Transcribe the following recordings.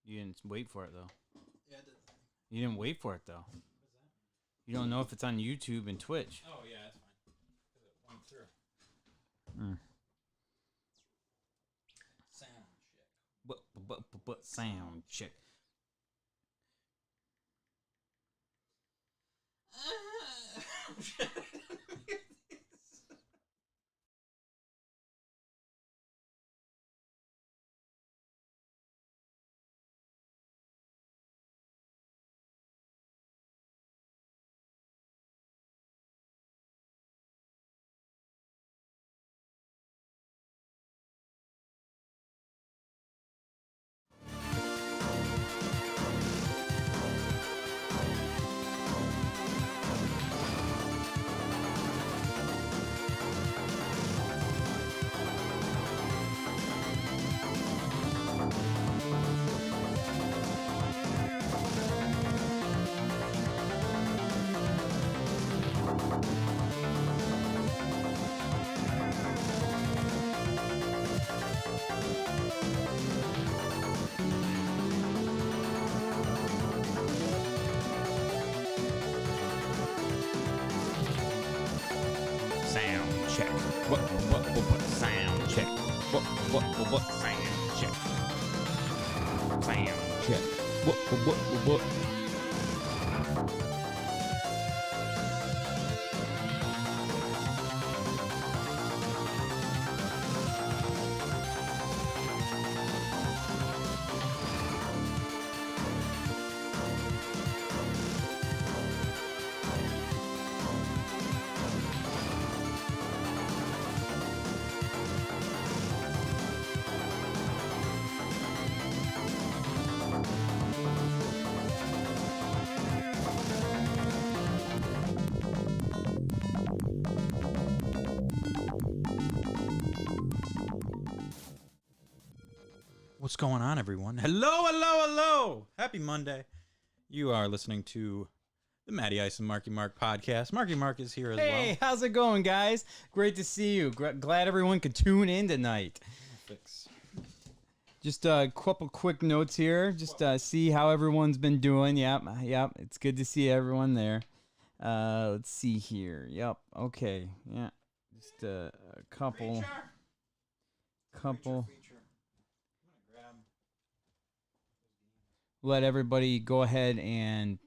You didn't wait for it, though. Yeah, I did. You didn't wait for it, though. What's that? You don't know if it's on YouTube and Twitch. Oh, yeah, that's fine. Because it went through. Sound check. Sound check. Sound check. What sound check? What sound check? Sound check. What? What's going on, everyone? Hello. Happy Monday. You are listening to the Matty Ice and Marky Mark podcast. Marky Mark is here as well. Hey, how's it going, guys? Great to see you. Glad everyone could tune in tonight. Just a couple quick notes here. Just see how everyone's been doing. Yep. It's good to see everyone there. Let's see here. Yep. Okay. Yeah. Just a couple. Feature. Let everybody go ahead and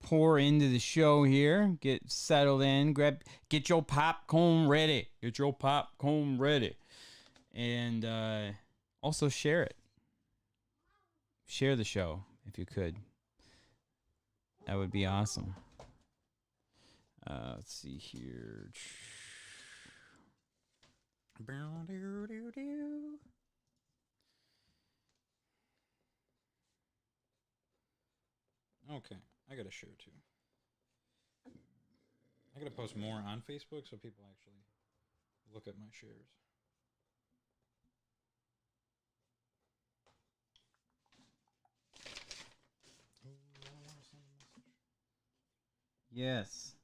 pour into the show here. Get settled in. Get your popcorn ready. And also share it. Share the show if you could. That would be awesome. Let's see here. Okay, I gotta share too. I gotta post more on Facebook so people actually look at my shares. Yes.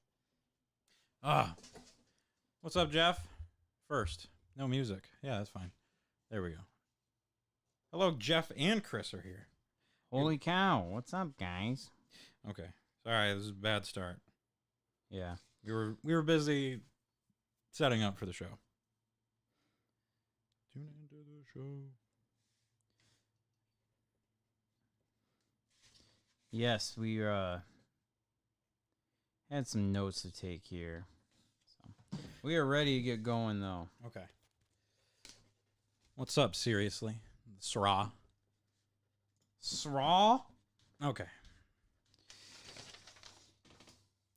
What's up, Jeff? First, no music. Yeah, that's fine. There we go. Hello, Jeff and Chris are here. Holy cow. What's up, guys? Okay. Sorry, this is a bad start. Yeah. We were busy setting up for the show. Tune into the show. Yes, we had some notes to take here. So we are ready to get going, though. Okay. What's up, seriously? Sraw. Okay.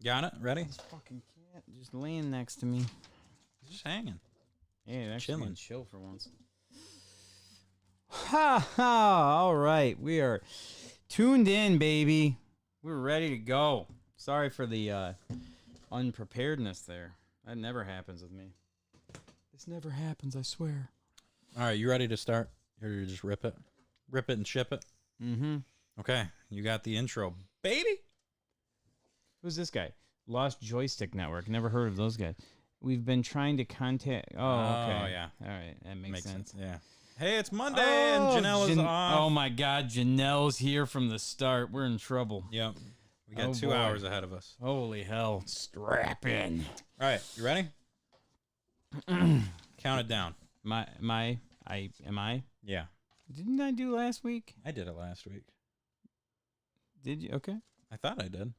Got it? Ready? This fucking cat just laying next to me. He's just hanging. Yeah, actually chilling. Chill for once. Ha ha! All right, we are tuned in, baby. We're ready to go. Sorry for the unpreparedness there. That never happens with me. This never happens, I swear. All right, you ready to start? Here, you just rip it and ship it. Mm-hmm. Okay, you got the intro, baby. Who's this guy? Lost Joystick Network. Never heard of those guys. We've been trying to contact. Oh, okay. Oh, yeah. All right, that makes sense. Yeah. Hey, it's Monday and Janelle is off. Oh my God, Janelle's here from the start. We're in trouble. Yep. We got 2 hours ahead of us. Holy hell. Strap in. All right, you ready? Count it down. Am I? Yeah. Didn't I do last week? I did it last week. Did you? Okay. I thought I did.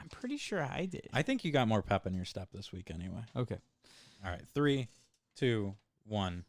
I'm pretty sure I did. I think you got more pep in your step this week anyway. Okay. All right, 3, 2, 1.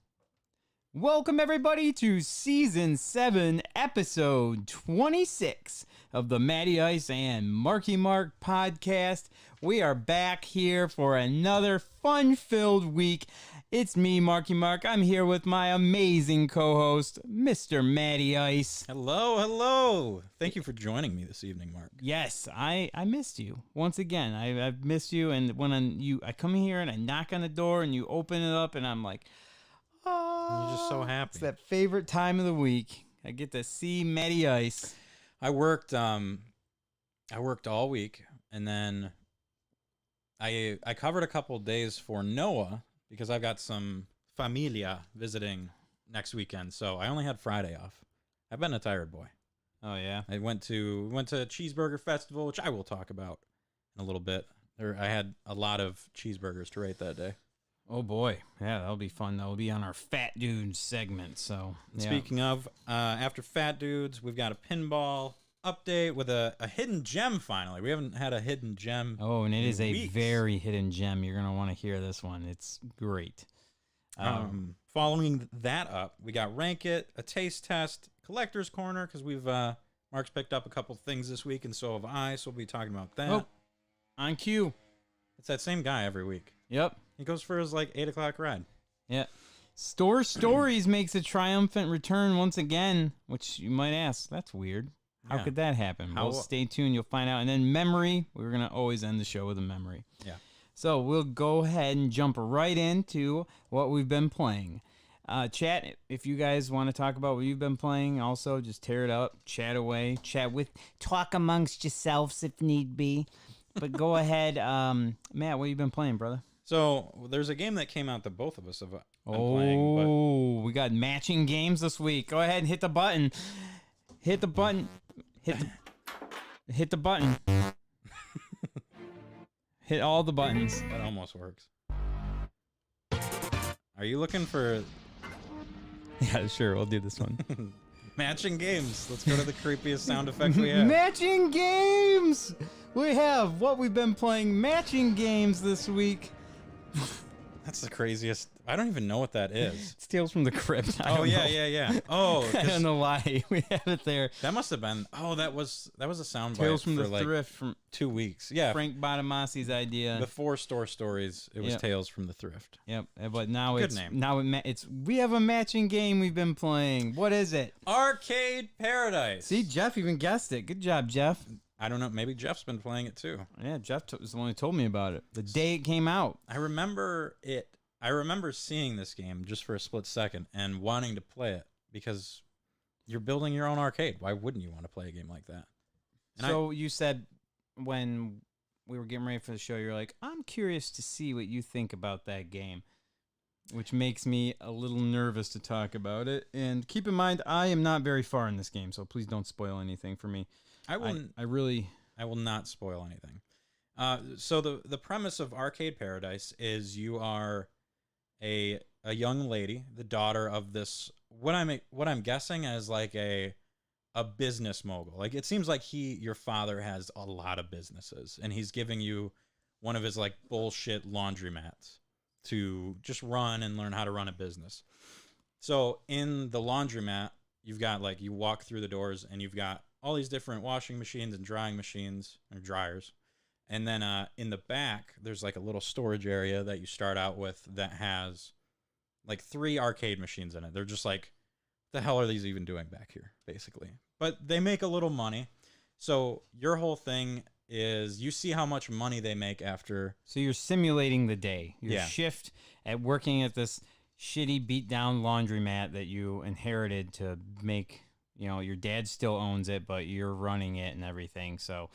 Welcome, everybody, to Season 7, Episode 26 of the Matty Ice and Marky Mark podcast. We are back here for another fun-filled week. It's me, Marky Mark. I'm here with my amazing co-host, Mr. Matty Ice. Hello, hello. Thank you for joining me this evening, Mark. Yes, I missed you. Once again, I've missed you, and when I come here and I knock on the door and you open it up and I'm like, oh, you're just so happy. It's that favorite time of the week. I get to see Matty Ice. I worked all week, and then I covered a couple of days for Noah because I've got some familia visiting next weekend, so I only had Friday off. I've been a tired boy. Oh yeah. I went to Cheeseburger Festival, which I will talk about in a little bit. I had a lot of cheeseburgers to rate that day. Oh boy, yeah, that'll be fun. That'll be on our Fat Dudes segment. So, yeah. Speaking of, after Fat Dudes, we've got a pinball update with a hidden gem. Finally, we haven't had a hidden gem. Oh, and it is weeks. a very hidden gem. You're gonna want to hear this one. It's great. Following that up, we got Rank It, a taste test, Collector's Corner, because we've Mark's picked up a couple things this week, and so have I. So we'll be talking about that. Oh, on cue. It's that same guy every week. Yep. He goes for his 8 o'clock ride. Yeah. Store Stories makes a triumphant return once again, which you might ask, that's weird. How could that happen? Well, stay tuned. You'll find out. And then memory. We're going to always end the show with a memory. Yeah. So we'll go ahead and jump right into what we've been playing. Chat, if you guys want to talk about what you've been playing, also just tear it up, chat away, talk amongst yourselves if need be. But go ahead. Matt, what have you been playing, brother? So there's a game that came out that both of us have been playing. Oh, we got matching games this week. Go ahead and hit the button. Hit the button. Hit the button. Hit all the buttons. That almost works. Are you looking for... Yeah, sure. We'll do this one. Matching games. Let's go to the creepiest sound effect we have. Matching games! We have what we've been playing matching games this week. That's the craziest. I don't even know what that is. It's Tales from the Crypt. Oh, yeah. Oh, I don't know why we have it there. That must have been. Oh, that was a sound bite. Tales from the like Thrift from 2 weeks. Yeah, Frank Botomasi's idea. Before Store Stories, it was Tales from the Thrift. Yep, but now Good name. it's we have a matching game we've been playing. What is it? Arcade Paradise. See, Jeff even guessed it. Good job, Jeff. I don't know. Maybe Jeff's been playing it too. Yeah, Jeff was the one who told me about it the day it came out. I remember it. I remember seeing this game just for a split second and wanting to play it because you're building your own arcade. Why wouldn't you want to play a game like that? And so you said when we were getting ready for the show, you're like, I'm curious to see what you think about that game, which makes me a little nervous to talk about it. And keep in mind, I am not very far in this game, so please don't spoil anything for me. I will not spoil anything. So the premise of Arcade Paradise is you are a young lady, the daughter of this what I'm guessing as like a business mogul. Like it seems like your father has a lot of businesses and he's giving you one of his like bullshit laundromats to just run and learn how to run a business. So in the laundromat, you've got like you walk through the doors and you've got all these different washing machines and drying machines or dryers. And then in the back, there's like a little storage area that you start out with that has like 3 arcade machines in it. They're just like, the hell are these even doing back here, basically? But they make a little money. So your whole thing is you see how much money they make after. So you're simulating the day. Your shift at working at this shitty beat down laundromat that you inherited to make, your dad still owns it, but you're running it and everything. So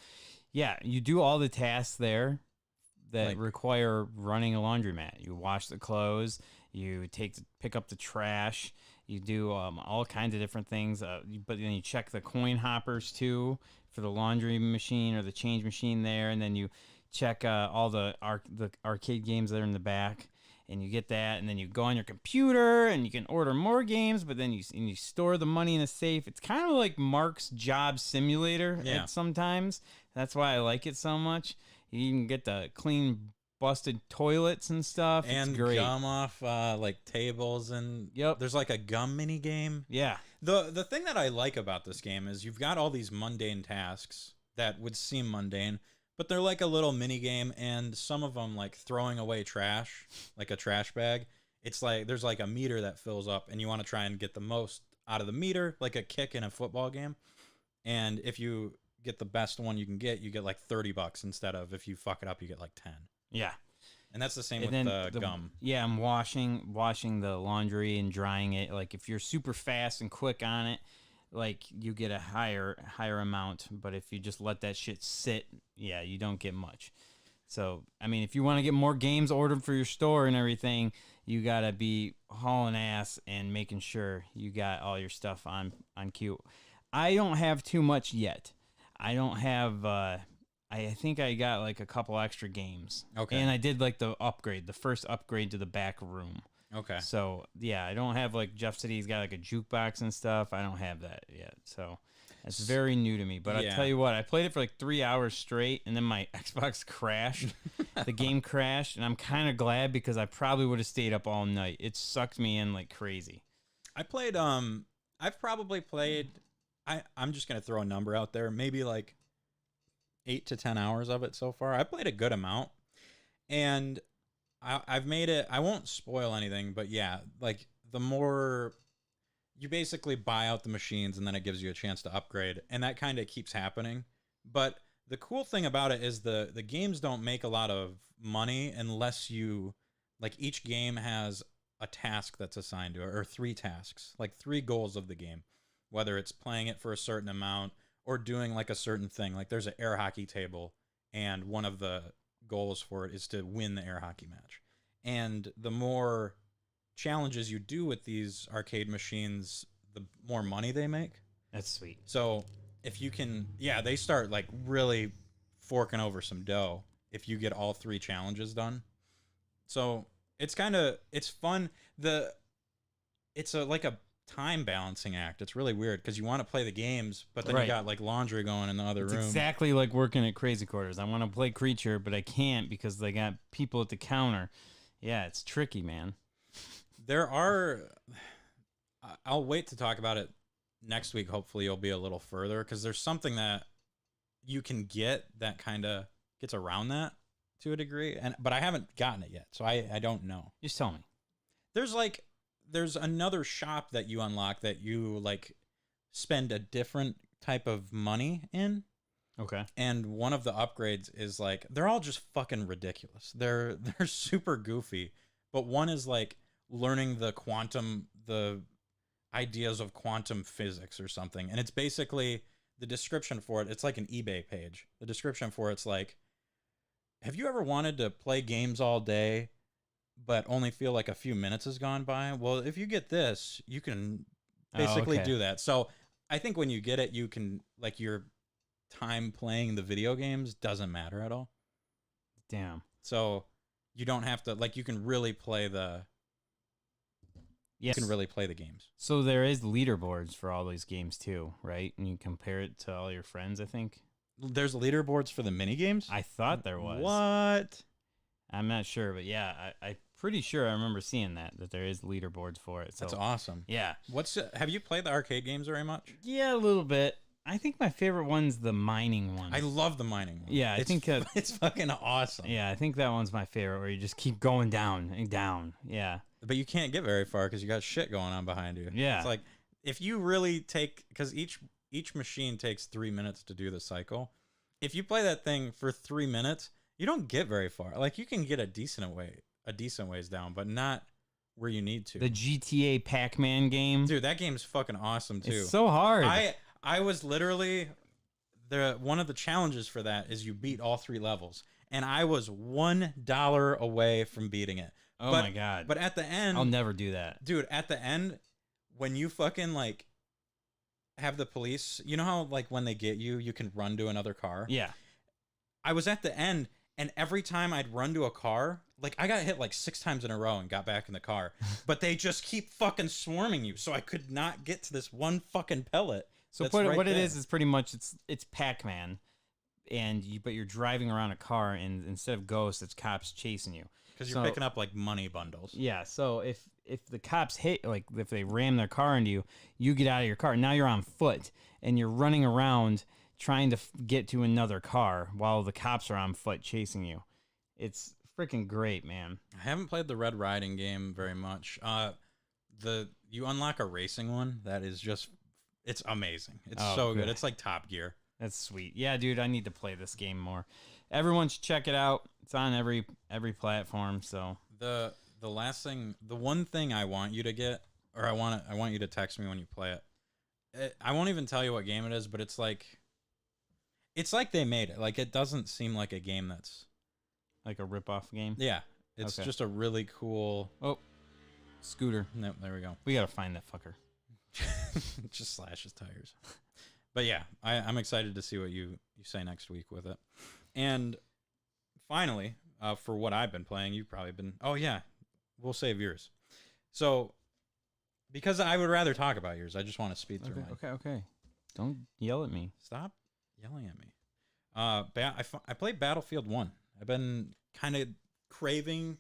yeah, you do all the tasks there that require running a laundromat. You wash the clothes, You pick up the trash. You do all kinds of different things. But then you check the coin hoppers too for the laundry machine or the change machine there, and then you check all the arcade games that are in the back. And you get that, and then you go on your computer, and you can order more games. But then you store the money in a safe. It's kind of like Mark's Job Simulator. Yeah. Sometimes that's why I like it so much. You can get the clean, busted toilets and stuff. And it's great. Gum off like tables, and there's like a gum mini game. Yeah. The thing that I like about this game is you've got all these mundane tasks that would seem mundane, but they're like a little mini game, and some of them, like throwing away trash, like a trash bag. It's like there's like a meter that fills up, and you want to try and get the most out of the meter, like a kick in a football game. And if you get the best one you get like $30 instead of, if you fuck it up, you get like 10. Yeah. And that's the same with the gum. Yeah, I'm washing the laundry and drying it. Like if you're super fast and quick on it, like you get a higher amount, but if you just let that shit sit, yeah, you don't get much. So, I mean, if you want to get more games ordered for your store and everything, you got to be hauling ass and making sure you got all your stuff on cue. I don't have too much yet. I don't have I think I got like a couple extra games. Okay. And I did like the first upgrade to the back room. Okay. So, yeah, I don't have, like, Jeff said he's got, like, a jukebox and stuff. I don't have that yet. So, it's very new to me. But I'll tell you what, I played it for, like, 3 hours straight, and then my Xbox crashed. The game crashed, and I'm kind of glad because I probably would have stayed up all night. It sucked me in like crazy. I've probably played, I'm just going to throw a number out there, maybe, like, 8 to 10 hours of it so far. I played a good amount, and I've made it, I won't spoil anything, but yeah, like the more you basically buy out the machines and then it gives you a chance to upgrade, and that kind of keeps happening. But the cool thing about it is the games don't make a lot of money unless you, like, each game has a task that's assigned to it, or 3 tasks, like 3 goals of the game, whether it's playing it for a certain amount or doing like a certain thing. Like there's an air hockey table, and one of the goals for it is to win the air hockey match. And the more challenges you do with these arcade machines, the more money they make. That's sweet. So if you can, they start like really forking over some dough if you get all 3 challenges done. So it's fun. It's like a time balancing act. It's really weird because you want to play the games, but then you got like laundry going in the other room. Exactly like working at Crazy Quarters. I want to play Creature, but I can't because they got people at the counter. Yeah, it's tricky, man. I'll wait to talk about it next week. Hopefully you'll be a little further, because there's something that you can get that kind of gets around that to a degree, but I haven't gotten it yet, so I don't know. Just tell me. There's another shop that you unlock that you like spend a different type of money in. Okay. And one of the upgrades is like, they're all just fucking ridiculous. They're super goofy, but one is like learning the ideas of quantum physics or something. And it's basically the description for it. It's like an eBay page. The description for it's like, have you ever wanted to play games all day but only feel like a few minutes has gone by? Well, if you get this, you can basically do that. So I think when you get it, you can, like, your time playing the video games doesn't matter at all. Damn. So you don't have to, like, you can really play you can really play the games. So there is leaderboards for all these games too, right? And you compare it to all your friends, I think. There's leaderboards for the mini games? I thought there was. What? I'm not sure, but yeah, I'm pretty sure I remember seeing that there is leaderboards for it. So, that's awesome. Yeah. Have you played the arcade games very much? Yeah, a little bit. I think my favorite one's the mining one. I love the mining one. Yeah, I think it's fucking awesome. Yeah, I think that one's my favorite, where you just keep going down and down. Yeah. But you can't get very far because you got shit going on behind you. Yeah. It's like, if you really because each machine takes 3 minutes to do the cycle. If you play that thing for 3 minutes, you don't get very far. Like, you can get a decent ways down, but not where you need to. The GTA Pac-Man game. Dude, that game's fucking awesome too. It's so hard. I was literally one of the challenges for that is you beat all 3 levels, and I was $1 away from beating it. Oh my god. But at the end, I'll never do that. dude, at the end, when you fucking like have the police, you know how like when they get you, you can run to another car? Yeah. I was at the end, and every time I'd run to a car, like I got hit like 6 times in a row and got back in the car. But they just keep fucking swarming you, so I could not get to this one fucking pellet. So what it is pretty much it's Pac-Man, but you're driving around a car, and instead of ghosts, it's cops chasing you. Because you're picking up like money bundles. Yeah. So if the cops hit, like if they ram their car into you, you get out of your car. Now you're on foot and you're running around trying to get to another car while the cops are on foot chasing you. It's freaking great, man. I haven't played the Red Riding game very much. You unlock a racing one that is just, it's amazing. It's so good. It's like Top Gear. That's sweet. Yeah, dude, I need to play this game more. Everyone should check it out. It's on every platform. So the one thing I want you to get, or I want you to text me when you play it. I won't even tell you what game it is, but it's like they made it. Like it doesn't seem like a game that's like a rip-off game. Yeah, it's just a really cool. Oh, scooter. No, there we go. We gotta find that fucker. Just slashes tires. But yeah, I'm excited to see what you say next week with it. And finally, for what I've been playing, you've probably been... Oh, yeah. We'll save yours. So, because I would rather talk about yours, I just want to speed through mine. Okay. Don't yell at me. Stop yelling at me. I played Battlefield 1. I've been kind of craving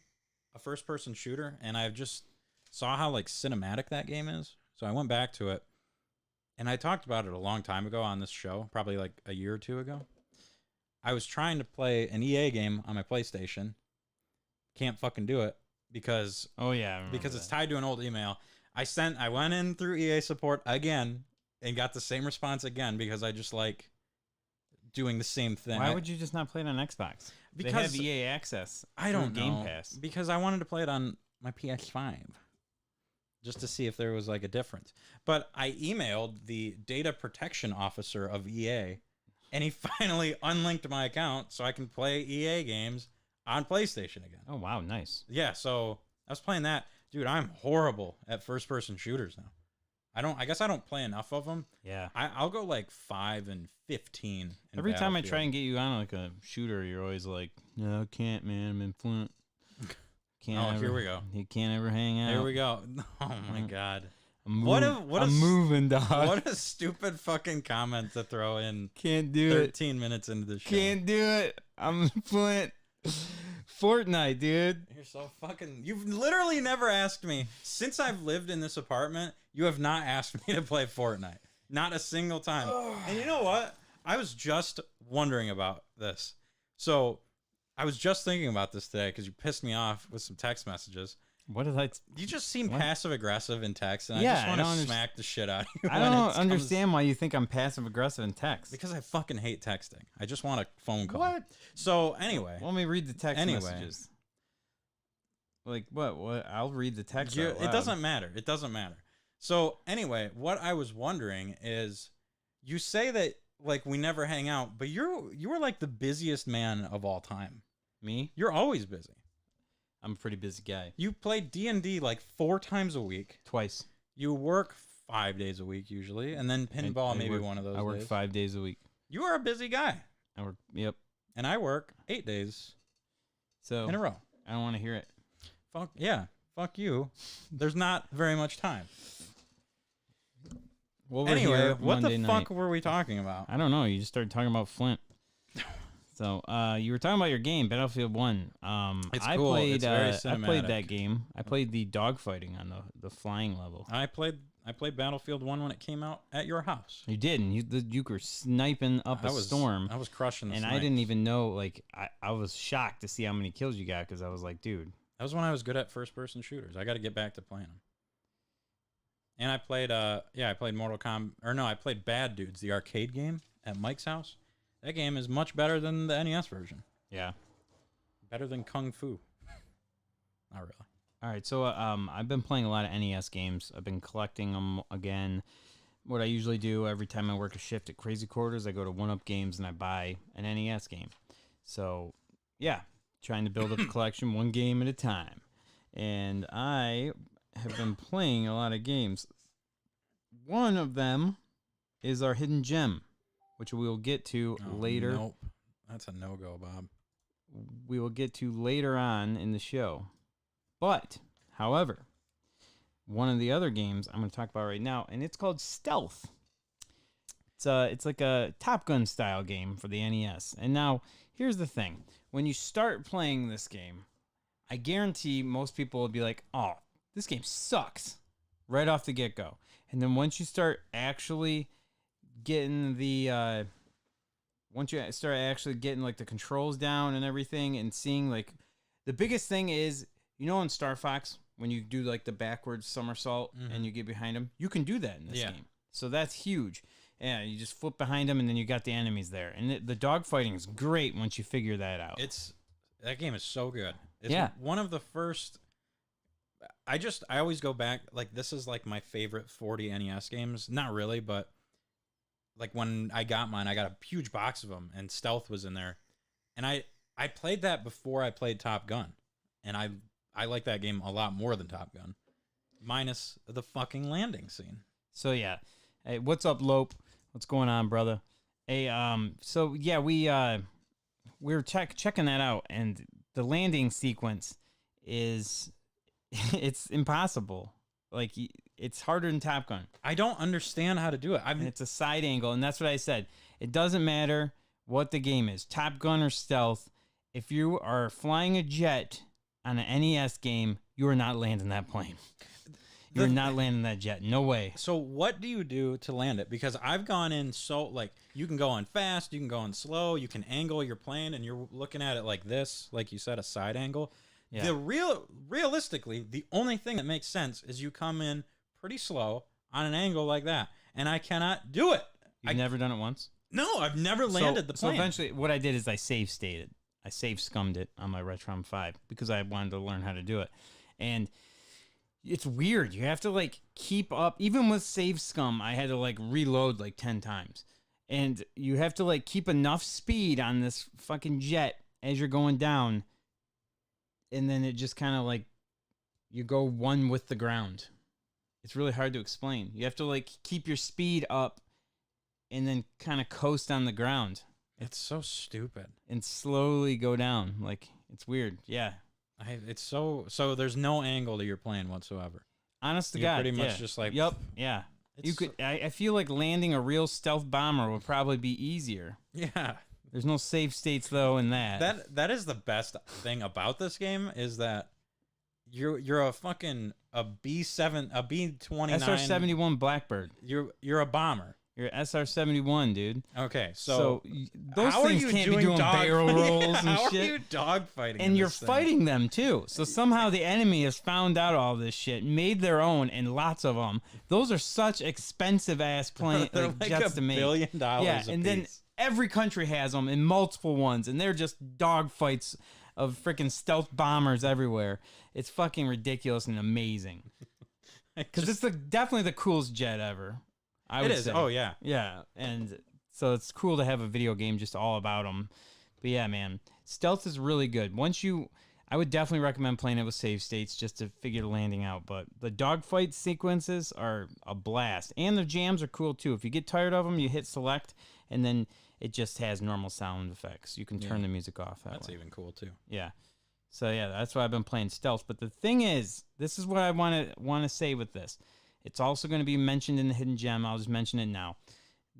a first-person shooter, and I've just saw how, like, cinematic that game is. So I went back to it, and I talked about it a long time ago on this show, probably like a year or two ago. I was trying to play an EA game on my PlayStation. Can't fucking do it because it's tied to an old email. I went in through EA support again and got the same response again because I just like doing the same thing. Why would you just not play it on Xbox? Because they have EA access. I don't know. Game Pass. Because I wanted to play it on my PS5 just to see if there was like a difference. But I emailed the data protection officer of EA, and he finally unlinked my account so I can play EA games on PlayStation again. Oh, wow. Nice. Yeah, so I was playing that. Dude, I'm horrible at first-person shooters now. I guess I don't play enough of them. Yeah. I'll go like 5 and 15. Every time I try and get you on like a shooter, you're always like, no, I can't, man. I'm in Flint. Here we go. You can't ever hang out. Here we go. Oh, my God. I'm moving, dog. What a stupid fucking comment to throw in. Can't do 13 minutes into the show. Can't do it. I'm in Flint. Fortnite, dude. You're so fucking... You've literally never asked me. Since I've lived in this apartment, you have not asked me to play Fortnite. Not a single time. And you know what? I was just wondering about this. So, I was just thinking about this today because you pissed me off with some text messages. What did I... You just seem passive-aggressive in text, and I just want to smack the shit out of you. I don't understand why you think I'm passive-aggressive in text. Because I fucking hate texting. I just want a phone call. What? So, anyway. Let me read the text messages. Like, what? I'll read the text out loud. It doesn't matter. It doesn't matter. So, anyway, what I was wondering is, you say that, like, we never hang out, but you are like the busiest man of all time. Me? You're always busy. I'm a pretty busy guy. You play D&D like 4 times a week. Twice. You work 5 days a week usually, and then pinball one of those days. I work 5 days a week. You are a busy guy. Yep. And I work 8 days in a row. I don't want to hear it. Fuck you. There's not very much time. Well, anyway, what the fuck were we talking about? I don't know. You just started talking about Flint. So, you were talking about your game, Battlefield 1. It's cool. It's very cinematic. I played that game. I played the dogfighting on the flying level. I played Battlefield 1 when it came out at your house. You did, and you were sniping up a storm. I was crushing the snipes. I didn't even know, like, I was shocked to see how many kills you got, because I was like, dude. That was when I was good at first-person shooters. I got to get back to playing them. And I played, I played Mortal Kombat, I played Bad Dudes, the arcade game at Mike's house. That game is much better than the NES version. Yeah. Better than Kung Fu. Not really. All right, so I've been playing a lot of NES games. I've been collecting them again. What I usually do every time I work a shift at Crazy Quarters, I go to 1UP Games and I buy an NES game. So, yeah, trying to build up a collection one game at a time. and I have been playing a lot of games. One of them is our hidden gem, which we will get to later. Nope. That's a no-go, Bob. We will get to later on in the show. But, however, one of the other games I'm going to talk about right now, and it's called Stealth. It's like a Top Gun style game for the NES. And now, here's the thing. When you start playing this game, I guarantee most people will be like, oh, this game sucks right off the get-go. And then once you start actually getting the... once you start actually getting like the controls down and everything and seeing like... The biggest thing is, you know in Star Fox, when you do like the backwards somersault and you get behind them, you can do that in this game. So that's huge. Yeah, you just flip behind them and then you got the enemies there. And the dogfighting is great once you figure that out. That game is so good. It's one of the first... I always go back, like, this is like my favorite 40 NES games. Not really, but like when I got mine, I got a huge box of them and Stealth was in there. And I played that before I played Top Gun. And I like that game a lot more than Top Gun. Minus the fucking landing scene. So yeah. Hey, what's up, Lope? What's going on, brother? Hey, so yeah, we're checking that out, and the landing sequence is it's impossible. Like, it's harder than Top Gun. I don't understand how to do it. And it's a side angle, and that's what I said. It doesn't matter what the game is, Top Gun or Stealth. If you are flying a jet on an NES game, you are not landing that plane. You're not landing that jet. No way. So what do you do to land it? Because I've gone in like, you can go in fast, you can go in slow, you can angle your plane, and you're looking at it like this, like you said, a side angle. Yeah. Realistically, the only thing that makes sense is you come in pretty slow on an angle like that, and I cannot do it. You've never done it once? No, I've never landed the plane. So eventually, what I did is I save scummed it on my Retron 5 because I wanted to learn how to do it. And it's weird. You have to like keep up. Even with save scum, I had to like reload like 10 times. And you have to like keep enough speed on this fucking jet as you're going down. And then it just kind of like, you go one with the ground. It's really hard to explain. You have to like keep your speed up and then kind of coast on the ground. It's so stupid. And slowly go down. Like, it's weird. Yeah. It's so there's no angle to your plane whatsoever. Honest to You're God. pretty much just like... Yep. Yeah. I feel like landing a real stealth bomber would probably be easier. Yeah. There's no save states though in that. That is the best thing about this game is that you're a fucking B29 SR-71 Blackbird. You're a bomber. You're SR-71, dude. Okay, so those things can't be doing barrel rolls and how shit. How are you dogfighting? And you're fighting them too. So somehow the enemy has found out all this shit, made their own, and lots of them. Those are such expensive ass jets to make. $1 billion. Yeah, and then every country has them in multiple ones, and they're just dogfights of freaking stealth bombers everywhere. It's fucking ridiculous and amazing. Because it's definitely the coolest jet ever. It is. Oh, yeah. Yeah. And so it's cool to have a video game just all about them. But yeah, man, Stealth is really good. I would definitely recommend playing it with save states just to figure the landing out. But the dogfight sequences are a blast. And the jams are cool too. If you get tired of them, you hit select and then it just has normal sound effects. You can turn the music off. That's even cool too. Yeah. So yeah, that's why I've been playing Stealth. But the thing is, this is what I want to say with this. It's also going to be mentioned in the Hidden Gem. I'll just mention it now.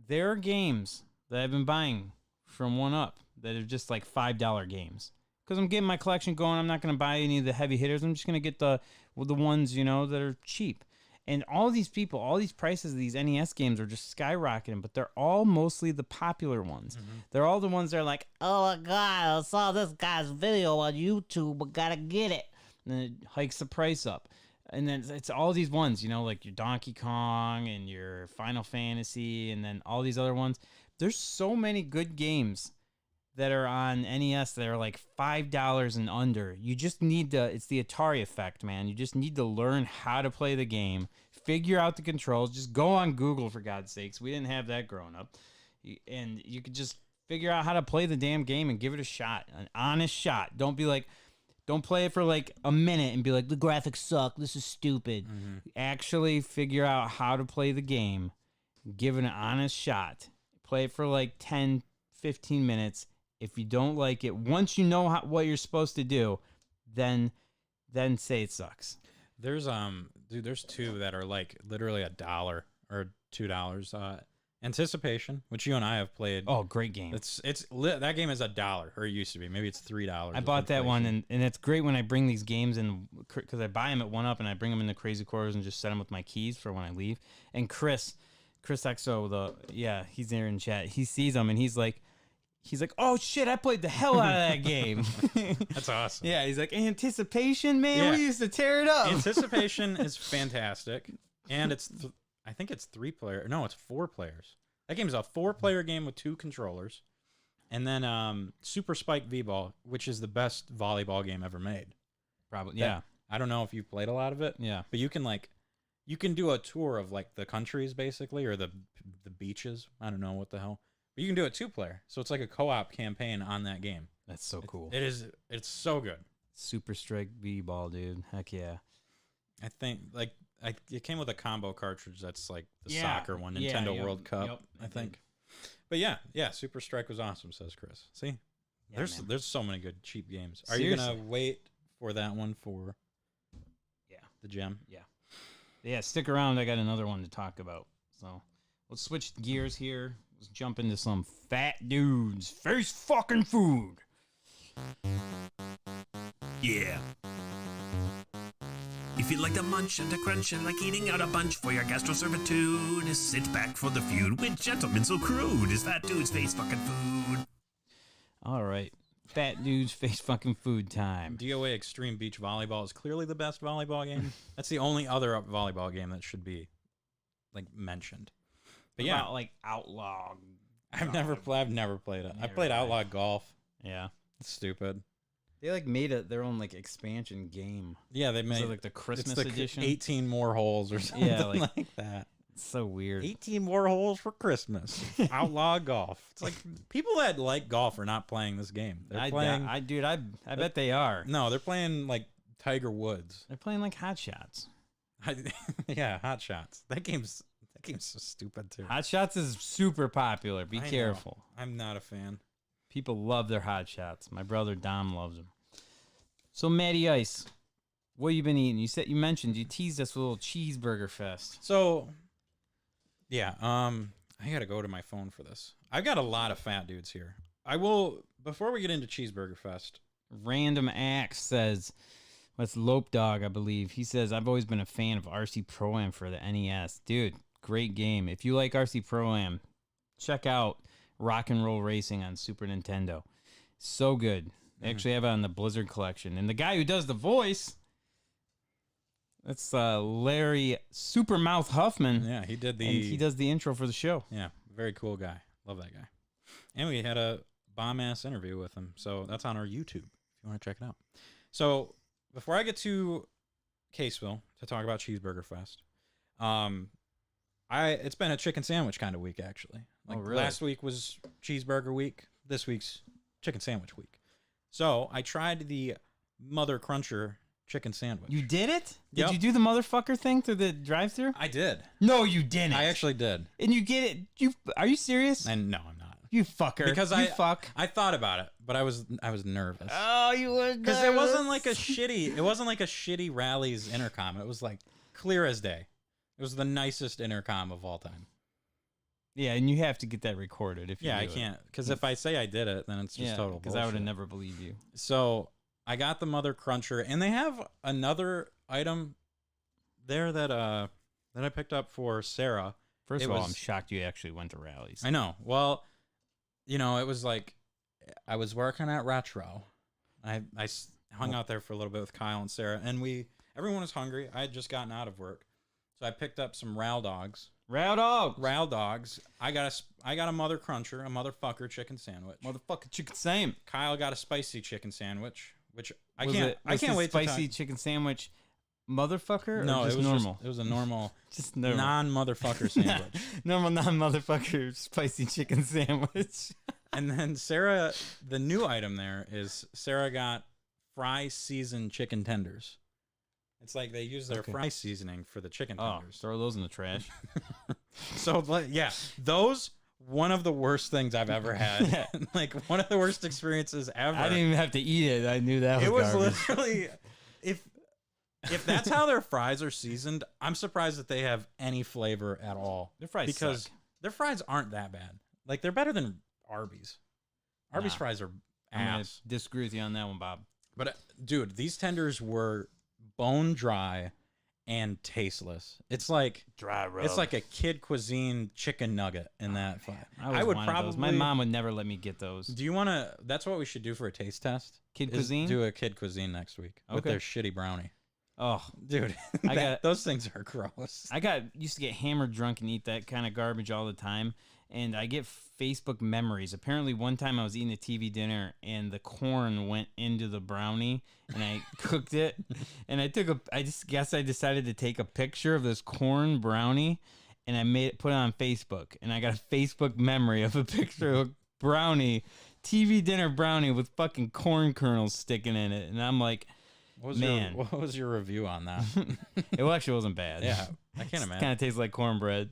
There are games that I've been buying from 1UP that are just like $5 games. Because I'm getting my collection going. I'm not going to buy any of the heavy hitters. I'm just going to get the ones, that are cheap. And all these people, all these prices of these NES games are just skyrocketing, but they're all mostly the popular ones. Mm-hmm. They're all the ones that are like, oh my God, I saw this guy's video on YouTube, but gotta get it. And then it hikes the price up. And then it's all these ones, like your Donkey Kong and your Final Fantasy and then all these other ones. There's so many good games that are on NES that are like $5 and under. You just need it's the Atari effect, man. You just need to learn how to play the game, figure out the controls. Just go on Google, for God's sakes. We didn't have that growing up. And you could just figure out how to play the damn game and give it a shot, an honest shot. Don't be like, Don't play it for like a minute and be like, the graphics suck. This is stupid. Actually figure out how to play the game. Give it an honest shot. Play it for like 10, 15 minutes. If you don't like it, once you know what you're supposed to do, then say it sucks. There's there's two that are like literally $1 or $2. Anticipation, which you and I have played. Oh, great game. That game is $1, or it used to be. Maybe it's $3. I bought that one, and it's great when I bring these games in, because I buy them at 1UP and I bring them in the Crazy Quarters and just set them with my keys for when I leave. And Chris XO, he's there in chat. He sees them and he's like, oh shit, I played the hell out of that game. That's awesome. Yeah, he's like, Anticipation, man, Yeah. we used to tear it up. Anticipation is fantastic, and I think it's 3 player. No, it's 4 players. That game is a 4-player game with 2 controllers. And then Super Spike V-Ball, which is the best volleyball game ever made. Probably, yeah. I don't know if you've played a lot of it. Yeah. But you can do a tour of like the countries basically, or the beaches. I don't know what the hell. But you can do it 2-player. So it's like a co-op campaign on that game. That's so cool. It's so good. Super Strike V-Ball, dude. Heck yeah. I think it came with a combo cartridge that's like the soccer one, Nintendo World Cup, I think. But yeah, Super Strike was awesome, says Chris. See? Yeah, there's so many good cheap games. Are you going to wait for that one for the gem? Yeah. Yeah, stick around. I got another one to talk about. So let's switch gears here. Let's jump into some fat dudes. Face fucking food. Yeah. If you like to munch and to crunch and like eating out a bunch for your gastroservitude, sit back for the feud with gentlemen so crude as fat dudes face fucking food. All right. Fat dudes face fucking food time. DOA Extreme Beach Volleyball is clearly the best volleyball game. That's the only other volleyball game that should be like mentioned. But what about like Outlaw? I've never played it. I played Outlaw Golf. Yeah. It's stupid. They like made their own like expansion game. Yeah, they made like the Christmas it's edition. 18 more holes or something like that. It's so weird. 18 more holes for Christmas. Outlaw Golf. It's like people that like golf are not playing this game. They're playing. I bet they are. No, they're playing like Tiger Woods. They're playing like Hot Shots. Yeah, Hot Shots. That game's so stupid too. Hot Shots is super popular. Be careful. I'm not a fan. People love their Hot Shots. My brother Dom loves them. So Matty Ice, what you been eating? You teased us with a little Cheeseburger Fest. So, yeah, I gotta go to my phone for this. I've got a lot of fat dudes here. I will, before we get into Cheeseburger Fest. Random Axe says, that's Lope Dog, I believe. He says, I've always been a fan of RC Pro-Am for the NES. Dude, great game. If you like RC Pro-Am, check out Rock and Roll Racing on Super Nintendo. So good. They actually have it on the Blizzard collection. And the guy who does the voice, that's Larry Supermouth Huffman. Yeah, he does the intro for the show. Yeah, very cool guy. Love that guy. And we had a bomb-ass interview with him. So that's on our YouTube if you want to check it out. So before I get to Caseville to talk about Cheeseburger Fest, it's been a chicken sandwich kind of week, actually. Like really? Last week was cheeseburger week. This week's chicken sandwich week. So I tried the Mother Cruncher chicken sandwich. You did it? Yep. Did you do the motherfucker thing through the drive-thru? I did. No, you didn't. I actually did. And you get it? Are you serious? And no, I'm not. You fucker. Because I thought about it, but I was nervous. Oh, you were nervous. Because it wasn't like a shitty Rally's intercom. It was like clear as day. It was the nicest intercom of all time. Yeah, and you have to get that recorded. I can't. Because if I say I did it, then it's just total bullshit. Because I would have never believed you. So I got the Mother Cruncher, and they have another item there that I picked up for Sarah. First of all, I'm shocked you actually went to Rallies. I know. Well, it was like I was working at Retro. I hung out there for a little bit with Kyle and Sarah, and everyone was hungry. I had just gotten out of work, so I picked up some Ral Dogs. Ral Dogs. I got a Mother Cruncher, a motherfucker chicken sandwich. Motherfucker chicken sandwich. Kyle got a spicy chicken sandwich, which I can't wait to spicy to chicken sandwich. Motherfucker? No, or just it was normal. It was a normal, just normal. non-motherfucker sandwich. Normal non-motherfucker spicy chicken sandwich. And then Sarah, the new item there is Sarah got fry seasoned chicken tenders. It's like they use their fry seasoning for the chicken tenders. Throw those in the trash. So, yeah, those, one of the worst things I've ever had. Like, one of the worst experiences ever. I didn't even have to eat it. I knew that was garbage. Literally, if that's how their fries are seasoned, I'm surprised that they have any flavor at all. Their fries because suck. Their fries aren't that bad. Like, they're better than Arby's. Arby's fries are I'm gonna ass. disagree with you on that one, Bob. But, dude, these tenders were bone dry and tasteless. It's like dry rub. It's like a kid cuisine chicken nugget in that fry. I would probably. My mom would never let me get those. Do you want to? That's what we should do for a taste test. Kid cuisine. Do a kid cuisine next week with their shitty brownie. Oh, dude, those things are gross. Used to get hammered drunk and eat that kind of garbage all the time, and I get Facebook memories. Apparently, one time I was eating a TV dinner and the corn went into the brownie, and I cooked it, and I decided to take a picture of this corn brownie, and I put it on Facebook, and I got a Facebook memory of a picture of a brownie, TV dinner brownie with fucking corn kernels sticking in it, and I'm like. What was your review on that? It actually wasn't bad. Yeah, I can't imagine. Kind of tastes like cornbread,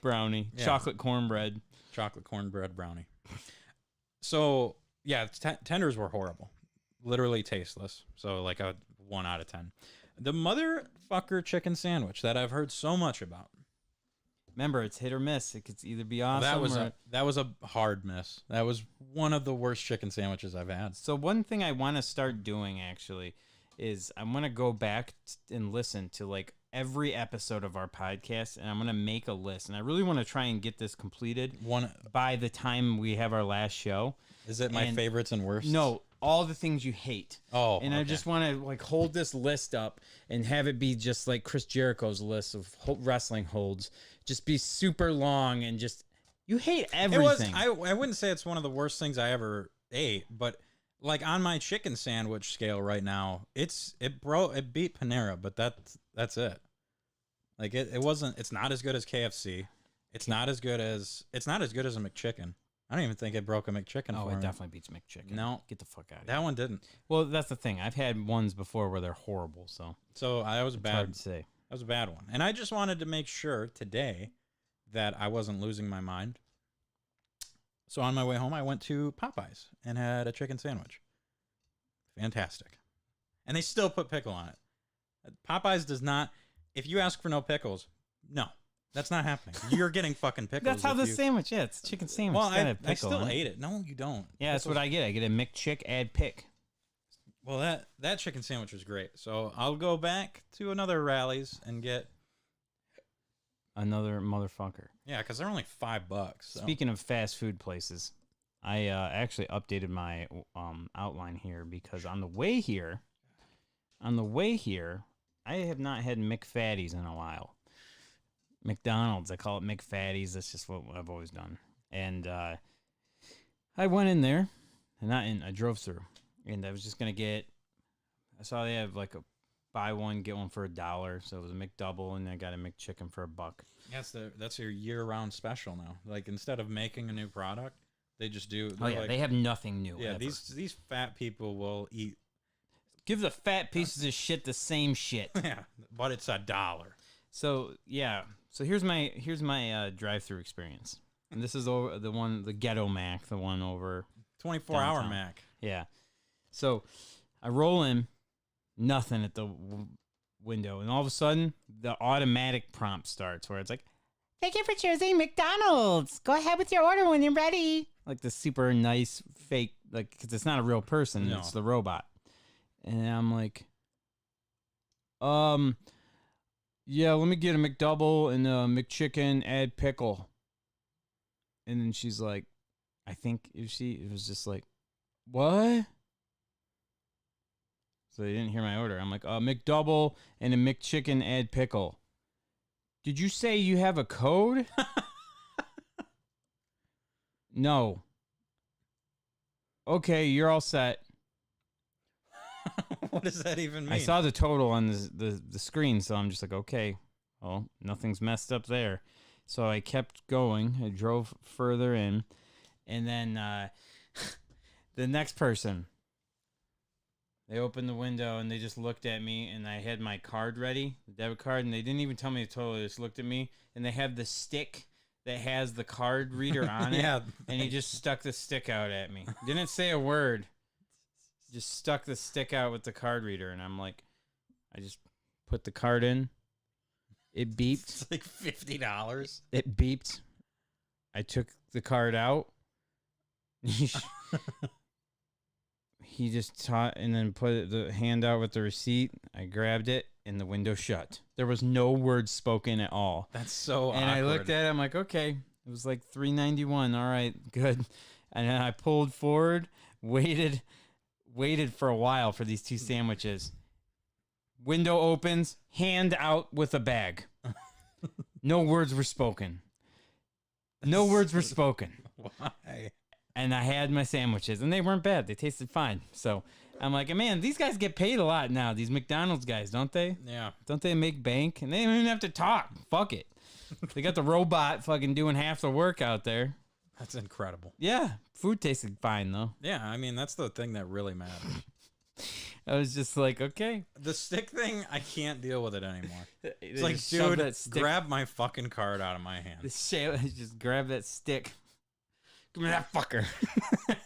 brownie, chocolate cornbread. Chocolate cornbread brownie. So, yeah, tenders were horrible. Literally tasteless. So, like a 1 out of 10. The motherfucker chicken sandwich that I've heard so much about. Remember, it's hit or miss. It could either be awesome that was a hard miss. That was one of the worst chicken sandwiches I've had. So, one thing I want to start doing, actually, is I'm going to go back and listen to like every episode of our podcast, and I'm going to make a list. And I really want to try and get this completed by the time we have our last show. Is it my favorites and worst? No, all the things you hate. Oh, and I just want to like hold this list up and have it be just like Chris Jericho's list of wrestling holds. Just be super long and just you hate everything. I wouldn't say it's one of the worst things I ever ate, but like on my chicken sandwich scale right now, it beat Panera, but that's it. Like it's not as good as KFC. It's not as good as a McChicken. I don't even think it broke a McChicken for me. It definitely beats McChicken. No. Get the fuck out of here. That one didn't. Well, that's the thing. I've had ones before where they're horrible, so that was bad. Hard to say. That was a bad one. And I just wanted to make sure today that I wasn't losing my mind. So on my way home, I went to Popeyes and had a chicken sandwich. Fantastic. And they still put pickle on it. Popeyes does not, if you ask for no pickles, no, that's not happening. You're getting fucking pickles. That's how the sandwich, it's chicken sandwich. Well, I still ate it. No, you don't. Yeah, that's what I get. I get a McChick, add pick. Well, that chicken sandwich was great. So I'll go back to another Rally's and get another motherfucker. Yeah, because they're only $5. So. Speaking of fast food places, I actually updated my outline here because on the way here, I have not had McFatties in a while. McDonald's, I call it McFatties. That's just what I've always done. And I went in there, and I drove through, and I was just gonna I saw they have like a buy one get one for $1, so it was a McDouble, and I got a McChicken for $1. Yes, that's your year-round special now. Like instead of making a new product, they just do. Oh yeah, they have nothing new. Yeah, ever. These fat people will eat. Give the fat pieces of shit the same shit. Yeah, but it's $1. So yeah, so here's my drive-through experience, and this is over the Ghetto Mac, the one over 24-hour Mac. Yeah, so I roll in, nothing at the window, and all of a sudden the automatic prompt starts where it's like, "Thank you for choosing McDonald's. Go ahead with your order when you're ready." Like the super nice fake, like because it's not a real person, it's the robot. And I'm like, yeah, let me get a McDouble and a McChicken, add pickle. And then she's like, I think it was just like, what? So they didn't hear my order. I'm like, McDouble and a McChicken, add pickle. Did you say you have a code? No. Okay, you're all set. What does that even mean? I saw the total on the screen, so I'm just like, okay, well, nothing's messed up there. So I kept going. I drove further in, and then the next person, They opened the window and they just looked at me, and I had my card ready, the debit card, and they didn't even tell me to total. They just looked at me, and they have the stick that has the card reader on it. Yeah. And he just stuck the stick out at me. Didn't say a word. Just stuck the stick out with the card reader, and I'm like, I just put the card in. It beeped. It's like $50. It beeped. I took the card out. He just taught and then put the hand out with the receipt. I grabbed it and the window shut. There was no words spoken at all. That's so And awkward. I looked at it. I'm like, okay. It was like $3.91. All right, good. And then I pulled forward, waited for a while for these 2 sandwiches. Window opens, hand out with a bag. No words were spoken. No words were spoken. Why? And I had my sandwiches, and they weren't bad. They tasted fine. So I'm like, man, these guys get paid a lot now. These McDonald's guys, don't they? Yeah. Don't they make bank? And they don't even have to talk. Fuck it. They got the robot fucking doing half the work out there. That's incredible. Yeah. Food tasted fine, though. Yeah, I mean, that's the thing that really matters. I was just like, okay. The stick thing, I can't deal with it anymore. They It's like, just shoved dude, that stick. grab my fucking card out of my hand. Just grab that stick. Give me that fucker.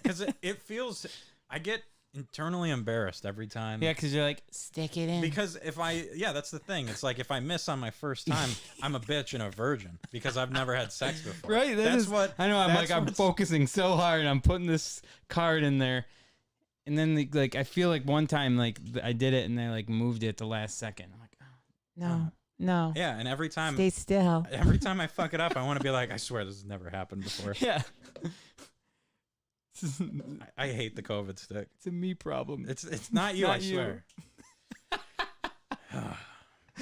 Because it feels, I get internally embarrassed every time. Yeah, because you're like, stick it in. Because that's the thing. It's like if I miss on my first time, I'm a bitch and a virgin because I've never had sex before. Right? That's what I know. I'm what's- focusing so hard. And I'm putting this card in there. And then, like, I feel like one time, like, I did it and they, like, moved it at the last second. I'm like, oh, no. Yeah, and every time Stay still. Every time I fuck it up, I want to be like, I swear this has never happened before. Yeah. I hate the COVID stick. It's a me problem. It's not you, Not I you. swear.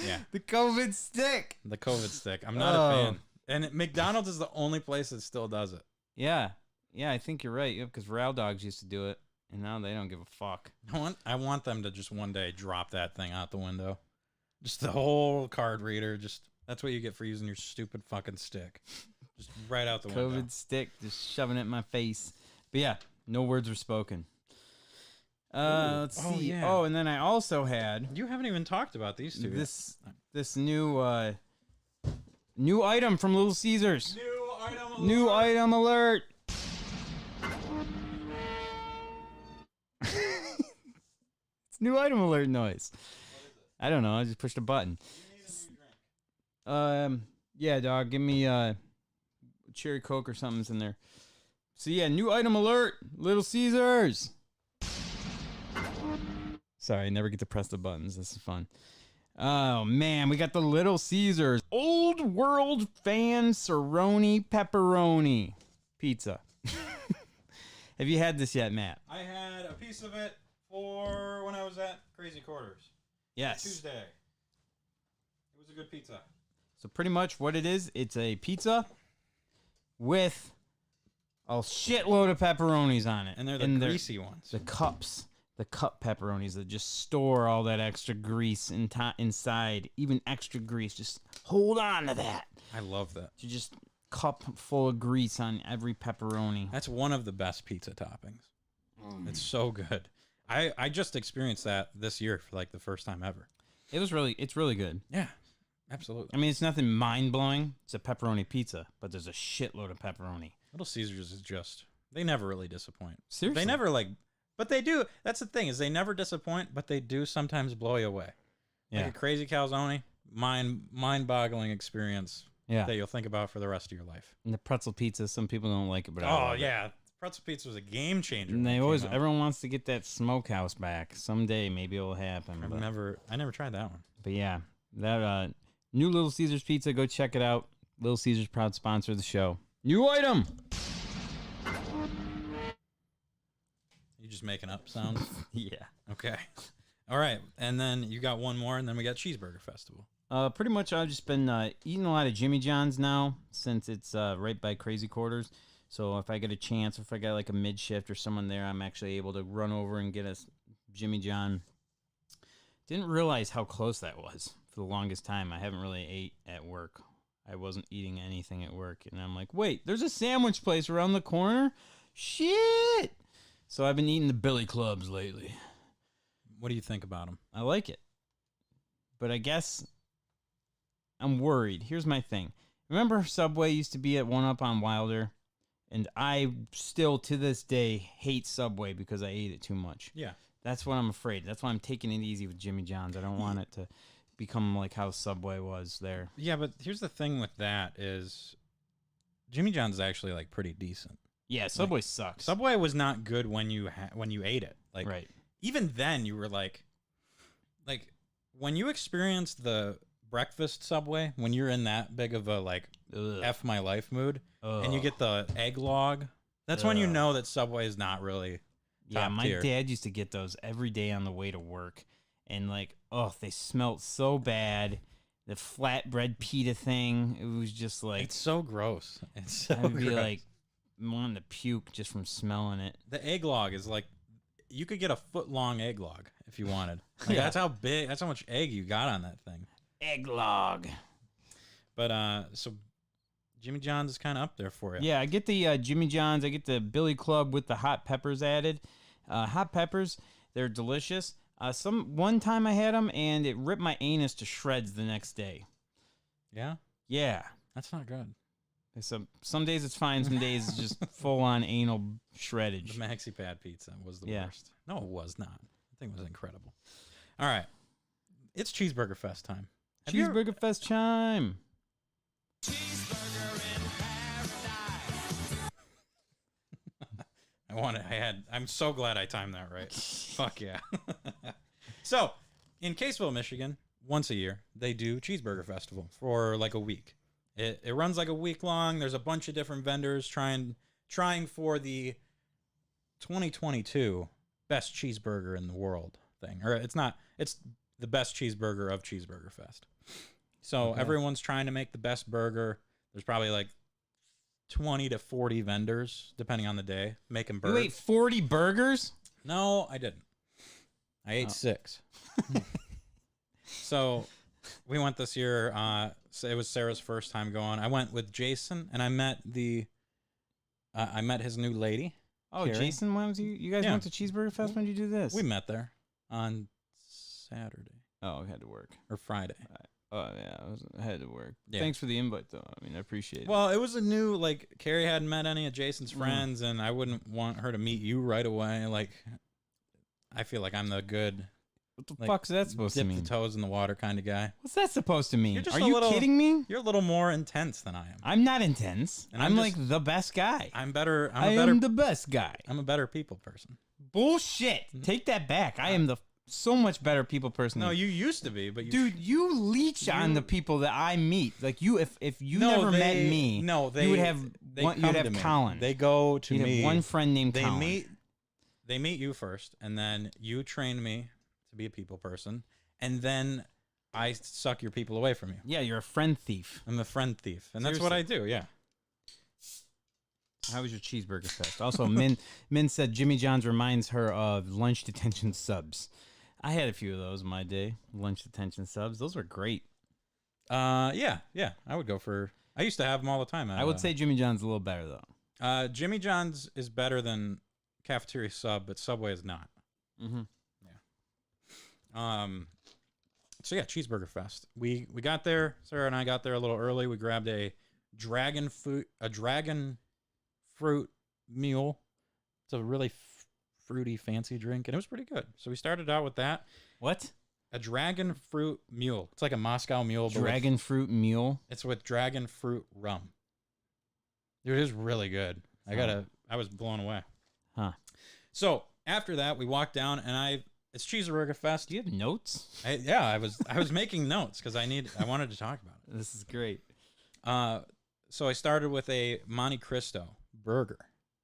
Yeah, The COVID stick. the COVID stick. I'm not a fan. And McDonald's is the only place that still does it. Yeah. Yeah, I think you're right. Because Rail Dogs used to do it. And now they don't give a fuck. I want them to just one day drop that thing out the window. Just the whole card reader. Just that's what you get for using your stupid fucking stick. Just right out the window. COVID stick, just shoving it in my face. But yeah, no words were spoken. Let's see. Oh, yeah. Oh, and then I also had You haven't even talked about these two. this new item from Little Caesars. New item alert. It's new item alert noise. I don't know. I just pushed a button. Yeah, dog. Give me cherry Coke or something's in there. So yeah, new item alert. Little Caesars. Sorry, I never get to press the buttons. This is fun. Oh man, we got the Little Caesars Old World Fan Cerrone Pepperoni Pizza. Have you had this yet, Matt? I had a piece of it for when I was at Crazy Quarters. Yes. Tuesday. It was a good pizza. So pretty much what it is, it's a pizza with a shitload of pepperonis on it. And they're the greasy ones. The cups. The cup pepperonis that just store all that extra grease inside. Even extra grease. Just hold on to that. I love that. You just cup full of grease on every pepperoni. That's one of the best pizza toppings. It's so good. I just experienced that this year for like the first time ever. It's really good. Yeah, absolutely. I mean, it's nothing mind-blowing. It's a pepperoni pizza, but there's a shitload of pepperoni. Little Caesars is just, they never really disappoint. Seriously. They never but they do. That's the thing is they never disappoint, but they do sometimes blow you away. Yeah. Like a crazy calzone, mind-boggling experience Yeah. that you'll think about for the rest of your life. And the pretzel pizza, some people don't like it, but I Oh, love it. yeah. Pretzel pizza was a game changer. And when they it always, came out. everyone wants to get that smokehouse back. Someday, maybe it'll happen. I never tried that one. But yeah, that new Little Caesars pizza, go check it out. Little Caesars, proud sponsor of the show. New item. You just making up sounds? Yeah. Okay. All right. And then you got one more, and then we got Cheeseburger Festival. Pretty much I've just been eating a lot of Jimmy John's now since it's right by Crazy Quarters. So if I get a chance, if I got like a mid shift or someone there, I'm actually able to run over and get a Jimmy John. Didn't realize how close that was for the longest time. I haven't really ate at work. I wasn't eating anything at work. And I'm like, wait, there's a sandwich place around the corner? Shit! So I've been eating the Billy Clubs lately. What do you think about them? I like it. But I guess I'm worried. Here's my thing. Remember Subway used to be at 1UP on Wilder? And I still, to this day, hate Subway because I ate it too much. Yeah. That's what I'm afraid. That's why I'm taking it easy with Jimmy John's. I don't want it to become like how Subway was there. Yeah, but here's the thing with that is Jimmy John's is actually like pretty decent. Yeah, Subway sucks. Subway was not good when you ate it. Like right. Even then you were like when you experienced the breakfast Subway, when you're in that big of a like F my life mood and you get the egg log, that's when you know that Subway is not really top tier. Dad used to get those every day on the way to work, and like, they smelled so bad. The flatbread pita thing, it was just like, it's so gross. It's so I'd be gross. like wanting to puke just from smelling it. The egg log is like, you could get a foot-long egg log if you wanted. Like, that's how big, that's how much egg you got on that thing. Egg log. But so Jimmy John's is kind of up there for you. Yeah, I get the Jimmy John's. I get the Billy Club with the hot peppers added. Hot peppers, they're delicious. One time I had them and it ripped my anus to shreds the next day. Yeah? Yeah. That's not good. Some days it's fine, some days it's just full-on anal shreddage. The Maxi Pad pizza was the Yeah. worst. No, it was not. The thing was incredible. All right. It's Cheeseburger Fest time. Cheeseburger Fest time. I'm so glad I timed that right. Fuck yeah. So, in Caseville, Michigan, once a year, they do Cheeseburger Festival for like a week. It runs like a week long. There's a bunch of different vendors trying for the 2022 best cheeseburger in the world thing. Or it's the best cheeseburger of Cheeseburger Fest. So everyone's trying to make the best burger. There's probably like 20 to 40 vendors, depending on the day, making burgers. You ate 40 burgers? No, I didn't. I ate 6. So we went this year. So it was Sarah's first time going. I went with Jason, and I met his new lady. Oh, Carrie. Jason, when was you guys went to Cheeseburger Fest? When did you do this? We met there on Saturday. Oh, I had to work. Or Friday. Oh, yeah, I had to work. Yeah. Thanks for the invite, though. I mean, I appreciate it. Well, it was a new, like, Carrie hadn't met any of Jason's friends, and I wouldn't want her to meet you right away. Like, I feel like I'm the good... What the fuck's that supposed to mean? Dip the toes in the water kind of guy. What's that supposed to mean? You're Are you kidding me? You're a little more intense than I am. I'm not intense. And I'm like the best guy. I'm better. I am the best guy. I'm a better people person. Bullshit. Take that back. I am the so much better people person. No, you used to be, but you dude, you leech on the people that I meet. Like you, if you never met me, you would have you'd have Colin. They go to you'd me. Have one friend named Colin. They meet you first, and then you train me to be a people person, and then I suck your people away from you. Yeah, you're a friend thief. I'm a friend thief, and that's what I do. Yeah. How was your Cheeseburger Fest? Also, Min said Jimmy John's reminds her of lunch detention subs. I had a few of those in my day. Lunch detention subs. Those were great. Yeah. I would go for. I used to have them all the time. I would say Jimmy John's a little better though. Jimmy John's is better than cafeteria sub, but Subway is not. Mm-hmm. Yeah. So yeah, Cheeseburger Fest. We got there. Sarah and I got there a little early. We grabbed a dragon fruit mule. It's a really fruity, fancy drink, and it was pretty good. So we started out with that. What? A dragon fruit mule. It's like a Moscow mule. Dragon fruit mule? It's with dragon fruit rum. Dude, it is really good. I was blown away. Huh. So after that, we walked down, and it's Cheeseburger Fest. Do you have notes? I was making notes because I wanted to talk about it. This is great. So I started with a Monte Cristo burger.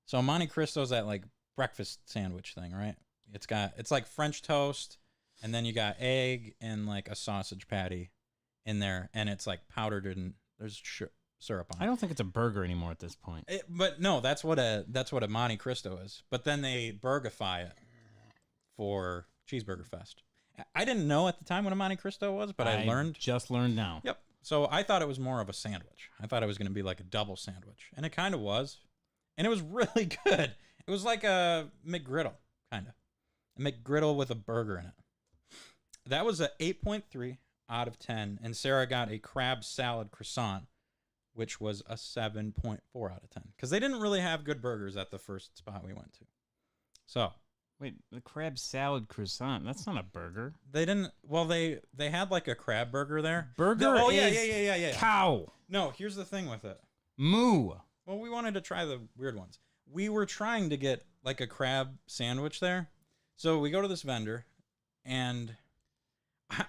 So Monte Cristo's that like breakfast sandwich thing, right? It's like French toast, and then you got egg and like a sausage patty in there, and it's like powdered and there's syrup on it. I don't think it's a burger anymore at this point. But no, that's what a Monte Cristo is. But then they burgify it for Cheeseburger Fest. I didn't know at the time what a Monte Cristo was, but I learned. Just learned now. Yep. So I thought it was more of a sandwich. I thought it was going to be like a double sandwich, and it kind of was, and it was really good. It was like a McGriddle, kind of. A McGriddle with a burger in it. That was a 8.3 out of 10, and Sarah got a crab salad croissant, which was a 7.4 out of 10 because they didn't really have good burgers at the first spot we went to. So Wait, the crab salad croissant, that's not a burger. they didn't. Well, they had like a crab burger there. Burger Oh is yeah. cow. No, here's the thing with it. Moo. Well, we wanted to try the weird ones. We were trying to get like a crab sandwich there. So we go to this vendor and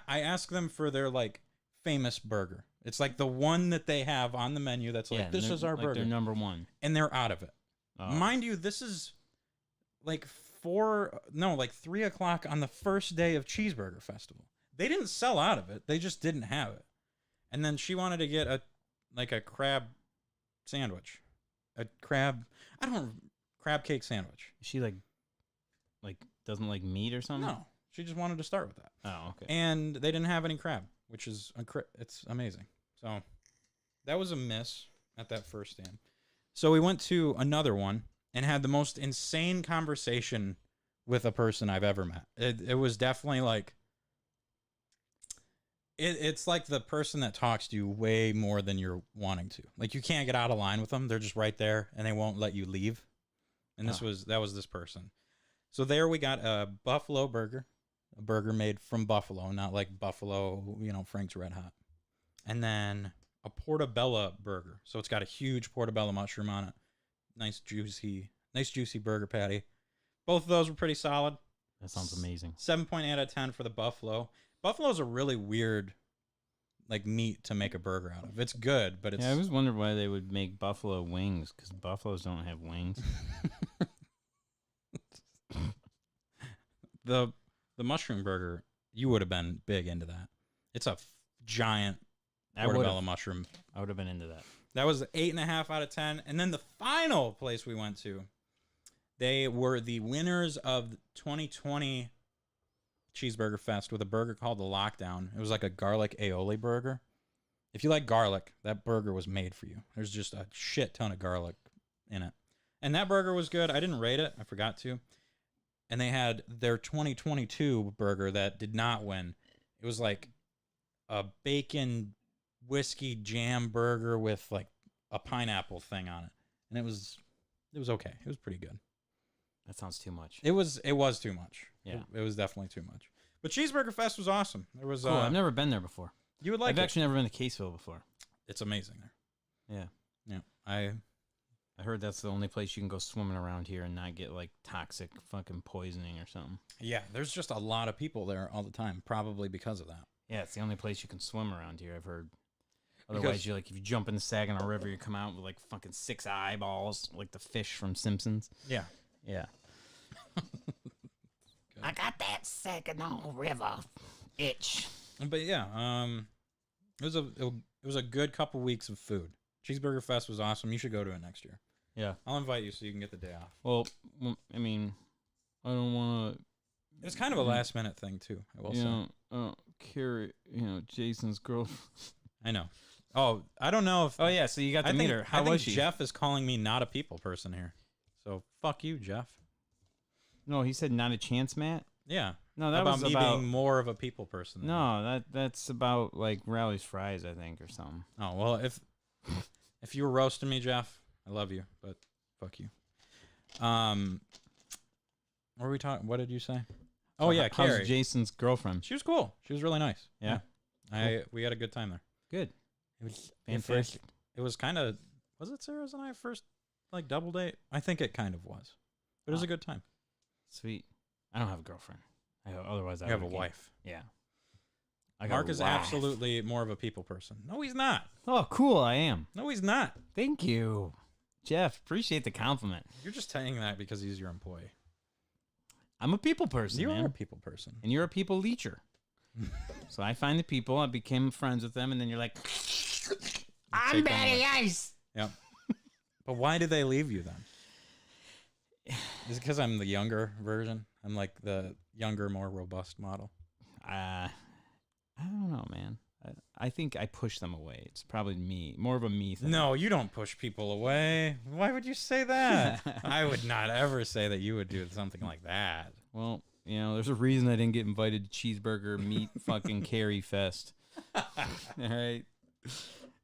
I ask them for their like famous burger. It's like the one that they have on the menu that's like, this is our like burger. Their number one. And they're out of it. Oh. Mind you, this is like 3 o'clock on the first day of Cheeseburger Festival. They didn't sell out of it. They just didn't have it. And then she wanted to get a crab sandwich. Crab cake sandwich. She like doesn't like meat or something? No, she just wanted to start with that. Oh, okay. And they didn't have any crab, which is it's amazing. So that was a miss at that first stand. So we went to another one and had the most insane conversation with a person I've ever met. It was definitely like it's like the person that talks to you way more than you're wanting to. Like you can't get out of line with them. They're just right there and they won't let you leave. And that was this person. So there we got a buffalo burger, a burger made from buffalo, not like buffalo, Frank's Red Hot. And then a portobello burger. So it's got a huge portobello mushroom on it. Nice juicy burger patty. Both of those were pretty solid. That sounds amazing. 7.8 out of 10 for the buffalo. Buffalo's a really weird like meat to make a burger out of. It's good, but it's... Yeah, I always wondered why they would make buffalo wings, because buffaloes don't have wings. The mushroom burger, you would have been big into that. It's a giant portobello mushroom. I would have been into that. That was 8.5 out of 10. And then the final place we went to, they were the winners of 2020 Cheeseburger Fest with a burger called the Lockdown. It was like a garlic aioli burger. If you like garlic, that burger was made for you. There's just a shit ton of garlic in it. And that burger was good. I didn't rate it. I forgot to. And they had their 2022 burger that did not win. It was like a bacon whiskey jam burger with like a pineapple thing on it. And it was okay. It was pretty good. That sounds too much. It was too much. Yeah. It was definitely too much. But Cheeseburger Fest was awesome. There was cool. I've never been there before. You would like it. I've actually never been to Caseville before. It's amazing there. Yeah. Yeah. I heard that's the only place you can go swimming around here and not get like toxic fucking poisoning or something. Yeah, there's just a lot of people there all the time, probably because of that. Yeah, it's the only place you can swim around here, I've heard. Otherwise, you're like, if you jump in the Saginaw River, you come out with like fucking 6 eyeballs, like the fish from Simpsons. Yeah. Yeah. I got that Saginaw River itch. But yeah, it was a good couple weeks of food. Cheeseburger Fest was awesome. You should go to it next year. Yeah. I'll invite you so you can get the day off. Well, I mean, I don't want to. It was kind of a last minute thing too. I will say. I don't carry, Jason's girlfriend. I know. Oh, I don't know if. Oh yeah, so you got to meet her. How was she? Jeff is calling me not a people person here. So fuck you, Jeff. No, he said not a chance, Matt. Yeah. No, that about was me about being more of a people person. No, that's about like Rally's fries, I think, or something. Oh well, if you were roasting me, Jeff, I love you, but fuck you. What were we talking? What did you say? Oh yeah, how's Carrie. Jason's girlfriend? She was cool. She was really nice. Yeah. We had a good time there. Good. It was Fantastic. It was kind of. Was it Sarah's and I first like double date? I think it kind of was, but it was a good time. Sweet. I don't have a girlfriend. Otherwise, I You have a would've wife. Yeah. Mark is absolutely more of a people person. No, he's not. Oh, cool. I am. No, he's not. Thank you, Jeff. Appreciate the compliment. You're just saying that because he's your employee. I'm a people person. You man. are a people person. And you're a people leecher. So I find the people, I became friends with them, and then you're like, I'm Matty Ice. Yep. But why did they leave you then? Is it because I'm the younger version? I'm like the younger, more robust model. I don't know, man. I think I push them away. It's probably me, more of a me thing. No, you don't push people away. Why would you say that? I would not ever say that you would do something like that. Well, You know, there's a reason I didn't get invited to Cheeseburger Meat fucking Carry Fest. All right.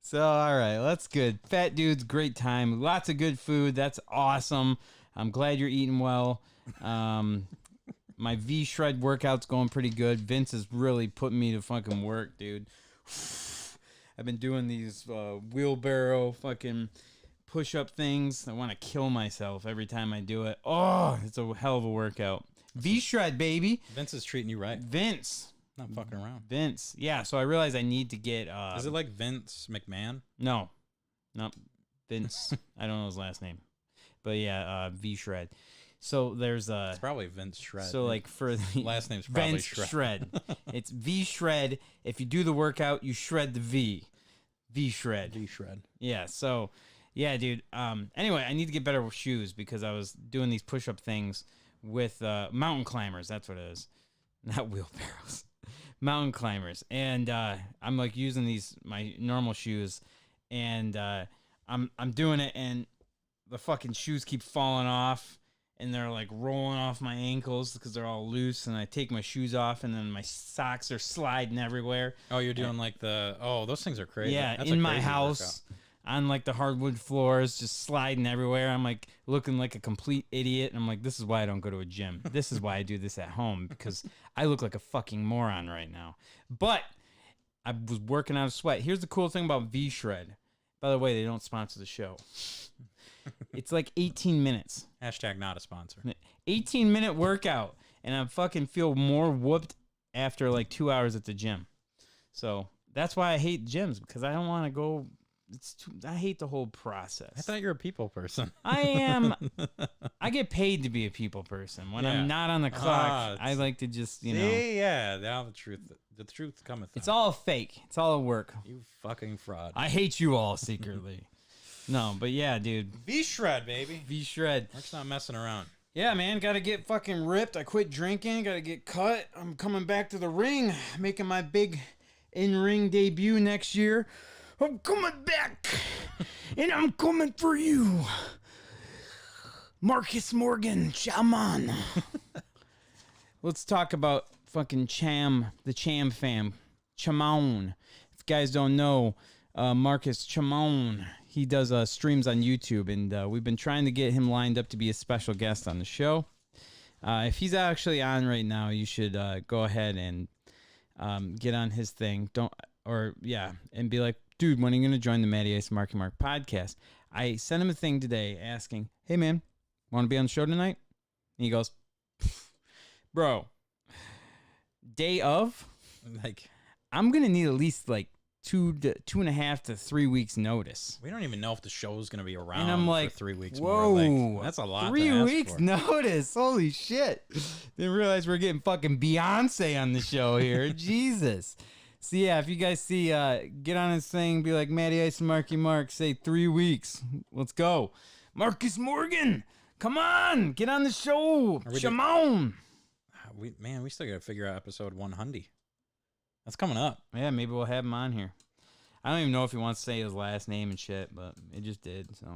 So, all right, that's good. Fat dudes, great time. Lots of good food. That's awesome. I'm glad you're eating well. My V-Shred workout's going pretty good. Vince is really putting me to fucking work, dude. I've been doing these wheelbarrow fucking push-up things. I want to kill myself every time I do it. Oh, it's a hell of a workout. V-Shred, baby. Vince is treating you right. Vince. Not fucking around. Vince. Yeah, so I realized I need to get... Is it like Vince McMahon? No. Vince. I don't know his last name. But yeah, V-Shred. So there's It's probably Vince Shred. So like for the last name's probably Vince Shred. It's V-Shred. If you do the workout, you shred the V. V-Shred. V-Shred. Yeah, so yeah, dude. Anyway, I need to get better with shoes because I was doing these push-up things with mountain climbers. That's what it is. Not wheelbarrows. Mountain climbers. And I'm like using my normal shoes, and I'm doing it, and the fucking shoes keep falling off, and they're like rolling off my ankles because they're all loose, and I take my shoes off, and then my socks are sliding everywhere. Oh, you're doing like those things are crazy. Yeah, That's in a my crazy house, on like the hardwood floors, just sliding everywhere. I'm like looking like a complete idiot, and I'm like, this is why I don't go to a gym. This is why I do this at home, because I look like a fucking moron right now. But I was working out a sweat. Here's the cool thing about V-Shred. By the way, they don't sponsor the show. It's like 18 minutes. Hashtag not a sponsor. 18-minute workout, and I fucking feel more whooped after like 2 hours at the gym. So that's why I hate gyms, because I don't want to go. I hate the whole process. I thought you were a people person. I am. I get paid to be a people person. When I'm not on the clock, I like to just, you know. Yeah, now the truth cometh. It's all fake. It's all a work. You fucking fraud. I hate you all secretly. No, but yeah, dude. V-Shred, baby. V-Shred. Mark's not messing around. Yeah, man. Got to get fucking ripped. I quit drinking. Got to get cut. I'm coming back to the ring. Making my big in-ring debut next year. I'm coming back. And I'm coming for you. Marcus Morgan. Shaman. Let's talk about fucking the Cham fam. Chamon. If you guys don't know, Marcus Chamon. He does streams on YouTube, and we've been trying to get him lined up to be a special guest on the show. If he's actually on right now, you should go ahead and get on his thing. And be like, dude, when are you going to join the Matty Ice Marky Mark podcast? I sent him a thing today asking, hey, man, want to be on the show tonight? And he goes, bro, day of? Like, I'm going to need at least like 2.5 to 3 weeks notice. We don't even know if the show's going to be around and I'm like, for 3 weeks whoa, more. Like, that's a lot 3 to ask weeks for. notice. Holy shit. Didn't realize we're getting fucking Beyonce on the show here. Jesus. So yeah, if you guys see, get on his thing, be like, Matty Ice and Marky Mark, say 3 weeks. Let's go. Marcus Morgan, come on, get on the show. Shimon. We still got to figure out episode 100. That's coming up. Yeah, maybe we'll have him on here. I don't even know if he wants to say his last name and shit, but it just did. So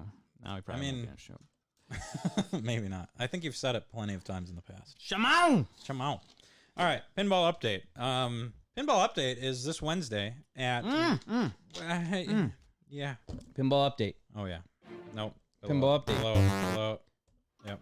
now he probably won't be on the show. Maybe not. I think you've said it plenty of times in the past. Shimon. All right, pinball update. Pinball update is this Wednesday at. Yeah. Pinball update. Oh yeah. Nope. Pinball update. Hello. Yep.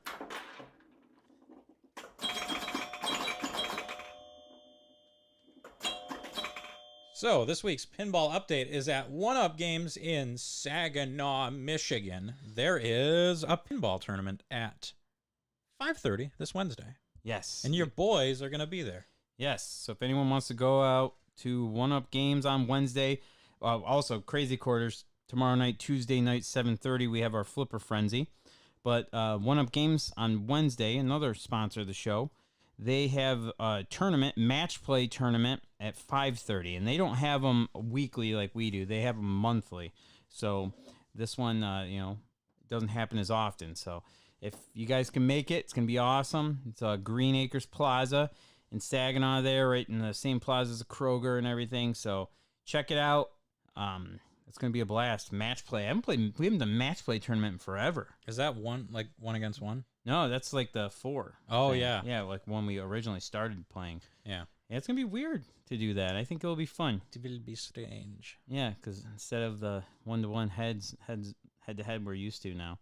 So this week's pinball update is at 1UP Games in Saginaw, Michigan. There is a pinball tournament at 5:30 this Wednesday. Yes. And your boys are going to be there. Yes. So if anyone wants to go out to 1UP Games on Wednesday, also Crazy Quarters tomorrow night, Tuesday night, 7:30, we have our Flipper Frenzy. But 1UP Games on Wednesday, another sponsor of the show, they have a tournament, match play tournament at 5:30, and they don't have them weekly like we do. They have them monthly. So this one, doesn't happen as often. So if you guys can make it, it's going to be awesome. It's Green Acres Plaza in Saginaw there, right in the same plaza as a Kroger and everything. So check it out. It's gonna be a blast. Match play. We haven't done match play tournament in forever. Is that one against one? No, that's like the 4. Oh thing. yeah. Yeah, like when we originally started playing. Yeah. Yeah, it's gonna be weird to do that. I think it'll be fun. It will be strange. Yeah, because instead of the 1-to-1 head to head we're used to now.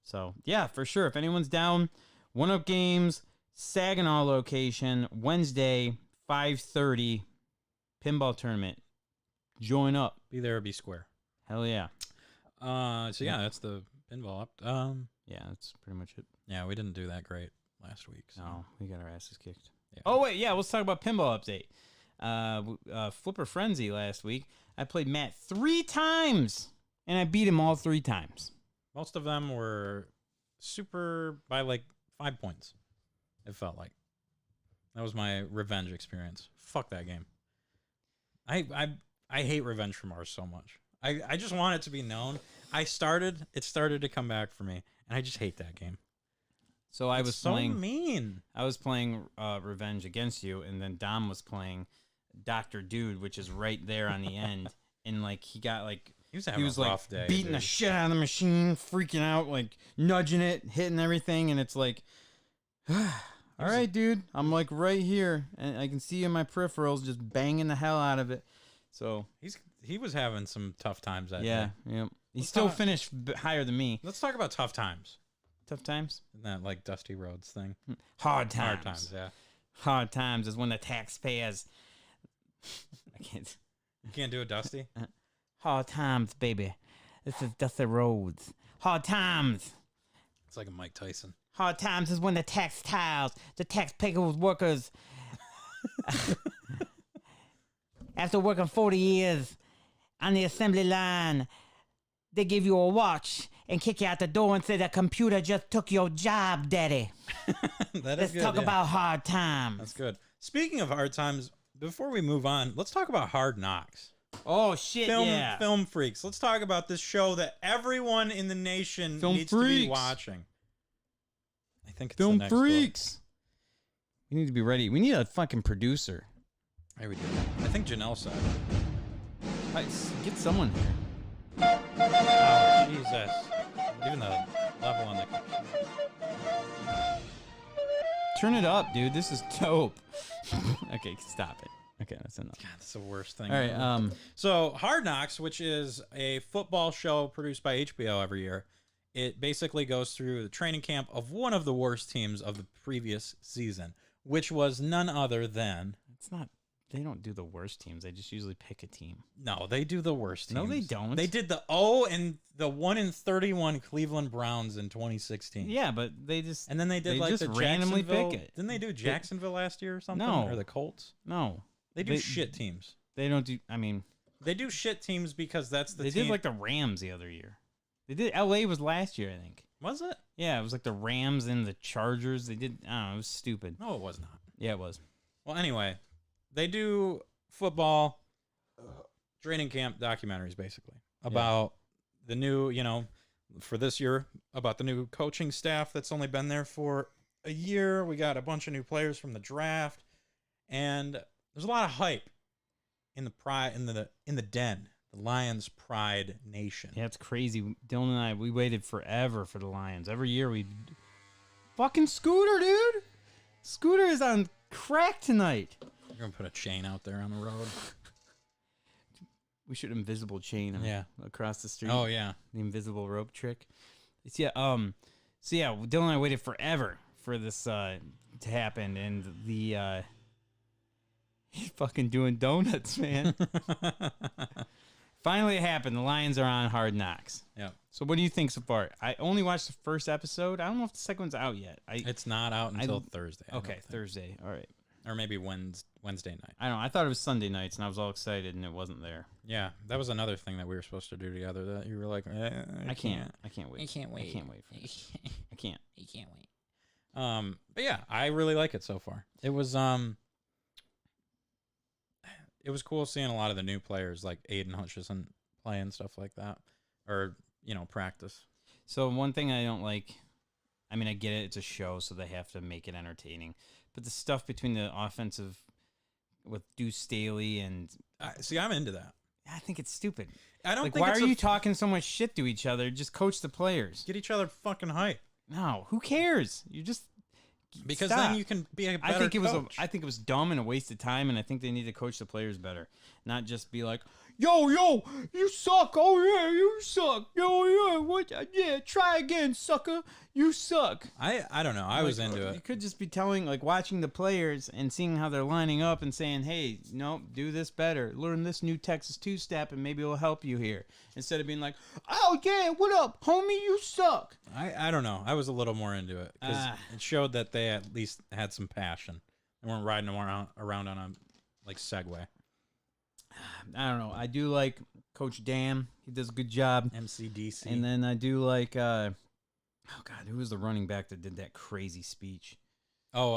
So yeah, for sure. If anyone's down, One Up Games, Saginaw location, Wednesday, 5:30, pinball tournament. Join up. Be there or be square. Hell yeah. So yeah, that's the pinball up. Yeah, that's pretty much it. Yeah, we didn't do that great last week. So. No, we got our asses kicked. Yeah. Oh wait, yeah, let's talk about pinball update. Flipper Frenzy last week. I played Matt 3 times, and I beat him all 3 times. Most of them were super by like 5 points. It felt like that was my revenge experience. Fuck that game. I hate Revenge from Mars so much. I just want it to be known. It started to come back for me, and I just hate that game. So I was so playing. mean. I was playing Revenge Against You, and then Dom was playing Dr. Dude, which is right there on the end. And like he got like He was having a like rough day, beating the shit out of the machine, freaking out, like nudging it, hitting everything, and it's like, all right, dude, I'm like right here, and I can see in my peripherals just banging the hell out of it. So He was having some tough times that yeah, day. yeah. He Let's still talk- finished higher than me. Let's talk about tough times. Tough times, Isn't that like Dusty Rhodes thing? hard times. Hard times, yeah. Hard times is when the taxpayers. I can't. You can't do it, Dusty? Hard times, baby. This is Dusty Rhodes. Hard times. It's like a Mike Tyson. Hard times is when the taxpayers workers, after working 40 years on the assembly line, they give you a watch and kick you out the door and say the computer just took your job, daddy. Let's talk about hard times. That's good. Speaking of hard times, before we move on, let's talk about Hard Knocks. Oh, shit, yeah. Film freaks. Let's talk about this show that everyone in the nation Film needs to freaks. be watching. I think it's Film the next freaks. We need to be ready. We need a fucking producer. book. Here we do. I think Janelle said. Get someone here. Oh, Jesus. Even the level on the... Turn it up, dude. This is dope. Okay, stop it. Okay, that's enough. God, that's the worst thing. All right. ever. So Hard Knocks, which is a football show produced by HBO every year, it basically goes through the training camp of one of the worst teams of the previous season, which was none other than... It's not. They don't do the worst teams. They just usually pick a team. No, they do the worst teams. No, they don't. They did the 1-31 Cleveland Browns in 2016. Yeah, but they just. And then they did They like just the randomly Jacksonville. pick it. Didn't they do Jacksonville last year or something? No. Or the Colts? No. They do shit teams. They don't do. I mean, They do shit teams because that's the they team. did like the Rams the other year. They did. LA was last year, I think. Was it? Yeah, it was like the Rams and the Chargers. They did. I don't know. It was stupid. No, it was not. Yeah, it was. Well, anyway, they do football training camp documentaries basically about the new, for this year, about the new coaching staff that's only been there for a year. We got a bunch of new players from the draft, and there's a lot of hype in the den, the Lions Pride Nation. Yeah, it's crazy. Dylan and I, we waited forever for the Lions. Every year we. Fucking Scooter, dude. Scooter is on crack tonight. You're gonna put a chain out there on the road. We should invisible chain him across the street. Oh yeah, The invisible rope trick. So yeah, Dylan and I waited forever for this to happen, and the he's fucking doing donuts, man. Finally it happened. The Lions are on Hard Knocks. Yeah. So what do you think so far? I only watched the first episode. I don't know if the second one's out yet. It's not out until Thursday. I don't Okay, think. Thursday. All right. Or maybe Wednesday night. I don't know. I thought it was Sunday nights, and I was all excited, and it wasn't there. Yeah, that was another thing that we were supposed to do together. That you were like, I can't. I can't wait. I can't wait. I can't wait for this. I can't. You can't wait. But yeah, I really like it so far. It was cool seeing a lot of the new players like Aiden Hutchison play and stuff like that, or practice. So one thing I don't like, I mean, I get it. It's a show, so they have to make it entertaining. But the stuff between the offensive with Deuce Staley and See, I'm into that. I think it's stupid. I don't Like, think why it's are you talking so much shit to each other? Just coach the players. Get each other fucking hype. No, who cares? You just Because stop. then you can be a better I think it was coach. I think it was dumb and a waste of time, and I think they need to coach the players better, not just be like, yo, you suck. Oh yeah, you suck. Yo, yeah, what? Yeah, try again, sucker. You suck. I don't know. I was into You it. could just be telling, like, watching the players and seeing how they're lining up and saying, hey, no, do this better. Learn this new Texas two-step and maybe it'll help you here. Instead of being like, oh, yeah, what up, homie? You suck. I don't know. I was a little more into it because it showed that they at least had some passion. They weren't riding around on a like Segway. I don't know. I do like Coach Dan. He does a good job. MCDC. And then I do like, oh, God, who was the running back that did that crazy speech? Oh,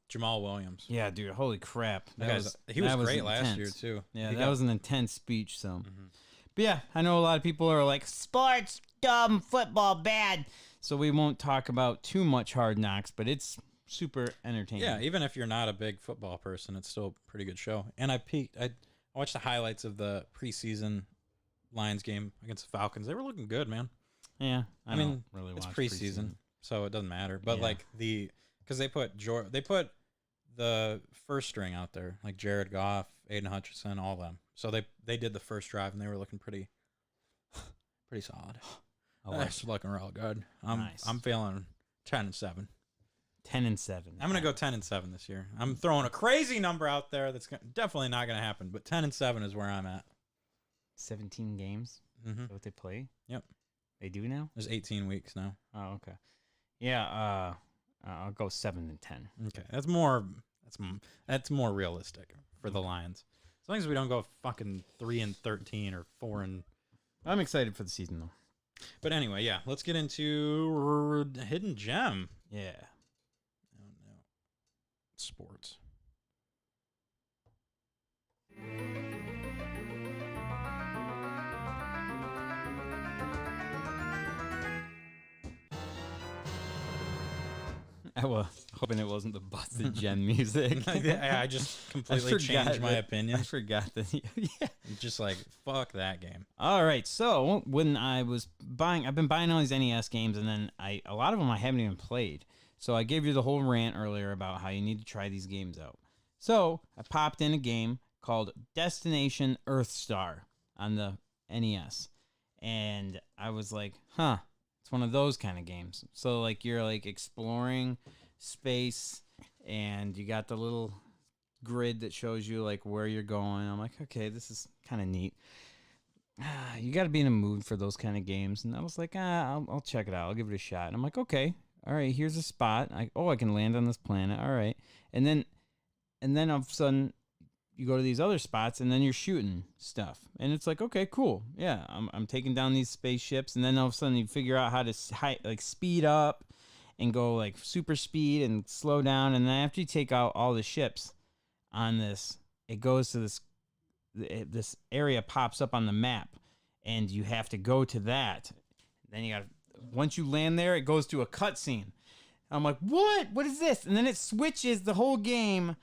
Jamal Williams. Yeah, dude, holy crap. He was great intense. last year too. Yeah, He that got- was an intense speech. So, Mhm. but yeah, I know a lot of people are like, sports dumb, football bad. So we won't talk about too much Hard Knocks, but it's super entertaining. Yeah, even if you're not a big football person, it's still a pretty good show. And I watched the highlights of the preseason Lions game against the Falcons. They were looking good, man. Yeah. I mean, don't really it's watch preseason, so it doesn't matter. But Yeah. like because they put the first string out there, like Jared Goff, Aiden Hutchinson, all of them. So they did the first drive and they were looking pretty solid. I like That's looking real good. Nice. I'm feeling 10-7. 10-7. I'm gonna go 10-7 this year. I'm throwing a crazy number out there that's definitely not gonna happen, but 10-7 is where I'm at. 17 games. Mm-hmm. Is that what they play? Yep. They do now? There's 18 weeks now. Oh, okay. Yeah, I'll go 7-10. Okay, that's more realistic for the Lions. As long as we don't go fucking 3-13 or 4 and. I'm excited for the season, though. But anyway, yeah, let's get into Hidden Gem. Yeah. Oh no, sports. I was hoping it wasn't the busted gem music. I just completely changed my opinion. I forgot that. Yeah. Just like fuck that game. All right. So when I was buying, I've been buying all these NES games, and then a lot of them I haven't even played. So I gave you the whole rant earlier about how you need to try these games out. So I popped in a game called Destination Earthstar on the NES, and I was like, huh. It's one of those kind of games. So like you're like exploring space and you got the little grid that shows you like where you're going. I'm like, okay, this is kind of neat. You got to be in a mood for those kind of games. And I was like, I'll check it out. I'll give it a shot. And I'm like, okay, all right, here's a spot. I can land on this planet. All right. And then all of a sudden you go to these other spots and then you're shooting stuff. And it's like, okay, cool. Yeah, I'm taking down these spaceships. And then all of a sudden you figure out how to speed up and go like super speed and slow down. And then after you take out all the ships on this, it goes to this area pops up on the map and you have to go to that. Then once you land there, it goes to a cutscene. I'm like, what is this? And then it switches the whole game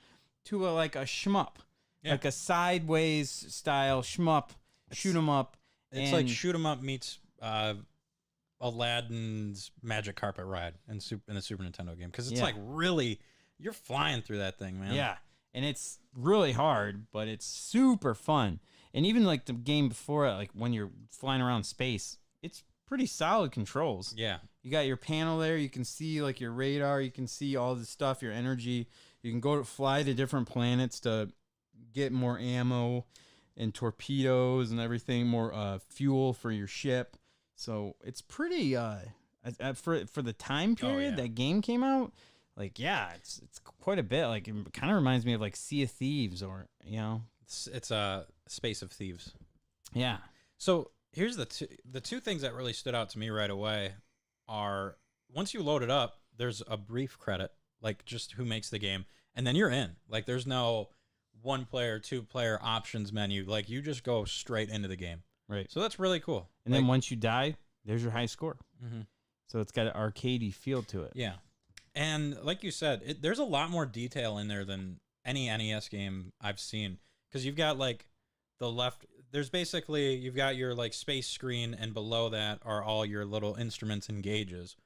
to a shmup. Yeah. Like a sideways style shmup, shoot 'em up. It's like shoot 'em up meets Aladdin's Magic Carpet Ride in the Super Nintendo game because it's like really you're flying through that thing, man. Yeah, and it's really hard, but it's super fun. And even like the game before it, like when you're flying around space, it's pretty solid controls. Yeah. You got your panel there. You can see like your radar. You can see all the stuff, your energy. You can fly to different planets to get more ammo and torpedoes and everything, more fuel for your ship. So it's pretty for the time period that game came out. Like, yeah, it's quite a bit. Like, it kind of reminds me of like Sea of Thieves, or it's a Space of Thieves. Yeah. So here's the two things that really stood out to me right away are once you load it up, there's a brief credit, like just who makes the game, and then you're in. Like, there's no 1-player, 2-player options menu. Like, you just go straight into the game. Right. So that's really cool. And then once you die, there's your high score. Mm-hmm. So it's got an arcadey feel to it. Yeah. And like you said, there's a lot more detail in there than any NES game I've seen. Because you've got like the there's basically, you've got your like space screen, and below that are all your little instruments and gauges.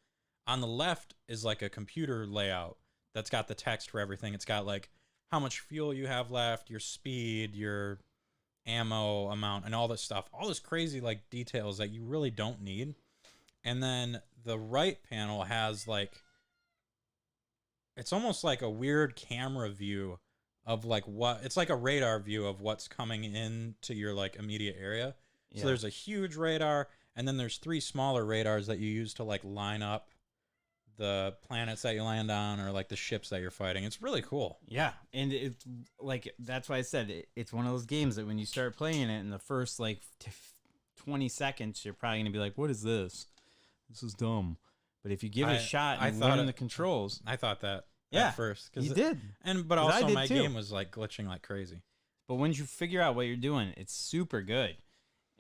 On the left is like a computer layout that's got the text for everything. It's got like how much fuel you have left, your speed, your ammo amount, and all this stuff. All this crazy like details that you really don't need. And then the right panel has like, it's almost like a weird camera view of like it's like a radar view of what's coming into your like immediate area. So there's a huge radar, and then there's 3 smaller radars that you use to like line up the planets that you land on, or like the ships that you're fighting. It's really cool. Yeah, and it's like, that's why I said it's one of those games that when you start playing it in the first like 20 seconds, you're probably gonna be like, "What is this? This is dumb." But if you give it a shot and learn the controls, I thought that at first, you did, but also my game was like glitching like crazy. But once you figure out what you're doing, it's super good.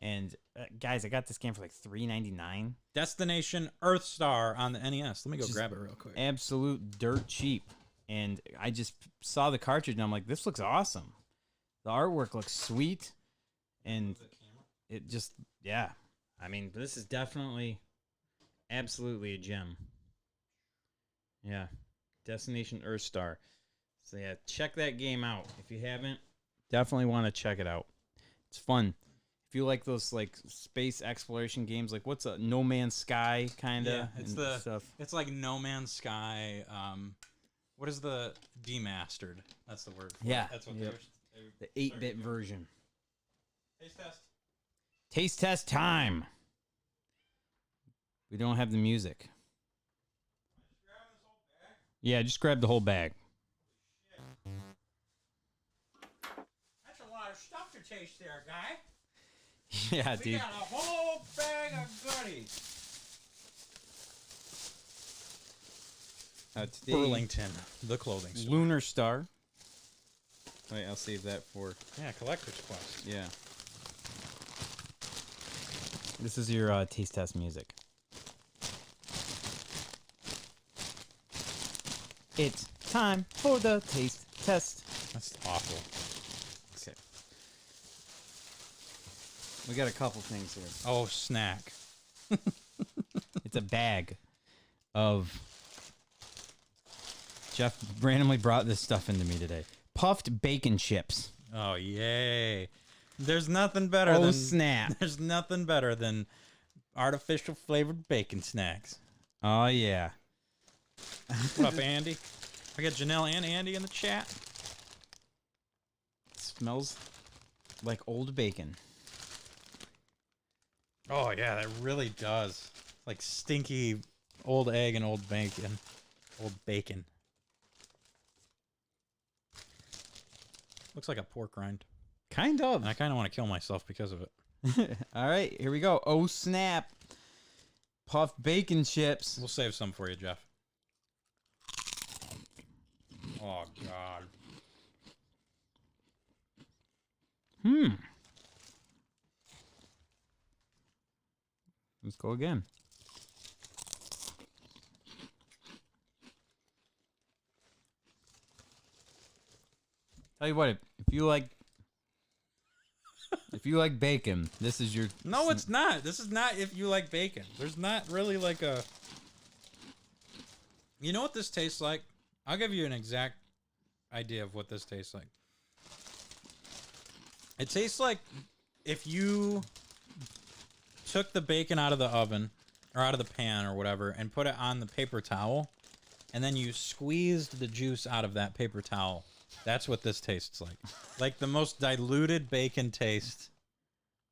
And guys, I got this game for like $3.99. Destination Earthstar on the NES. Let me go grab it real quick. Absolute dirt cheap. And I just saw the cartridge and I'm like, this looks awesome. The artwork looks sweet. And it just, yeah. I mean, this is definitely, absolutely a gem. Yeah. Destination Earthstar. So yeah, check that game out. If you haven't, definitely want to check it out. It's fun. If you like those like space exploration games, like what's a No Man's Sky kind of stuff. It's like No Man's Sky. What is the demastered? That's the word. Yeah, that's what the 8-bit version. Taste test. Taste test time. We don't have the music. Yeah, just grab the whole bag. That's a lot of stuff to taste there, guy. Yeah, We dude. got a whole bag of goodies. Today, Burlington, the clothing store. Lunar Star. Wait, I'll save that for. Yeah, Collector's Quest. Yeah. This is your taste test music. It's time for the taste test. That's awful. Okay. We got a couple things here. Oh, snack. It's a bag of. Jeff randomly brought this stuff into me today. Puffed bacon chips. Oh, yay. There's nothing better Oh, than snap. There's nothing better than artificial flavored bacon snacks. Oh, yeah. What up, Andy? I got Janelle and Andy in the chat. Smells like old bacon. Oh, yeah, that really does. Like stinky old egg and old bacon. Old bacon. Looks like a pork rind. Kind of. And I kind of want to kill myself because of it. All right, here we go. Oh, snap. Puffed bacon chips. We'll save some for you, Jeff. Oh, God. Let's go again. Tell you what, if you like bacon, this is your. No, it's not. This is not if you like bacon. There's not really like a. You know what this tastes like? I'll give you an exact idea of what this tastes like. It tastes like if you took the bacon out of the oven or out of the pan or whatever and put it on the paper towel, and then you squeezed the juice out of that paper towel. That's what this tastes like. Like the most diluted bacon taste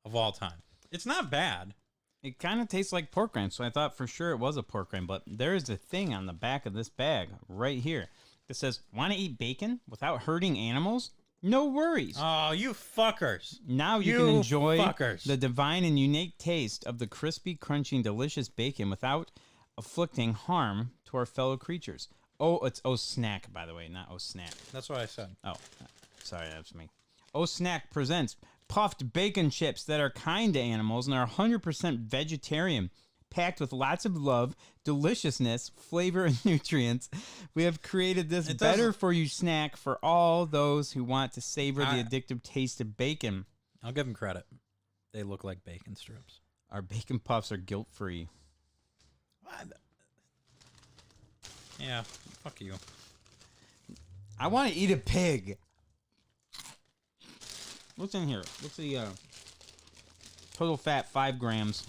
of all time. It's not bad. It kind of tastes like pork rind, so I thought for sure it was a pork rind, but there is a thing on the back of this bag right here that says, "Want to eat bacon without hurting animals? No worries." Oh, you fuckers. Now you can enjoy fuckers. the divine and unique taste of the crispy, crunchy, and delicious bacon without afflicting harm to our fellow creatures. Oh, it's Oh Snack, by the way, not Oh Snap. That's what I said. Oh, sorry, that's me. Oh Snack presents puffed bacon chips that are kind to animals and are 100% vegetarian, packed with lots of love, deliciousness, flavor, and nutrients. We have created this better for you snack for all those who want to savor the addictive taste of bacon. I'll give them credit. They look like bacon strips. Our bacon puffs are guilt-free. Yeah, fuck you. I want to eat a pig. What's in here? What's the total fat? 5 grams.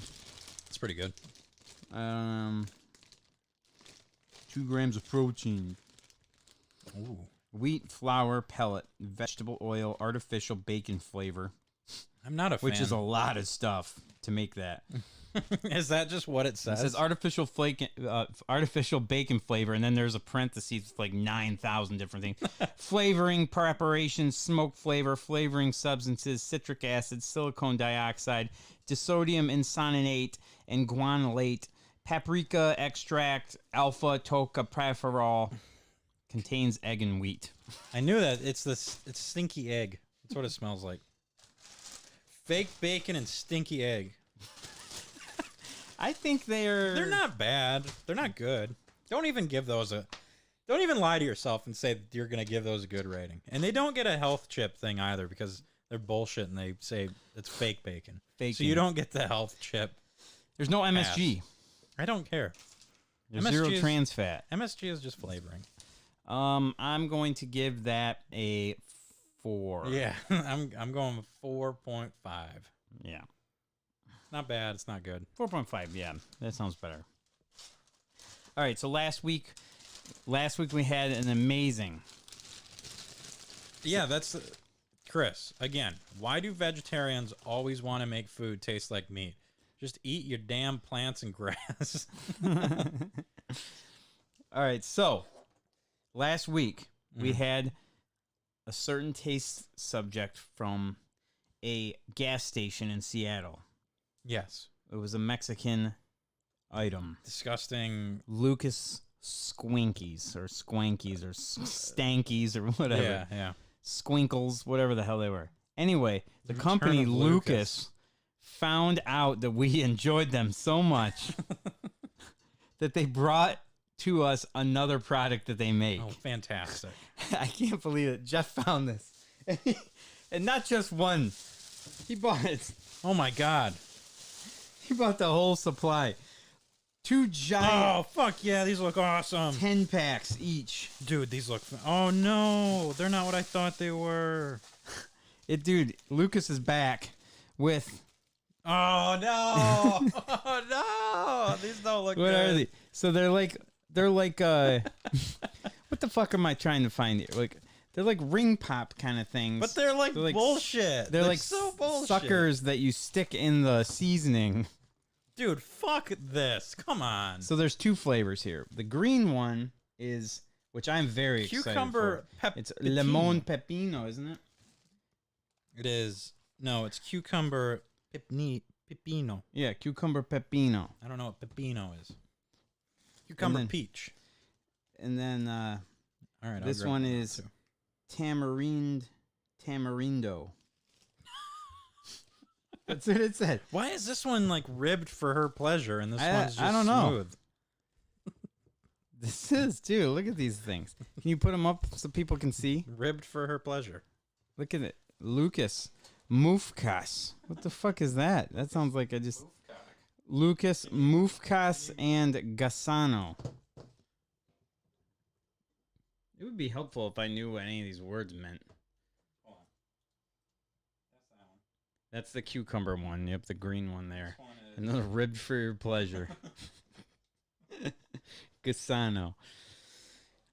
It's pretty good. 2 grams of protein. Ooh. Wheat, flour, pellet, vegetable oil, artificial bacon flavor. I'm not a fan. Which is a lot of stuff to make that. Is that just what it says? It says artificial bacon flavor, and then there's a parentheses with like 9,000 different things. Flavoring, preparation, smoke flavor, flavoring substances, citric acid, silicone dioxide, disodium isononate, and guanylate, paprika extract, alpha tocopherol, contains egg and wheat. I knew that. It's stinky egg. That's what it smells like. Fake bacon and stinky egg. I think they're not bad. They're not good. Don't even give those a... Don't even lie to yourself and say that you're going to give those a good rating. And they don't get a health chip thing either because they're bullshit and they say it's fake bacon. So you don't get the health chip. There's no MSG. I don't care. There's zero trans fat. MSG is just flavoring. I'm going to give that a 4. Yeah, I'm going with 4.5. Yeah. Not bad. It's not good. 4.5. Yeah, that sounds better. All right. So last week we had an amazing. Yeah, that's Chris. Again, why do vegetarians always want to make food taste like meat? Just eat your damn plants and grass. All right. So last week we had a certain taste subject from a gas station in Seattle. Yes. It was a Mexican item. Disgusting. Lucas Squinkies or Squankies or Stankies or whatever. Yeah, yeah. Squinkles, whatever the hell they were. Anyway, the company Lucas found out that we enjoyed them so much that they brought to us another product that they make. Oh, fantastic. I can't believe it. Jeff found this. And not just one. He bought it. Oh, my God. He bought the whole supply. 2 giant. Oh, fuck yeah. These look awesome. 10 packs each. Dude, these look... Oh, no. They're not what I thought they were. Dude, Lucas is back with... Oh, no. Oh, no. These don't look What good. are they? So they're like... what the fuck am I trying to find here? Like... They're like ring pop kind of things. But they're like bullshit. They're like so bullshit. Suckers that you stick in the seasoning. Dude, fuck this. Come on. So there's 2 flavors here. The green one is, which I'm very excited Cucumber for. It's lemon pepino, isn't it? It is. No, it's cucumber pepino. Yeah, cucumber pepino. I don't know what pepino is. Cucumber peach. And then all right, this one is tamarindo. That's what it said. Why is this one like ribbed for her pleasure and this one's just I don't know. smooth? This is too. Look at these things. Can you put them up so people can see? Ribbed for her pleasure. Look at it. Lucas Mufkas. What the fuck is that? That sounds like Lucas Mufkas and Gassano. It would be helpful if I knew what any of these words meant. Hold on. That's that one. That's the cucumber one. Yep, the green one there. Another ribbed for your pleasure. Gassano.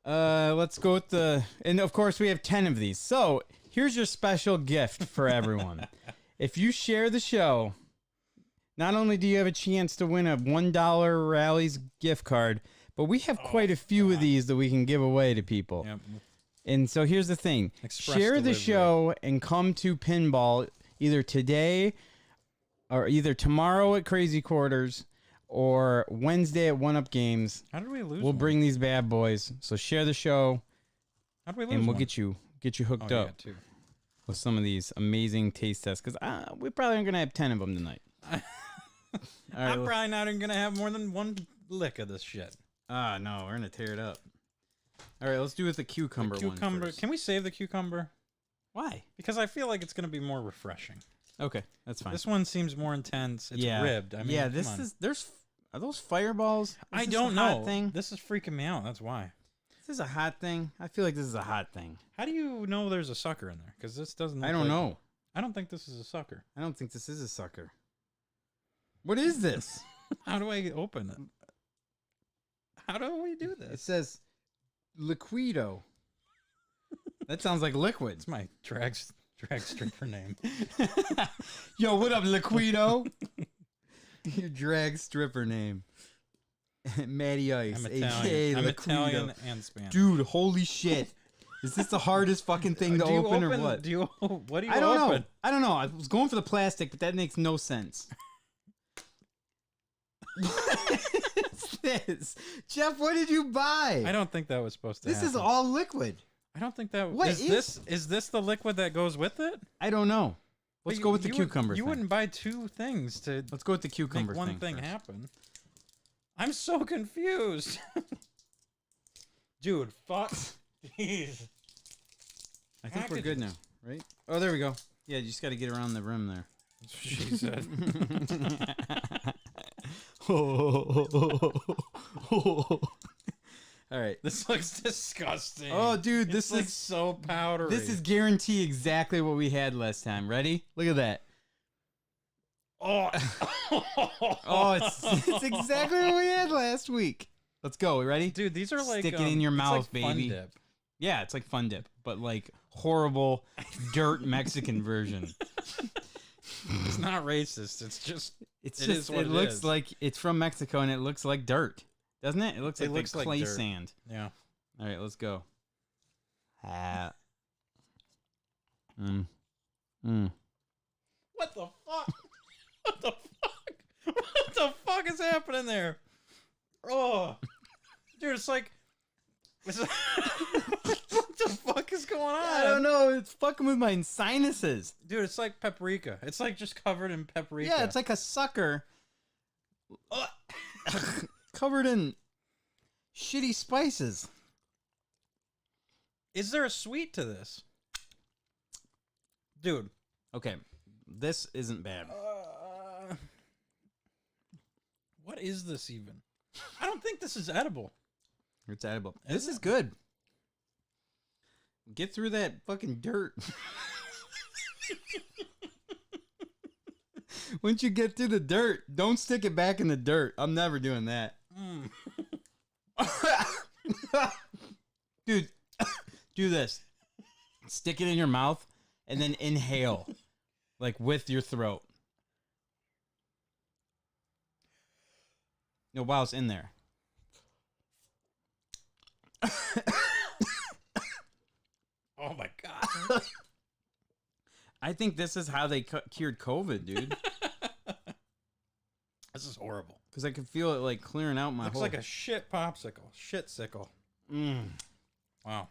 Let's go with and of course we have 10 of these. So here's your special gift for everyone. If you share the show, not only do you have a chance to win a $1 Rally's gift card, but we have quite a few of these that we can give away to people. Yep. And so here's the thing. Share the show and come to Pinball either today or either tomorrow at Crazy Quarters or Wednesday at 1UP Games. How did we lose? We'll bring these bad boys. So share the show. How did we lose? And we'll one? get you hooked up with some of these amazing taste tests because we probably aren't going to have 10 of them tonight. I'm probably not even going to have more than one lick of this shit. No, we're going to tear it up. All right, let's do it with the cucumber one first. Can we save the cucumber? Why? Because I feel like it's going to be more refreshing. Okay, that's fine. This one seems more intense. It's ribbed. I mean, yeah, come on. Are those fireballs? I don't know. This is freaking me out. That's why. This is a hot thing. I feel like this is a hot thing. How do you know there's a sucker in there? Because this doesn't. I don't know. I don't think this is a sucker. I don't think this is a sucker. What is this? How do I open it? How do we do this? It says Liquido. That sounds like liquid. It's my drag stripper name. Yo, what up, Liquido? Your drag stripper name. Matty Ice. I'm AKA Italian. I'm Liquido. Italian and Spanish. Dude, holy shit. Is this the hardest fucking thing to open or what? What do you I don't know. I don't know. I was going for the plastic, but that makes no sense. What is this? Jeff, what did you buy? I don't think that was supposed to This happen. is all liquid. I don't think that What is this the liquid that goes with it? I don't know. Let's But go with the you cucumber You thing. wouldn't buy two things to Let's go with the cucumber make one thing first. happen. I'm so confused. Dude, fuck. Jeez. I think we're good now, right? Oh, there we go. Yeah, you just got to get around the rim there. She said. All right. This looks disgusting. Oh, dude, this It's is so powdery. this is guarantee exactly what we had last time. Ready? Look at that. Oh, Oh, it's exactly what we had last week. Let's go. Ready? dude, these are like Stick it in your it's mouth, like Fun baby. Dip. Yeah, it's like Fun Dip, but like horrible dirt Mexican version. It's not racist. It's just It's It just is what it it looks is. like it's from Mexico and it looks like dirt, doesn't it? It looks like, looks like clay dirt. sand. yeah. All right, let's go. Mm. What the fuck? What the fuck? What the fuck is happening there? Oh, dude, it's like. What the fuck is going on? I don't know. It's fucking with my sinuses. Dude, it's like paprika. It's like just covered in paprika. Yeah, it's like a sucker covered in shitty spices. Is there a sweet to this? Dude. Okay, this isn't bad. What is this even? I don't think this is edible. It's edible. This is good. Get through that fucking dirt. Once you get through the dirt, don't stick it back in the dirt. I'm never doing that. Dude, do this. Stick it in your mouth and then inhale, like with your throat. No, while it's in there. Oh my god. I think this is how they cured COVID, dude. This is horrible. Because I can feel it like clearing out my Looks whole... like a shit popsicle. Shit sickle. Wow.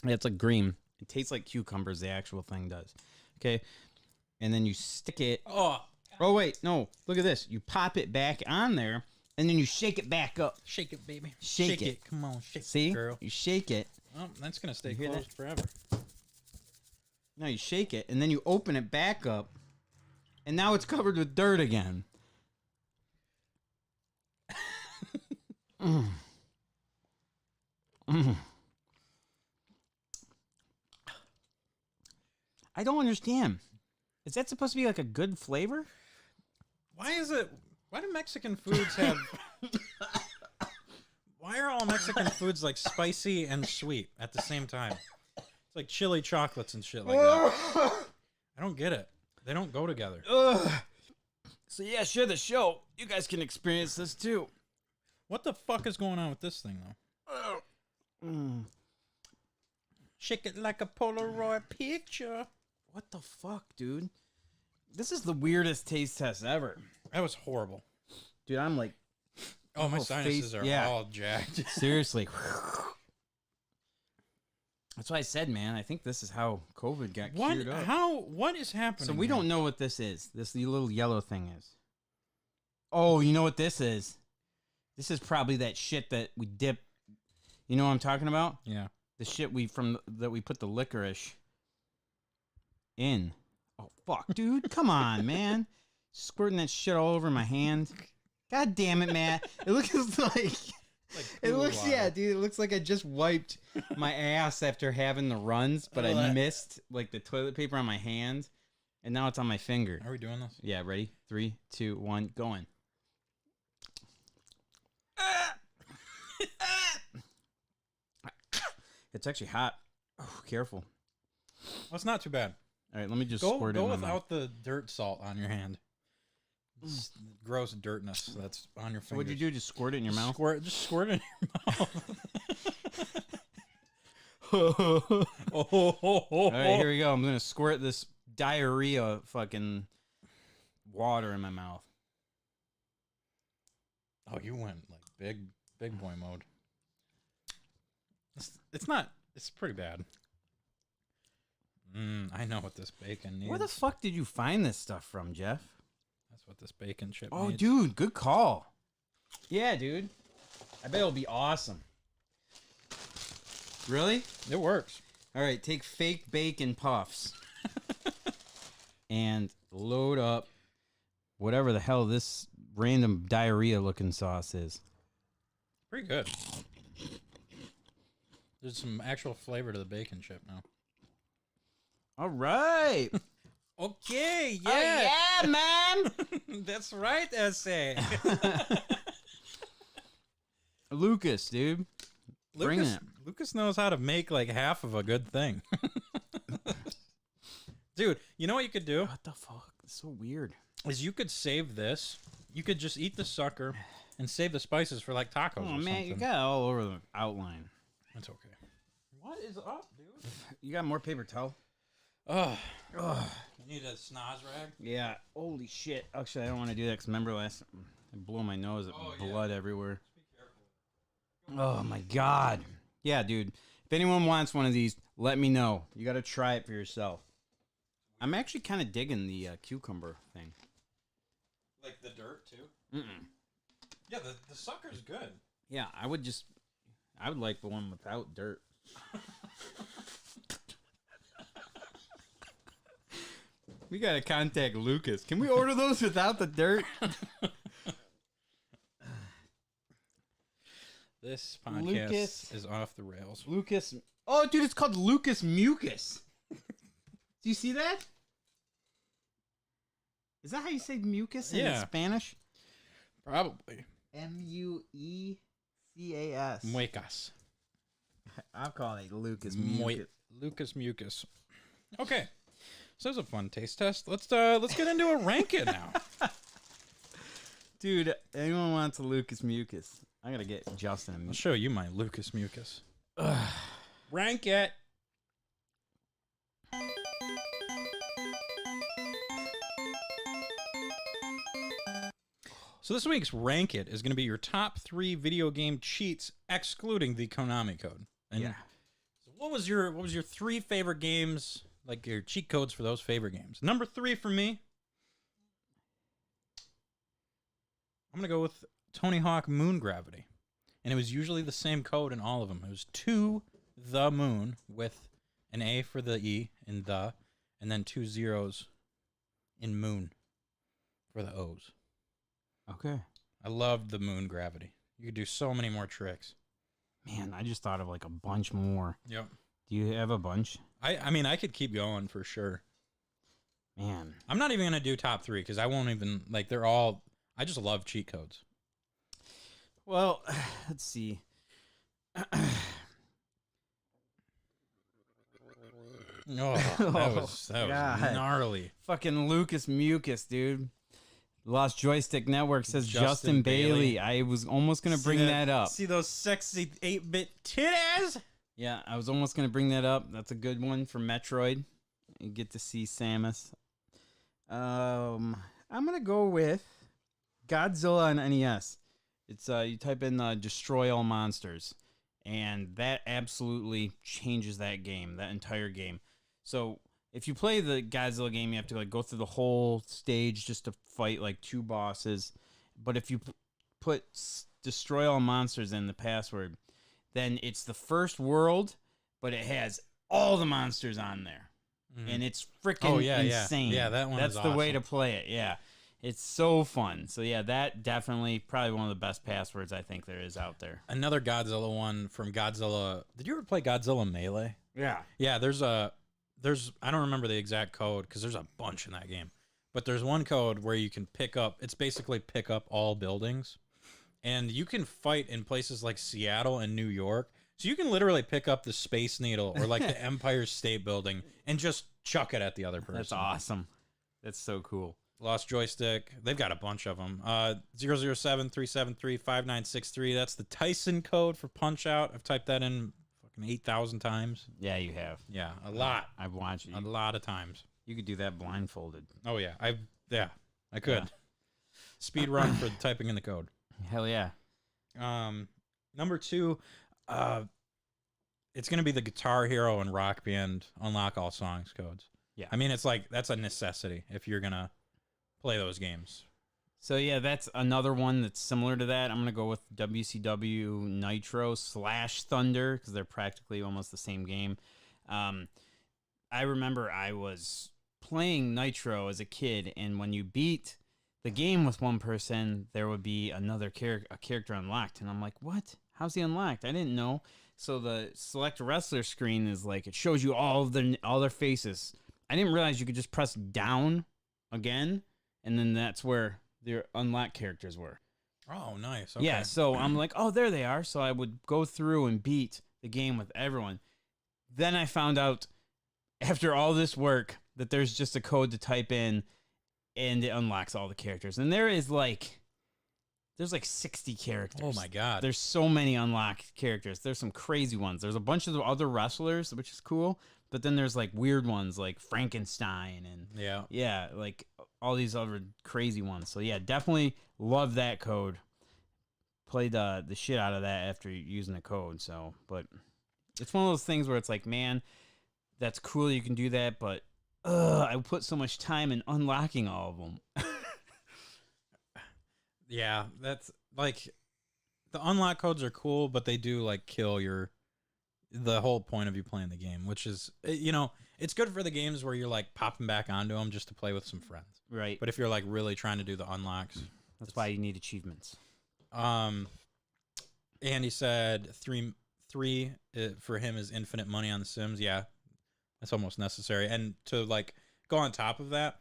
Yeah, it's like green. It tastes like cucumbers, the actual thing does. Okay. And then you stick it. Oh, Oh, wait. No. Look at this. You pop it back on there, and then you shake it back up. shake it, baby. Shake it. Come on, shake See? it, girl. You shake it. Oh, that's gonna stay You hear closed forever. No, you shake it, and then you open it back up, and now it's covered with dirt again. I don't understand. Is that supposed to be like a good flavor? Why is it? Why do Mexican foods have? Why are all Mexican foods like spicy and sweet at the same time? It's like chili chocolates and shit like that. I don't get it. They don't go together. So yeah, share the show. You guys can experience this too. What the fuck is going on with this thing though? Shake it like a Polaroid picture. What the fuck, dude? This is the weirdest taste test ever. That was horrible. Dude, I'm like, Oh, my whole sinuses face- are yeah. all jacked. seriously. That's why I said, man, I think this is how COVID got What? cured up. How? What is happening? So we here? don't know what this is. This little yellow thing is. Oh, you know what this is? This is probably that shit that we dip. You know what I'm talking about? Yeah. The shit that we put the licorice in. Oh, fuck, dude. Come on, man. Squirting that shit all over my hand. God damn it, Matt. It looks like... It looks, water. yeah, dude. It looks like I just wiped my ass after having the runs, but I missed like the toilet paper on my hand, and now it's on my finger. Are we doing this? Yeah, ready? 3, 2, 1, going. It's actually hot. Oh, careful. Well, it's not too bad. All right, let me just Go squirt it in my mouth. without the dirt salt on your hand. It's gross dirtness that's on your fingers. So what'd you do? Just squirt it in your mouth? Just squirt it in your mouth. All right, here we go. I'm gonna squirt this diarrhea fucking water in my mouth. Oh, you went like big boy mode. It's not. It's pretty bad. I know what this bacon needs. Where the fuck did you find this stuff from, Jeff? That's what this bacon chip Oh, needs. dude, good call. Yeah, dude. I bet it'll be awesome. Really? It works. All right, take fake bacon puffs and load up whatever the hell this random diarrhea-looking sauce is. Pretty good. There's some actual flavor to the bacon chip now. All right. Okay, Oh, yeah, man. That's right, S.A. Lucas, dude. Bring it. Lucas knows how to make like half of a good thing. Dude, you know what you could do? What the fuck? It's so weird. Is you could save this. You could just eat the sucker and save the spices for like tacos Oh, or man, something. you got it all over the outline. That's okay. What is up, dude? You got more paper towel? Oh. You need a snaz rag? Yeah. Holy shit. Actually, I don't want to do that because remember I blew my nose at blood everywhere. Oh, my God. Yeah, dude. If anyone wants one of these, let me know. You got to try it for yourself. I'm actually kind of digging the cucumber thing. Like the dirt, too? Mm-mm. Yeah, the sucker's good. Yeah, I would like the one without dirt. We got to contact Lucas. Can we order those without the dirt? This podcast Lucas. is off the rails. Lucas. Oh, dude, it's called Lucas Mucus. Do you see that? Is that how you say mucus in Spanish? Probably. Muecas. Muecas. I'll call it Lucas Mucus. Lucas Mucus. Okay. So that was a fun taste test. Let's get into a rank it now. Dude, anyone wants a Lucas Mucus? I gotta get Justin a I'll Mucus. show you my Lucas Mucus. Rank it. So this week's Rank It is going to be your top 3 video game cheats, excluding the Konami code. And Yeah. so what was your 3 favorite games, like your cheat codes for those favorite games? Number 3 for me, I'm going to go with Tony Hawk Moon Gravity. And it was usually the same code in all of them. It was to the moon with an A for the E in the, and then 2 zeros in moon for the O's. Okay. I loved the moon gravity. You could do so many more tricks. Man, I just thought of like a bunch more. Yep. Do you have a bunch? I mean, I could keep going for sure. Man. I'm not even going to do top 3 because I won't even, like, they're all, I just love cheat codes. Well, let's see. Oh, that was God. gnarly. Fucking Lucas Mucus, dude. Lost Joystick Network says Justin Justin Bailey. Bailey. I was almost going to bring that up. See those sexy 8-bit titties? Yeah, I was almost going to bring that up. That's a good one for Metroid. You get to see Samus. I'm going to go with Godzilla on NES. It's you type in destroy all monsters, and that absolutely changes that game, that entire game. So if you play the Godzilla game, you have to like go through the whole stage just to fight like 2 bosses. But if you put destroy all monsters in the password, then it's the first world, but it has all the monsters on there. and it's freaking insane. Yeah, that one That's is the way awesome. to play it. Yeah. It's so fun. So yeah, that definitely probably one of the best passwords I think there is out there. Another Godzilla one from Godzilla. Did you ever play Godzilla Melee? Yeah. Yeah, there's I don't remember the exact code because there's a bunch in that game. But there's one code where you can it's basically pick up all buildings. And you can fight in places like Seattle and New York. So you can literally pick up the Space Needle or like the Empire State Building and just chuck it at the other person. That's awesome. That's so cool. Lost Joystick. They've got a bunch of them. 007-373-5963. That's the Tyson code for Punch Out. I've typed that in fucking 8,000 times. Yeah, you have. Yeah, a lot. I've watched it. A lot of times. You could do that blindfolded. Oh, yeah. I could. Yeah. Speed run for typing in the code. Hell yeah. Number 2, it's going to be the Guitar Hero and Rock Band Unlock All Songs codes. Yeah. I mean, it's like, that's a necessity if you're going to play those games. So yeah, that's another one that's similar to that. I'm gonna go with WCW Nitro / Thunder because they're practically almost the same game. I remember I was playing Nitro as a kid, and when you beat the game with one person, there would be another character unlocked, and I'm like, what? How's he unlocked? I didn't know. So the select wrestler screen is like it shows you all their faces. I didn't realize you could just press down again. And then that's where their unlocked characters were. Oh, nice. Okay. Yeah, so I'm like, oh, there they are. So I would go through and beat the game with everyone. Then I found out, after all this work, that there's just a code to type in, and it unlocks all the characters. And there's like 60 characters. Oh, my God. There's so many unlocked characters. There's some crazy ones. There's a bunch of other wrestlers, which is cool. But then there's like weird ones like Frankenstein and like all these other crazy ones. So yeah, definitely love that code. Played the shit out of that after using the code. So, but it's one of those things where it's like, man, that's cool you can do that, but I put so much time in unlocking all of them. Yeah, that's like the unlock codes are cool, but they do like kill the whole point of you playing the game, which is, it's good for the games where you're like popping back onto them just to play with some friends. Right. But if you're like really trying to do the unlocks, that's why you need achievements. Andy said three for him is infinite money on The Sims. Yeah, that's almost necessary. And to like go on top of that,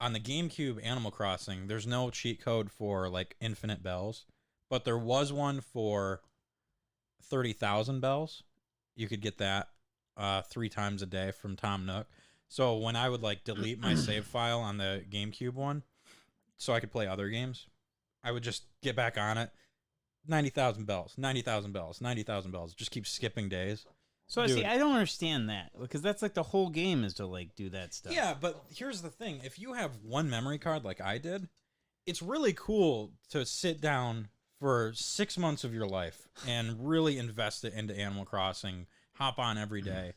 on the GameCube Animal Crossing, there's no cheat code for like infinite bells, but there was one for 30,000 bells. You could get that 3 times a day from Tom Nook. So when I would like delete my save file on the GameCube one so I could play other games, I would just get back on it. 90,000 bells, 90,000 bells, 90,000 bells. Just keep skipping days. So I don't understand that because that's like the whole game is to like do that stuff. Yeah, but here's the thing. If you have one memory card like I did, it's really cool to sit down for 6 months of your life and really invest it into Animal Crossing, hop on every day.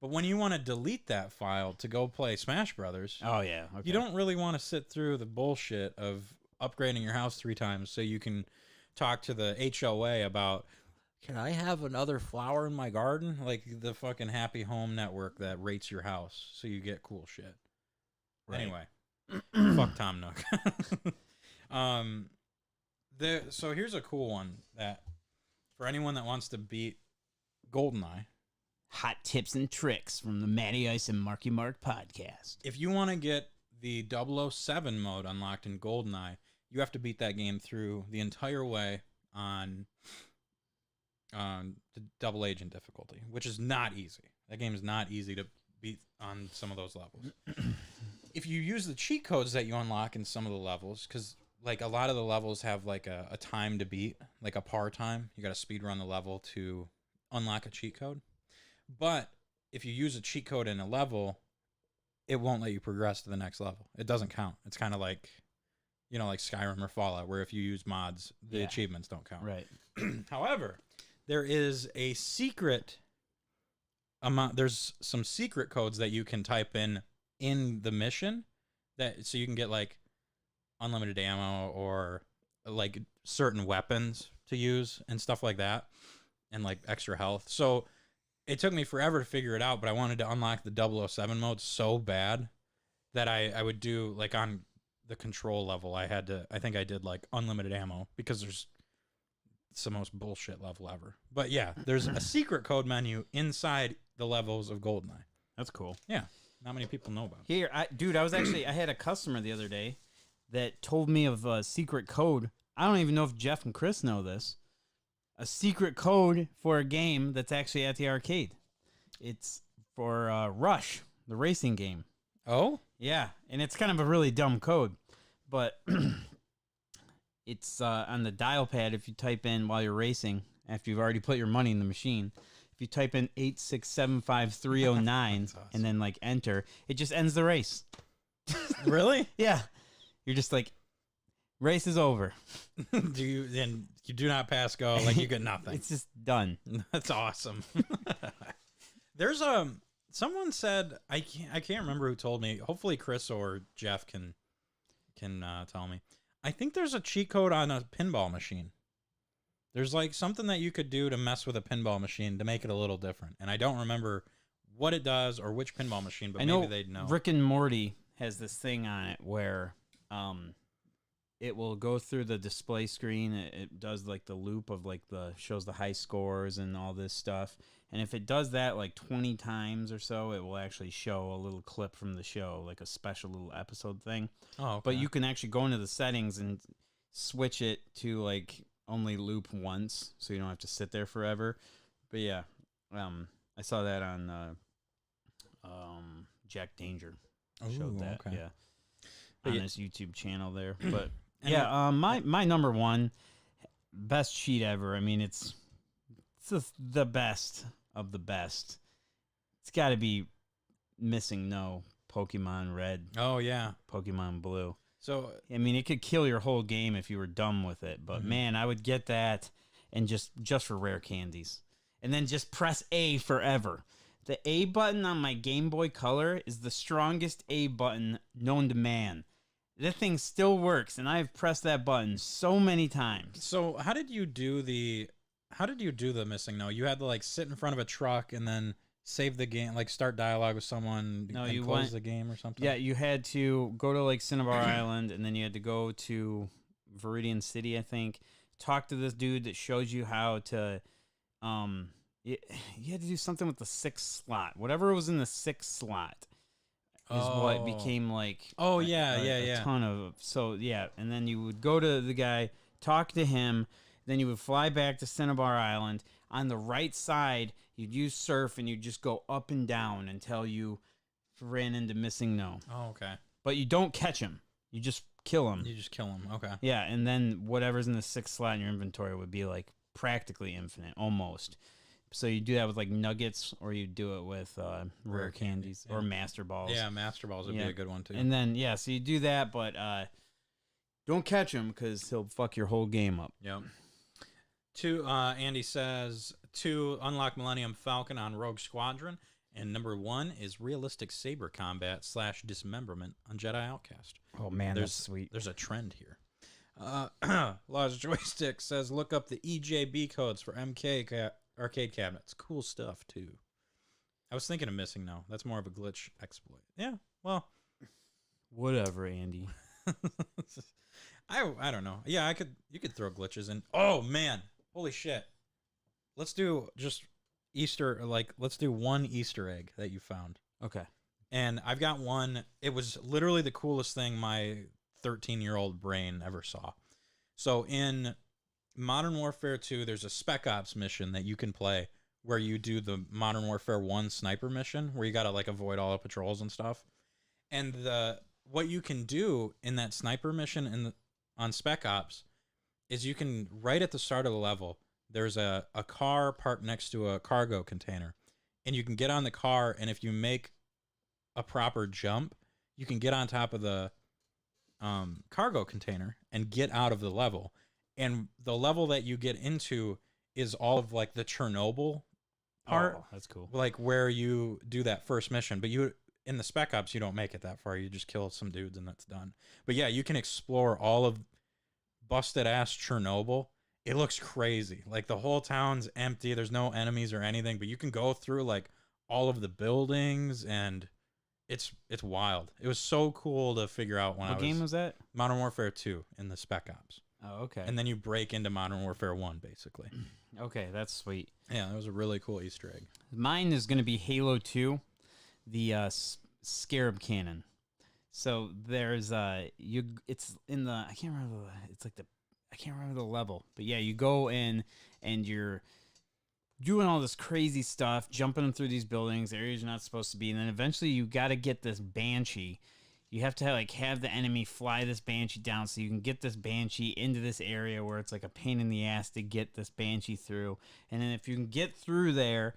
But when you want to delete that file to go play Smash Brothers, oh yeah, okay. You don't really want to sit through the bullshit of upgrading your house 3 times so you can talk to the HOA about, can I have another flower in my garden? Like the fucking Happy Home Network that rates your house so you get cool shit. Right. Anyway, fuck Tom Nook. So here's a cool one that for anyone that wants to beat GoldenEye. Hot tips and tricks from the Matty Ice and Marky Mark podcast. If you want to get the 007 mode unlocked in GoldenEye, you have to beat that game through the entire way on the double agent difficulty, which is not easy. That game is not easy to beat on some of those levels. If you use the cheat codes that you unlock in some of the levels, because like a lot of the levels have like a time to beat, like a par time. You got to speed run the level to unlock a cheat code. But if you use a cheat code in a level, it won't let you progress to the next level. It doesn't count. It's kind of like, like Skyrim or Fallout, where if you use mods, the achievements don't count. Right. However, there is a secret amount. There's some secret codes that you can type in the mission so you can get like unlimited ammo or like certain weapons to use and stuff like that, and like extra health. So it took me forever to figure it out, but I wanted to unlock the 007 mode so bad that I would do, like, on the control level, I think I did, like, unlimited ammo, because it's the most bullshit level ever. But yeah, there's a secret code menu inside the levels of GoldenEye. That's cool. Yeah, not many people know about it. Here, I had a customer the other day that told me of a secret code. I don't even know if Jeff and Chris know this. A secret code for a game that's actually at the arcade. It's for Rush, the racing game. Oh? Yeah, and it's kind of a really dumb code, but it's on the dial pad. If you type in while you're racing, after you've already put your money in the machine, if you type in 8675309 That's awesome. and then like enter, it just ends the race. Really? Yeah, you're just like, race is over. You do not pass go, like you get nothing. It's just done. That's awesome. There's someone said, I can't remember who told me. Hopefully Chris or Jeff can tell me. I think there's a cheat code on a pinball machine. There's like something that you could do to mess with a pinball machine to make it a little different. And I don't remember what it does or which pinball machine, but maybe they'd know. Rick and Morty has this thing on it where it will go through the display screen. It does like the loop of like shows the high scores and all this stuff. And if it does that like 20 times or so, it will actually show a little clip from the show, like a special little episode thing. Oh, okay. But you can actually go into the settings and switch it to like only loop once, so you don't have to sit there forever. But yeah, I saw that on Jack Danger showed that. Okay. Yeah, But on his YouTube channel there. But yeah, my number one best cheat ever. I mean, it's the best of the best. It's got to be Missing No, Pokemon Red, Oh yeah. Pokemon Blue. So I mean, it could kill your whole game if you were dumb with it. But man, I would get that, and just for rare candies, and then just press A forever. The A button on my Game Boy Color is the strongest A button known to man. That thing still works, and I've pressed that button so many times. how did you do the Missing No? You had to like sit in front of a truck and then save the game, like start dialogue with someone. No, and you close went- the game or something. Yeah, you had to go to like Cinnabar Island, and then you had to go to Viridian City, I think. Talk to this dude that shows you how to, you had to do something with the 6th slot. Whatever was in the 6th slot is what became like. Oh yeah, a ton of. So yeah, and then you would go to the guy, talk to him, then you would fly back to Cinnabar Island. On the right side, you'd use surf, and you'd just go up and down until you ran into Missing No. Oh, okay. But you don't catch him. You just kill him. You just kill him. Okay. Yeah, and then whatever's in the 6th slot in your inventory would be like practically infinite, almost. So you do that with like nuggets, or you do it with rare candies or master balls. Yeah, Master Balls would be a good one too. And then so you do that, but don't catch him because he'll fuck your whole game up. Yep. Andy says 2 unlock Millennium Falcon on Rogue Squadron, and number 1 is realistic saber combat / dismemberment on Jedi Outcast. Oh man, There's that's sweet. There's a trend here. Laws Joystick says look up the EJB codes for MK arcade cabinets. Cool stuff too. I was thinking of Missing No. That's more of a glitch exploit. Yeah. Well, Whatever, Andy. I don't know. Yeah, you could throw glitches in. Oh man. Holy shit. Let's do just let's do one Easter egg that you found. Okay. And I've got one. It was literally the coolest thing my 13-year-old brain ever saw. So in Modern Warfare 2, there's a Spec Ops mission that you can play where you do the Modern Warfare 1 sniper mission where you got to like avoid all the patrols and stuff. And what you can do in that sniper mission on Spec Ops is you can, right at the start of the level, there's a car parked next to a cargo container. And you can get on the car, and if you make a proper jump, you can get on top of the cargo container and get out of the level. And the level that you get into is all of like the Chernobyl part. Oh, that's cool. Like where you do that first mission. But in the Spec Ops, you don't make it that far. You just kill some dudes and that's done. But yeah, you can explore all of busted ass Chernobyl it looks crazy. Like the whole town's empty. There's no enemies or anything, but you can go through like all of the buildings, and it's wild. It was so cool to figure out when What game was that? Modern Warfare 2 in the Spec Ops. Oh, okay. And then you break into Modern Warfare 1, basically. Okay, that's sweet. Yeah, that was a really cool Easter egg. Mine is going to be Halo 2, the Scarab Cannon. So there's it's in the I can't remember the level, but yeah, you go in and you're doing all this crazy stuff, jumping through these buildings, areas you're not supposed to be, and then eventually you got to get this Banshee. You have to have the enemy fly this Banshee down so you can get this Banshee into this area where it's like a pain in the ass to get this Banshee through. And then if you can get through there,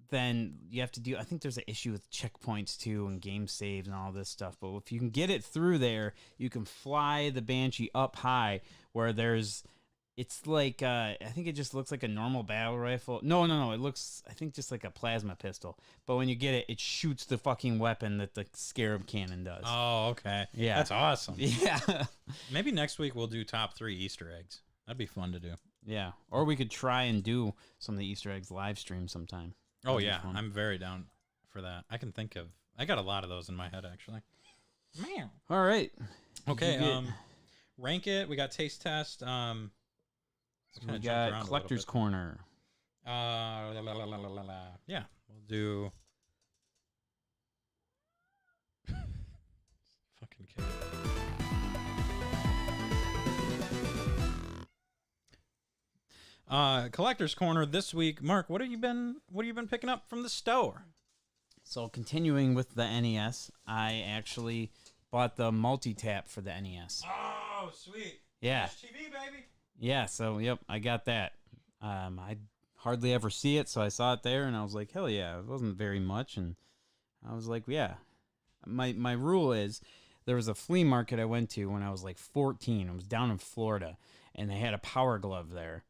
then you have to do, I think there's an issue with checkpoints too and game saves and all this stuff. But if you can get it through there, you can fly the Banshee up high where it's like, I think it just looks like a normal battle rifle. No. It looks, I think, just like a plasma pistol. But when you get it, it shoots the fucking weapon that the Scarab Cannon does. Oh, okay. Yeah. That's awesome. Yeah. Maybe next week we'll do top 3 Easter eggs. That'd be fun to do. Yeah. Or we could try and do some of the Easter eggs live stream sometime. Oh, yeah. I'm very down for that. I got a lot of those in my head, actually. Meow. All right. Okay. Rank it. We got taste test. We got Collector's Corner. Yeah, we'll do. Fucking kid. Collector's Corner this week. Mark, what have you been picking up from the store? So continuing with the NES, I actually bought the multi-tap for the NES. Oh, sweet. Yeah. TV, baby. Yeah, so yep, I got that. I hardly ever see it, so I saw it there and I was like, hell yeah. It wasn't very much, and I was like, yeah. My rule is there was a flea market I went to when I was like 14. It was down in Florida, and they had a Power Glove there.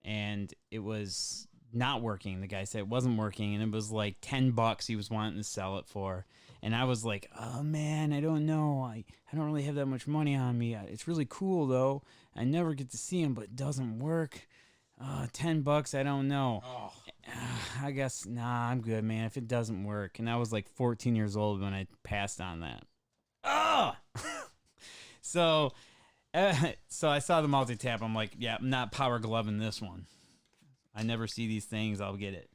And it was not working. The guy said it wasn't working, and it was like $10 he was wanting to sell it for. And I was like, oh man, I don't know. I don't really have that much money on me. It's really cool though. I never get to see him, but it doesn't work. $10, I don't know. Oh. I guess, nah, I'm good, man, if it doesn't work. And I was like 14 years old when I passed on that. Oh! So I saw the multi-tap. I'm like, yeah, I'm not Power Gloving this one. I never see these things. I'll get it.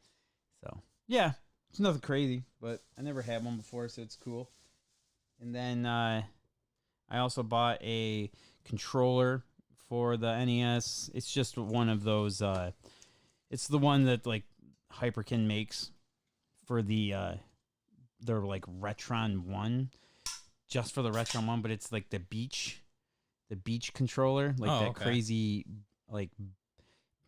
So, yeah, it's nothing crazy, but I never had one before, so it's cool. And then I also bought a controller for the NES. It's just one of those. It's the one that like Hyperkin makes for their like Retron 1, just for the Retron 1, but it's like the beach controller, like that crazy like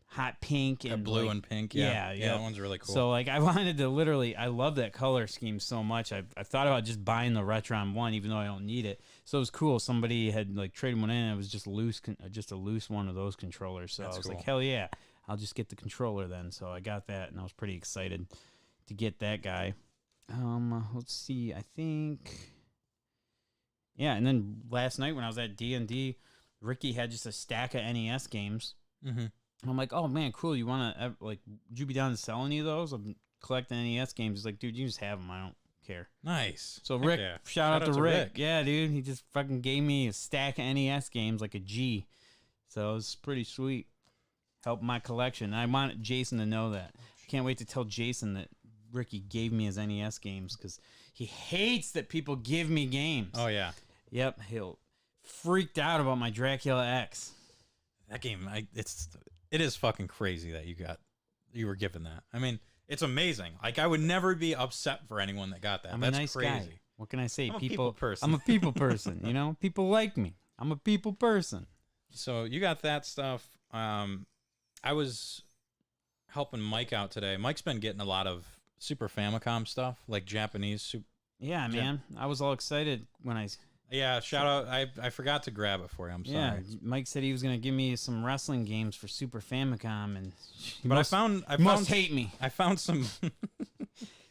hot pink and blue like, and pink. Yeah, that one's really cool. So like I wanted to literally, I love that color scheme so much. I thought about just buying the Retron 1, even though I don't need it. So it was cool. Somebody had like traded one in, and it was just just a loose one of those controllers. So I was like, hell yeah, I'll just get the controller then. So I got that, and I was pretty excited to get that guy. Let's see. I think. Yeah, and then last night when I was at D&D, Ricky had just a stack of NES games. Mm-hmm. I'm like, oh man, cool. You want to would you be down to sell any of those? I'm collecting NES games. He's like, dude, you just have them. I don't care. Nice. So Rick, yeah. shout out to Rick. Yeah, dude, he just fucking gave me a stack of NES games like a G. So it was pretty sweet. Helped my collection. I want Jason to know that. Can't wait to tell Jason that Ricky gave me his NES games because he hates that people give me games. Oh yeah. Yep, he'll freaked out about my Dracula X. That game, it is fucking crazy that you were given that. I mean, it's amazing. Like I would never be upset for anyone that got that. I'm That's a nice crazy. guy. What can I say? I'm a people person. I'm a people person. You know, people like me. I'm a people person. So you got that stuff. I was helping Mike out today. Mike's been getting a lot of Super Famicom stuff, like Japanese. Yeah, man. I was all excited when I. Yeah, shout out. I forgot to grab it for you. I'm sorry. Yeah, Mike said he was gonna give me some wrestling games for Super Famicom, and I found must hate me. I found some.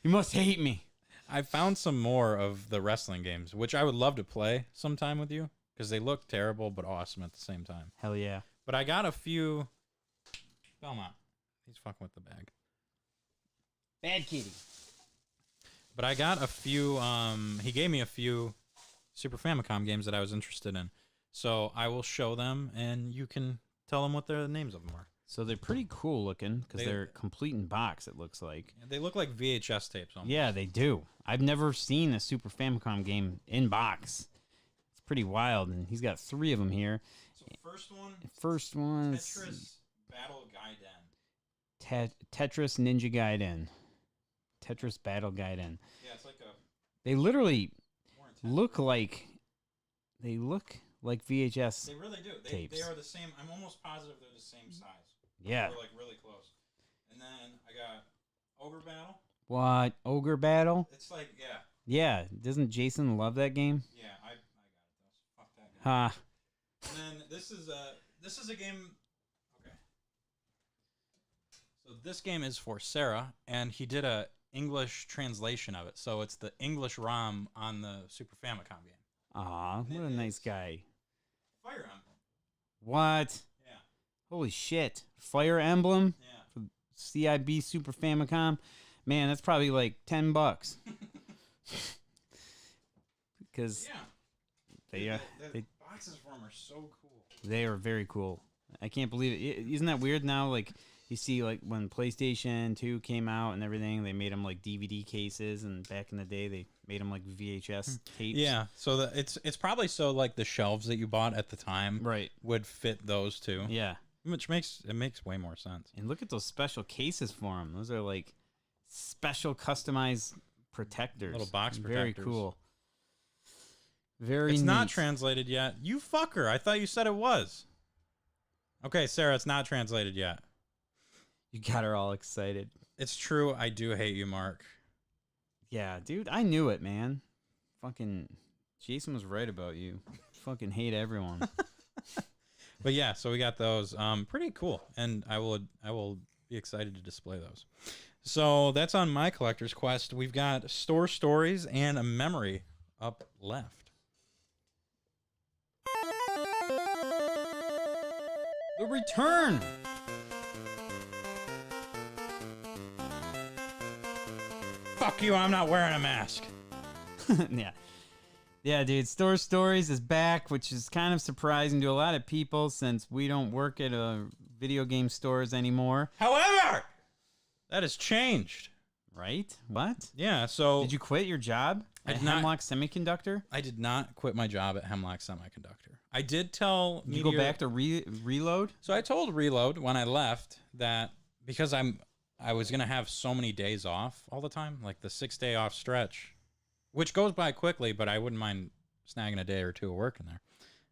You must hate me. I found some more of the wrestling games, which I would love to play sometime with you because they look terrible but awesome at the same time. Hell yeah. But I got a few Belmont. He's fucking with the bag. Bad kitty. But I got a few. He gave me a few Super Famicom games that I was interested in. So I will show them, and you can tell them what the names of them are. So they're pretty cool looking because they're complete in box, it looks like. They look like VHS tapes almost. Yeah, they do. I've never seen a Super Famicom game in box. It's pretty wild, and he's got 3 of them here. So First one, Tetris Battle Gaiden. Tetris Ninja Gaiden. Tetris Battle Gaiden. Yeah, it's like a... They literally look like VHS. They really do. Tapes. They are the same. I'm almost positive they're the same size. Yeah. They're like really close. And then I got Ogre Battle. What? Ogre Battle? It's like, yeah. Yeah. Doesn't Jason love that game? Yeah, I got it. Fuck that game. Ha. And then this is a game. Okay. So this game is for Sarah, and he did a English translation of it. So it's the English ROM on the Super Famicom game. Aw, what a nice guy. Fire Emblem. What? Yeah. Holy shit. Fire Emblem? Yeah. CIB Super Famicom? Man, that's probably like $10. Because yeah. The boxes for them are so cool. They are very cool. I can't believe it. Isn't that weird now? Like, you see, like, when PlayStation 2 came out and everything, they made them like DVD cases, and back in the day, they made them like VHS tapes. Yeah, so it's probably so like the shelves that you bought at the time Right. would fit those two. Yeah. Which makes way more sense. And look at those special cases for them. Those are like special customized protectors. Little box Very protectors. cool. Very It's neat. not translated yet. You fucker. I thought you said it was. Okay, Sarah, it's not translated yet. You got her all excited. It's true. I do hate you, Mark. Yeah, dude, I knew it, man. Fucking Jason was right about you. Fucking hate everyone. But yeah, so we got those. Pretty cool. And I will be excited to display those. So that's on my collector's quest. We've got store stories and a memory up left. The return. Fuck you, I'm not wearing a mask. Yeah. Yeah, dude, Store Stories is back, which is kind of surprising to a lot of people since we don't work at video game stores anymore. However, that has changed. Right? What? Yeah, so Did you quit your job at did not. Hemlock Semiconductor? I did not quit my job at Hemlock Semiconductor. I did tell Did you go back to Reload? So I told Reload when I left that because I was going to have so many days off all the time, like the 6-day off stretch, which goes by quickly, but I wouldn't mind snagging a day or two of work in there.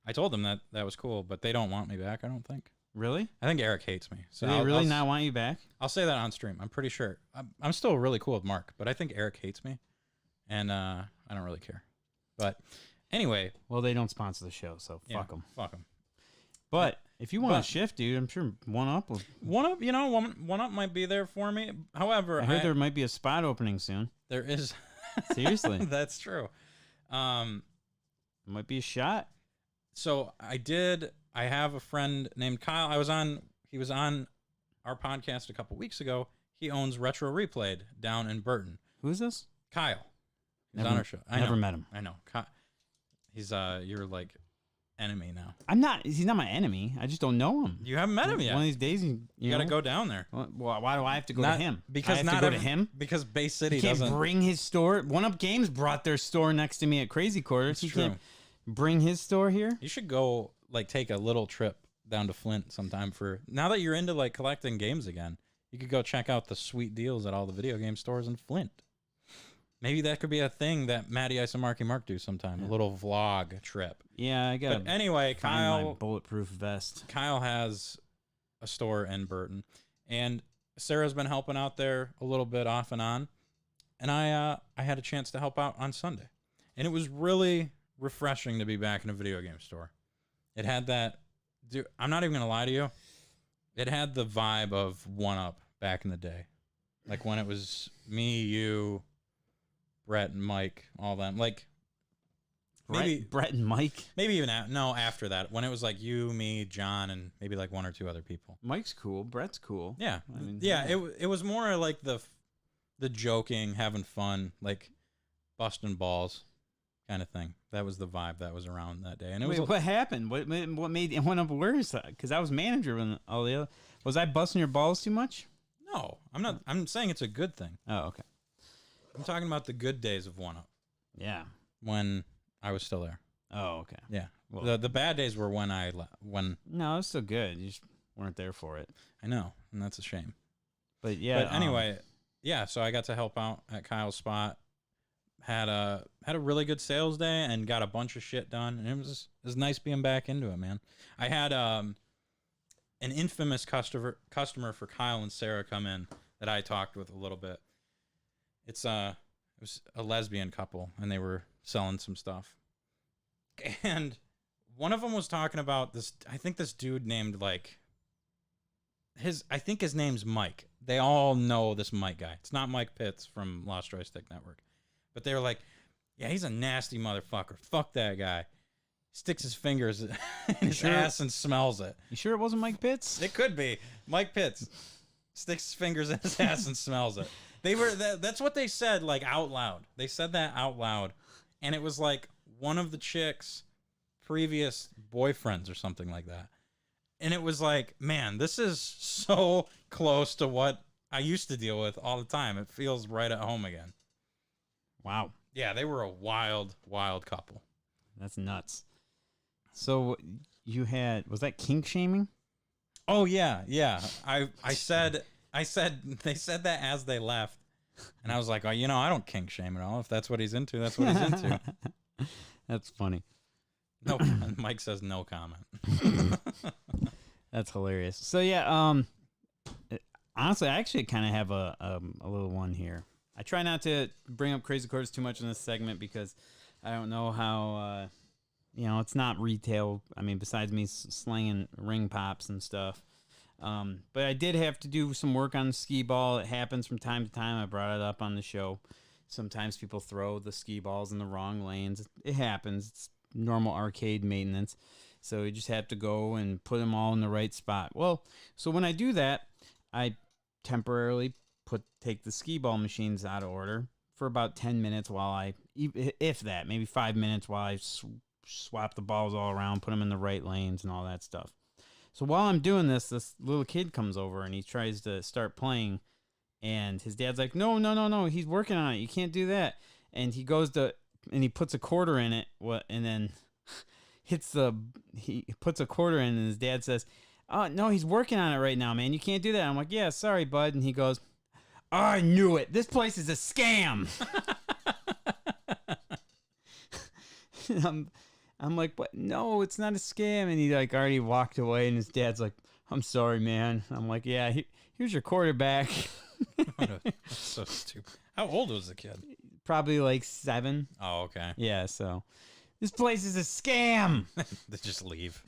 I told them that was cool, but they don't want me back, I don't think. Really? I think Eric hates me. So Do they really not want you back? I'll say that on stream. I'm pretty sure. I'm still really cool with Mark, but I think Eric hates me, and I don't really care. But anyway. Well, they don't sponsor the show, so fuck them. Fuck them. But if you want to shift, dude, I'm sure One Up will. One Up might be there for me. However, I heard there might be a spot opening soon. There is. Seriously. That's true. Might be a shot. So I have a friend named Kyle. He was on our podcast a couple weeks ago. He owns Retro Replayed down in Burton. Who is this? Kyle. He's Never, on our show. I never know. met him. I know. He's your like enemy now. I'm not. He's not my enemy. I just don't know him. You haven't met him yet. One of these days, you got to go down there. Well, why do I have to go to him? Because I have not to go to him. Because Bay City He can't doesn't bring his store. One Up Games brought their store next to me at Crazy Quarters. He can't bring his store here. You should go take a little trip down to Flint sometime now that you're into collecting games again. You could go check out the sweet deals at all the video game stores in Flint. Maybe that could be a thing that Matty Ice and Marky Mark do sometime. Yeah. A little vlog trip. Yeah, I got. But anyway, Kyle, my bulletproof vest. Kyle has a store in Burton, and Sarah's been helping out there a little bit off and on, and I had a chance to help out on Sunday, and it was really refreshing to be back in a video game store. It had that. Dude, I'm not even gonna lie to you. It had the vibe of One Up back in the day, like when it was me, you, Brett, and Mike, all them. Brett and Mike. Maybe even after that, when it was like you, me, John, and maybe like one or two other people. Mike's cool. Brett's cool. Yeah, I mean, It was more like the joking, having fun, like busting balls, kind of thing. That was the vibe that was around that day. And what happened? What made it went up worse? Because I was manager when all the other. Was I busting your balls too much? No, I'm not. I'm saying it's a good thing. Oh, okay. I'm talking about the good days of 1-Up. Yeah. When I was still there. Oh, okay. Yeah. Well, the bad days were when No, it's still good. You just weren't there for it. I know, and that's a shame. But yeah. But anyway, yeah. So I got to help out at Kyle's spot. Had a really good sales day and got a bunch of shit done, and it was nice being back into it, man. I had an infamous customer for Kyle and Sarah come in that I talked with a little bit. It was a lesbian couple, and they were selling some stuff. And one of them was talking about this. I think this dude named like I think his name's Mike. They all know this Mike guy. It's not Mike Pitts from Lost Joystick Network. But they were like, yeah, he's a nasty motherfucker. Fuck that guy. Sticks his fingers in his ass and smells it. You sure it wasn't Mike Pitts? It could be. Mike Pitts sticks his fingers in his ass and smells it. That's what they said, like, out loud. They said that out loud. And it was like one of the chick's previous boyfriends or something like that. And it was like, man, this is so close to what I used to deal with all the time. It feels right at home again. Wow. Yeah, they were a wild, wild couple. That's nuts. So you was that kink shaming? Oh yeah. I said they said that as they left, and I was like, oh, I don't kink shame at all. If that's what he's into, that's what he's into. That's funny. No, Mike says no comment. That's hilarious. So yeah, honestly, I actually kind of have a little one here. I try not to bring up Crazy Quarters too much in this segment because I don't know how, it's not retail. I mean, besides me slanging ring pops and stuff. But I did have to do some work on the skee ball. It happens from time to time. I brought it up on the show. Sometimes people throw the skee balls in the wrong lanes. It happens. It's normal arcade maintenance. So you just have to go and put them all in the right spot. Well, so when I do that, I temporarily take the skee ball machines out of order for about 10 minutes while if that, maybe 5 minutes while I swap the balls all around, put them in the right lanes and all that stuff. So while I'm doing this little kid comes over and he tries to start playing, and his dad's like, no, he's working on it. You can't do that. And he goes and he puts a quarter in it, and then he puts a quarter in, and his dad says, oh, no, he's working on it right now, man. You can't do that. I'm like, yeah, sorry, bud. And he goes, I knew it. This place is a scam. I'm like, what? No, it's not a scam. And he like already walked away, and his dad's like, I'm sorry, man. I'm like, yeah, here's your quarterback. That's so stupid. How old was the kid? Probably like 7. Oh, okay. Yeah, so this place is a scam. They just leave.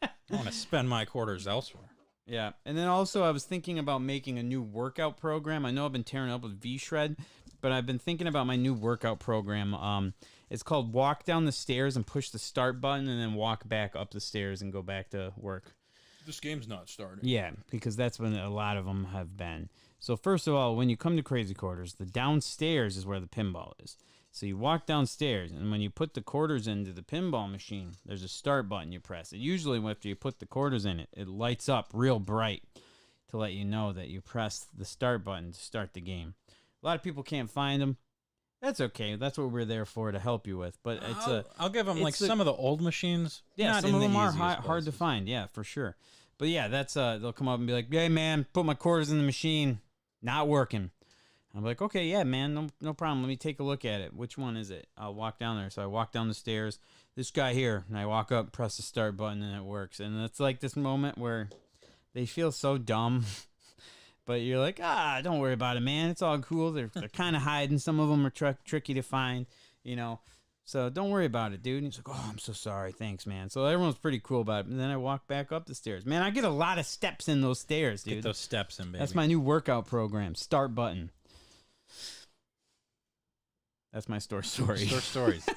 I want to spend my quarters elsewhere. Yeah, and then also I was thinking about making a new workout program. I know I've been tearing up with V-Shred, but I've been thinking about my new workout program. It's called Walk Down the Stairs and Push the Start button, and then walk back up the stairs and go back to work. This game's not starting. Yeah, because that's when a lot of them have been. So first of all, when you come to Crazy Quarters, the downstairs is where the pinball is. So you walk downstairs, and when you put the quarters into the pinball machine, there's a start button you press. And usually after you put the quarters in it, it lights up real bright to let you know that you pressed the start button to start the game. A lot of people can't find them. That's okay. That's what we're there for, to help you with. But I'll give them some of the old machines. Yeah, some of them are hard to find. Yeah, for sure. But yeah, that's they'll come up and be like, "Hey man, put my quarters in the machine, not working." I'm like, "Okay, yeah, man, no problem. Let me take a look at it. Which one is it?" I'll walk down there. So I walk down the stairs. This guy here, and I walk up, press the start button, and it works. And it's like this moment where they feel so dumb. But you're like, don't worry about it, man. It's all cool. They're kind of hiding. Some of them are tricky to find, So don't worry about it, dude. And he's like, oh, I'm so sorry. Thanks, man. So everyone's pretty cool about it. And then I walk back up the stairs. Man, I get a lot of steps in those stairs, dude. Get those steps in, baby. That's my new workout program. Start button. That's my store story. Store stories.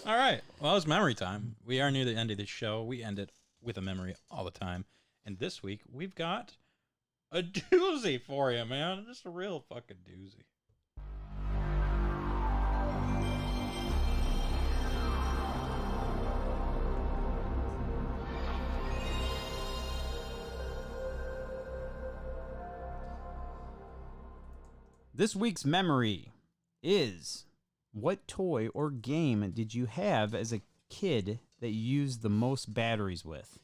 All right. Well, it's memory time. We are near the end of the show. We end it with a memory all the time. And this week, we've got a doozy for you, man. Just a real fucking doozy. This week's memory is, what toy or game did you have as a kid that you used the most batteries with?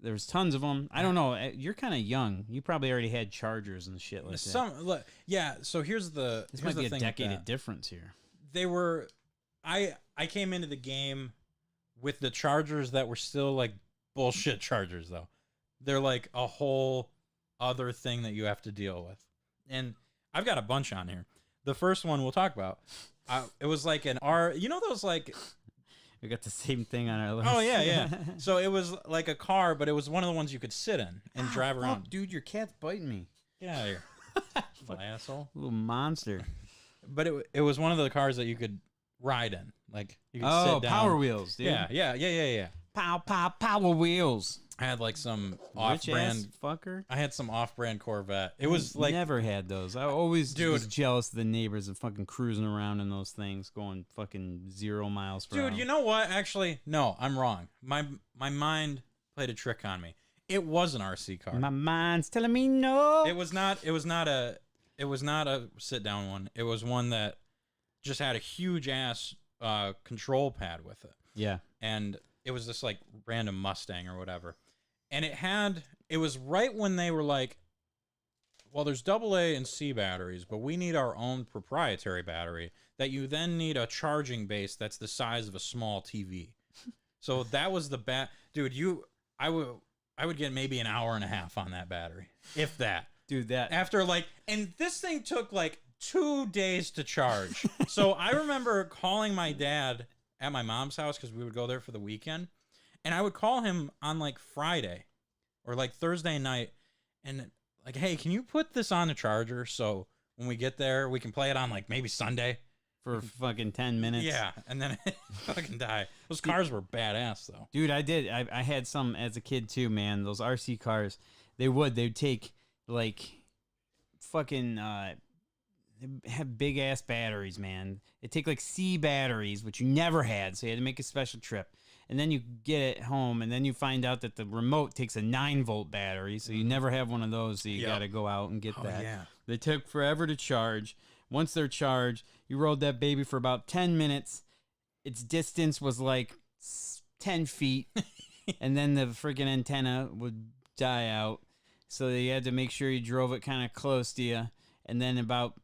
There's tons of them. I don't know. You're kind of young. You probably already had chargers and shit like that. Yeah. So here's the This here's might be the a thing decade with of difference here. They were, I came into the game with the chargers that were still like bullshit chargers though. They're like a whole other thing that you have to deal with, and I've got a bunch on here. The first one we'll talk about. It was like an you know those like. We got the same thing on our list. Oh yeah. So it was like a car, but it was one of the ones you could sit in and drive around. Dude, your cat's biting me. Get out of here, little asshole. Little monster. But it was one of the cars that you could ride in, like you could sit down. Power Wheels, dude. Yeah. Power Wheels. I had like some Rich off-brand ass fucker. I had some off-brand Corvette. It was like never had those. I always was jealous of the neighbors and fucking cruising around in those things, going fucking 0 miles per hour. Dude, you know what? Actually, no, I'm wrong. My mind played a trick on me. It was an RC car. My mind's telling me no. It was not a sit-down one. It was one that just had a huge ass control pad with it. Yeah. And it was this like random Mustang or whatever. And it was right when they were like, well, there's AA and C batteries, but we need our own proprietary battery that you then need a charging base that's the size of a small TV. So that was the dude, I would get maybe an hour and a half on that battery, if that. Dude, that after and this thing took like 2 days to charge. So I remember calling my dad at my mom's house because we would go there for the weekend, and I would call him on like Friday or like Thursday night and like, hey, can you put this on the charger so when we get there we can play it on like maybe Sunday for fucking 10 minutes? Yeah, and then it fucking die. Those cars were badass though. Dude, I had some as a kid too, man. Those RC cars, they'd take like fucking they have big ass batteries, man. They take like C batteries, which you never had, so you had to make a special trip. And then you get it home, and then you find out that the remote takes a 9-volt battery, so you never have one of those, so you got to go out and get that. Yeah. They took forever to charge. Once they're charged, you rode that baby for about 10 minutes. Its distance was like 10 feet, and then the freaking antenna would die out. So you had to make sure you drove it kind of close to you, and then about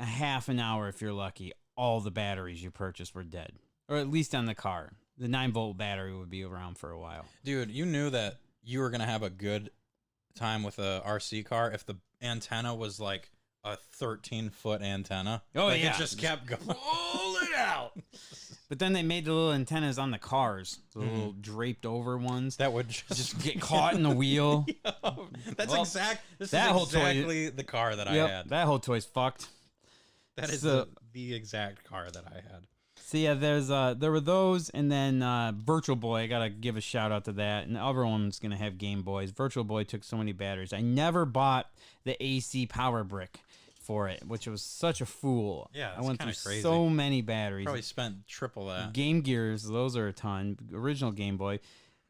a half an hour, if you're lucky, all the batteries you purchased were dead, or at least on the car. The 9-volt battery would be around for a while. Dude, you knew that you were going to have a good time with a RC car if the antenna was like a 13-foot antenna. Oh, like yeah. It just kept going. Pull it out. But then they made the little antennas on the cars, the little draped over ones. That would just get caught in the wheel. That's Well, exactly the car that I had. That whole toy's fucked. That is the exact car that I had. So yeah, there were those, and then Virtual Boy. I gotta give a shout out to that, and everyone's gonna have Game Boys. Virtual Boy took so many batteries. I never bought the AC power brick for it, which was such a fool. Yeah, I went through crazy. so many batteries. Probably spent triple that. Game Gears, those are a ton. Original Game Boy,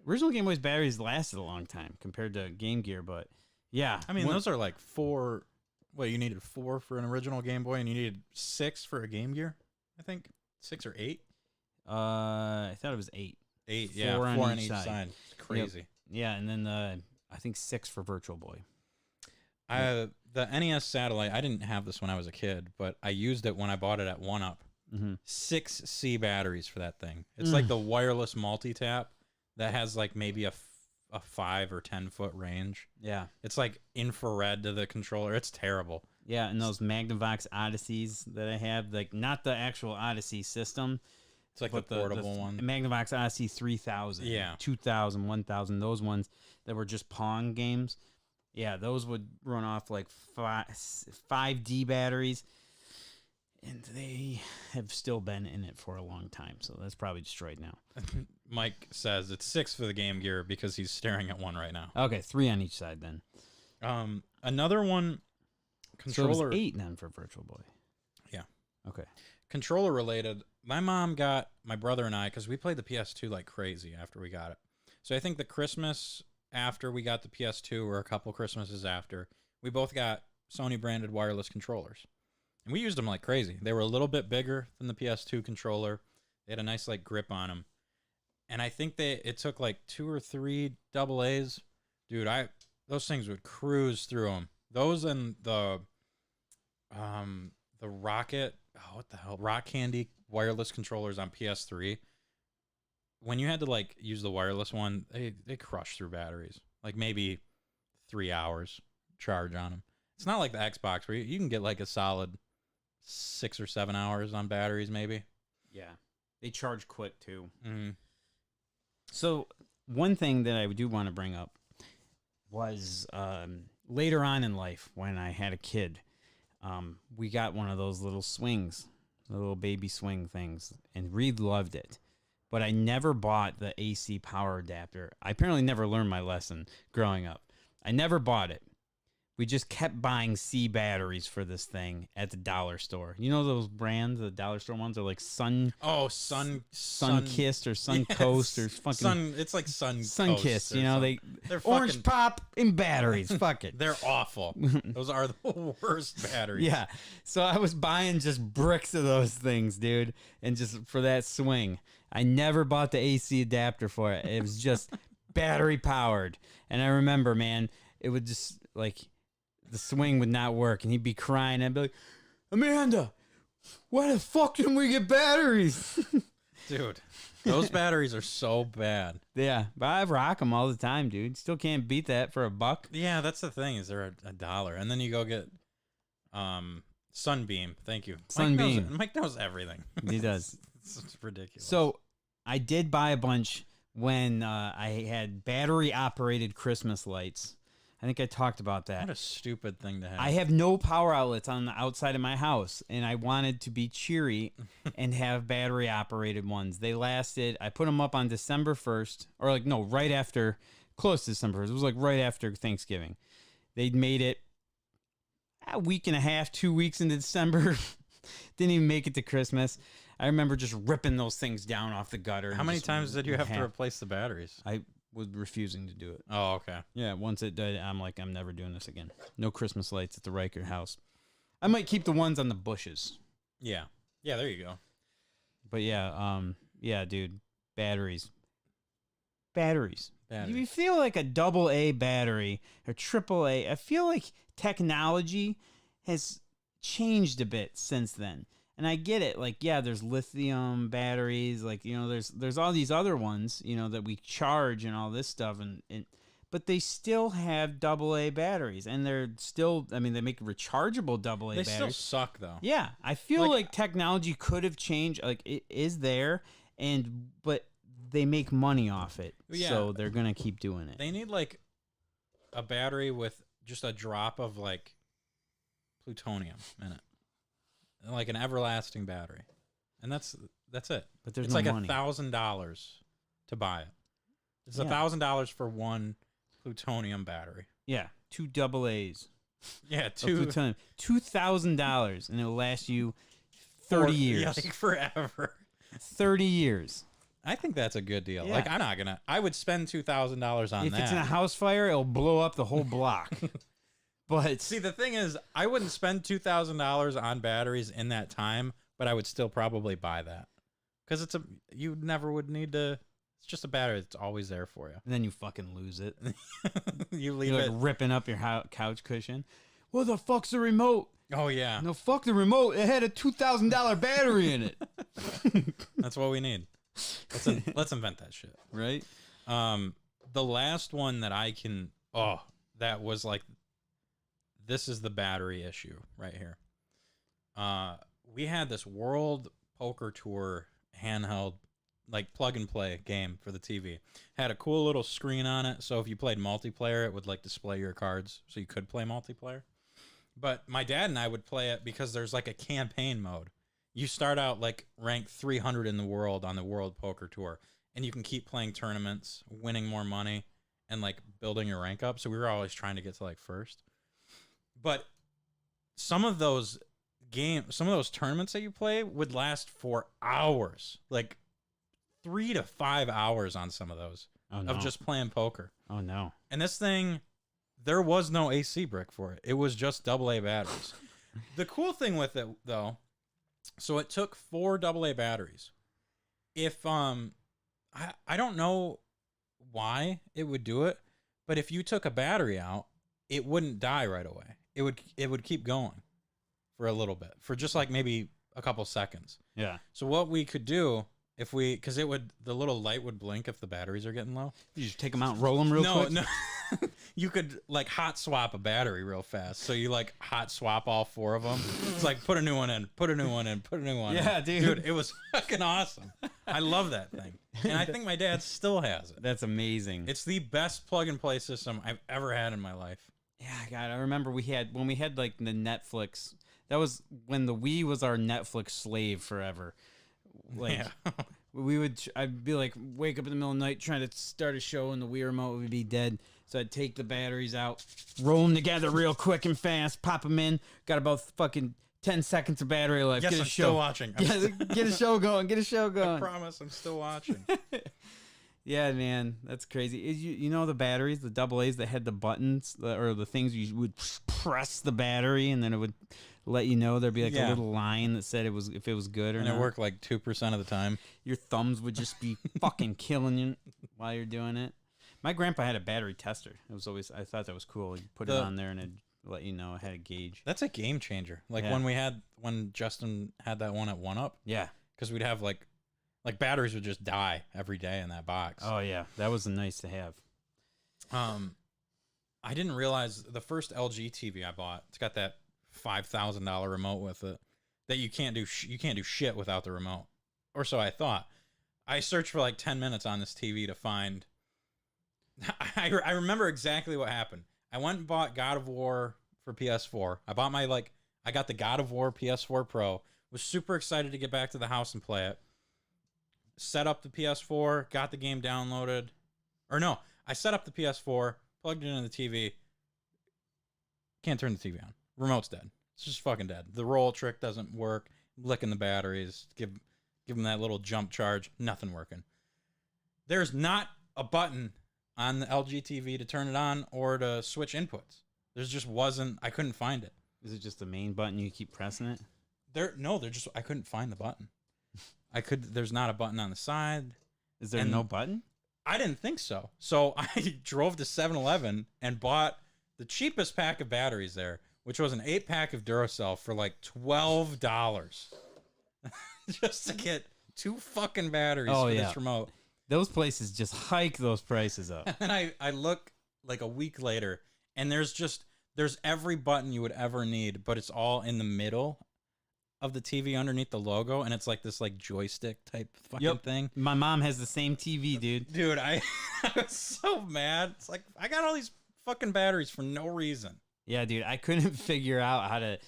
original Game Boy's batteries lasted a long time compared to Game Gear, but yeah, I mean those are like 4. What, you needed 4 for an original Game Boy, and you needed 6 for a Game Gear, I think. 6 or 8? I thought it was 8. 8, yeah. 4 on each side. It's crazy. Yep. Yeah, and then I think 6 for Virtual Boy. The NES Satellite, I didn't have this when I was a kid, but I used it when I bought it at 1UP. 6 C batteries for that thing. It's like the wireless multi-tap that has like maybe a 5 or 10 foot range. Yeah. It's like infrared to the controller. It's terrible. Yeah, and those Magnavox Odysseys that I have, like not the actual Odyssey system. It's like the portable one. Magnavox Odyssey 3000, yeah, 2000, 1000, those ones that were just Pong games. Yeah, those would run off like 5D batteries. And they have still been in it for a long time, so that's probably destroyed now. Mike says it's 6 for the Game Gear because he's staring at one right now. Okay, 3 on each side then. Another one, controller. So it was 8 then for Virtual Boy. Yeah. Okay. Controller related. My mom got my brother and I, because we played the PS2 like crazy after we got it. So I think the Christmas after we got the PS2, or a couple Christmases after, we both got Sony branded wireless controllers. And we used them like crazy. They were a little bit bigger than the PS2 controller. They had a nice like grip on them. And I think it took like 2 or 3 AA's. Dude, those things would cruise through them. Those and the Rocket, what the hell, Rock Candy wireless controllers on PS3. When you had to like use the wireless one, they crush through batteries. Like maybe 3 hours charge on them. It's not like the Xbox where you can get like a solid 6 or 7 hours on batteries maybe. Yeah. They charge quick too. Mm-hmm. So one thing that I do want to bring up was later on in life when I had a kid, we got one of those little swings, the little baby swing things, and Reed loved it. But I never bought the AC power adapter. I apparently never learned my lesson growing up. I never bought it. We just kept buying C batteries for this thing at the dollar store. You know those brands, the dollar store ones are like Sun Kissed or Sun Coast or fucking It's like Sun Kissed. You know they're Orange fucking, Pop and batteries. Fuck it. They're awful. Those are the worst batteries. Yeah. So I was buying just bricks of those things, dude, and just for that swing. I never bought the AC adapter for it. It was just battery powered. And I remember, man, it would just like the swing would not work, and he'd be crying. I'd be like, Amanda, why the fuck didn't we get batteries? Dude, those batteries are so bad. Yeah, but I rock them all the time, dude. Still can't beat that for $1. Yeah, that's the thing, is they're $1. And then you go get Sunbeam. Thank you. Sunbeam. Mike knows everything. He does. It's ridiculous. So I did buy a bunch when I had battery-operated Christmas lights. I think I talked about that. What a stupid thing to have. I have no power outlets on the outside of my house, and I wanted to be cheery and have battery-operated ones. They lasted, I put them up on December 1st, or like, no, right after, close to December 1st. It was like right after Thanksgiving. They'd made it a week and a half, 2 weeks into December. Didn't even make it to Christmas. I remember just ripping those things down off the gutter. How many times did you have to replace the batteries? I was refusing to do it. Oh, okay. Yeah, once it did, I'm like, I'm never doing this again. No Christmas lights at the Riker house. I might keep the ones on the bushes. Yeah. Yeah, there you go. But yeah, dude, batteries. You feel like a AA battery or AAA. I feel like technology has changed a bit since then. And I get it. Like, yeah, there's lithium batteries. Like, you know, there's all these other ones, you know, that we charge and all this stuff. But they still have AA batteries. And they're still, I mean, they make rechargeable AA batteries. They still suck, though. Yeah. I feel like technology could have changed. Like, it is there. But they make money off it. Yeah. So they're going to keep doing it. They need, like, a battery with just a drop of, like, plutonium in it. Like an everlasting battery, and that's it. But there's it's no like money. $1,000 to buy it. It's Yeah. $1,000 for one plutonium battery. Yeah, 2 AA's. Yeah, of plutonium. $2,000, and it'll last you 30 years. Yeah, like forever. 30 years. I think that's a good deal. Yeah. Like I would spend $2,000 on If that. it's in a house fire, it'll blow up the whole block. But see, the thing is, I wouldn't spend $2,000 on batteries in that time, but I would still probably buy that because you never would need to. It's just a battery that's always there for you. And then you fucking lose it. You leave You're it like ripping up your couch cushion. What the fuck's the remote? Oh yeah. No, fuck the remote. It had a $2,000 battery in it. That's what we need. Let's invent that shit. Right? The last one that I can. Oh, that was like. This is the battery issue right here. We had this World Poker Tour handheld, like plug and play game for the TV. Had a cool little screen on it, so if you played multiplayer, it would like display your cards, so you could play multiplayer. But my dad and I would play it because there's like a campaign mode. You start out like ranked 300 in the world on the World Poker Tour, and you can keep playing tournaments, winning more money, and like building your rank up. So we were always trying to get to like first. But some of those tournaments that you play would last for hours, like 3 to 5 hours on some of those of just playing poker. Oh no. And this thing, there was no AC brick for it. It was just AA batteries. The cool thing with it though, so it took 4 AA batteries. If I don't know why it would do it, but if you took a battery out, it wouldn't die right away. It would keep going for a little bit, for just like maybe a couple seconds. Yeah. So what we could do because the little light would blink if the batteries are getting low. You just take them out and roll them real quick? No. You could like hot swap a battery real fast. So you like hot swap all 4 of them. It's like put a new one in, put a new one in, put a new one in. Yeah, dude. Dude, it was fucking awesome. I love that thing. And I think my dad still has it. That's amazing. It's the best plug and play system I've ever had in my life. Yeah, God, I remember when we had like the Netflix. That was when the Wii was our Netflix slave forever. Like, yeah. I'd be like, wake up in the middle of the night trying to start a show, and the Wii remote would be dead. So I'd take the batteries out, roll them together real quick and fast, pop them in. Got about fucking 10 seconds of battery left. Yes, get a I'm show. still watching. Get a show going. Get a show going. I promise, I'm still watching. Yeah, man, that's crazy. You know the batteries, the AA's that had the buttons or the things you would press the battery, and then it would let you know. There'd be like a little line that said if it was good or not. And it worked like 2% of the time. Your thumbs would just be fucking killing you while you're doing it. My grandpa had a battery tester. It was always, I thought that was cool. You put it on there and it'd let you know it had a gauge. That's a game changer. Like when Justin had that one at 1UP. Yeah. Because we'd have like batteries would just die every day in that box. Oh yeah, that was nice to have. I didn't realize the first LG TV I bought. It's got that $5,000 remote with it that you can't do shit without the remote, or so I thought. I searched for like 10 minutes on this TV to find. I remember exactly what happened. I went and bought God of War for PS4. I got the God of War PS4 Pro. Was super excited to get back to the house and play it. Set up the PS4, got the game downloaded. Or no, I set up the PS4, plugged it into the TV. Can't turn the TV on. Remote's dead. It's just fucking dead. The roll trick doesn't work. Licking the batteries. Give them that little jump charge. Nothing working. There's not a button on the LG TV to turn it on or to switch inputs. There's just wasn't. I couldn't find it. Is it just the main button? You keep pressing it? I couldn't find the button. There's not a button on the side. Is there no button? I didn't think so. So I drove to 7-Eleven and bought the cheapest pack of batteries there, which was an 8-pack of Duracell for like $12. Just to get 2 fucking batteries for this remote. Those places just hike those prices up. And I look like a week later, and there's every button you would ever need, but it's all in the middle of the TV underneath the logo, and it's like this like joystick type fucking thing. My mom has the same TV, dude. Dude, I was so mad. It's like, I got all these fucking batteries for no reason. Yeah, dude, I couldn't figure out how to...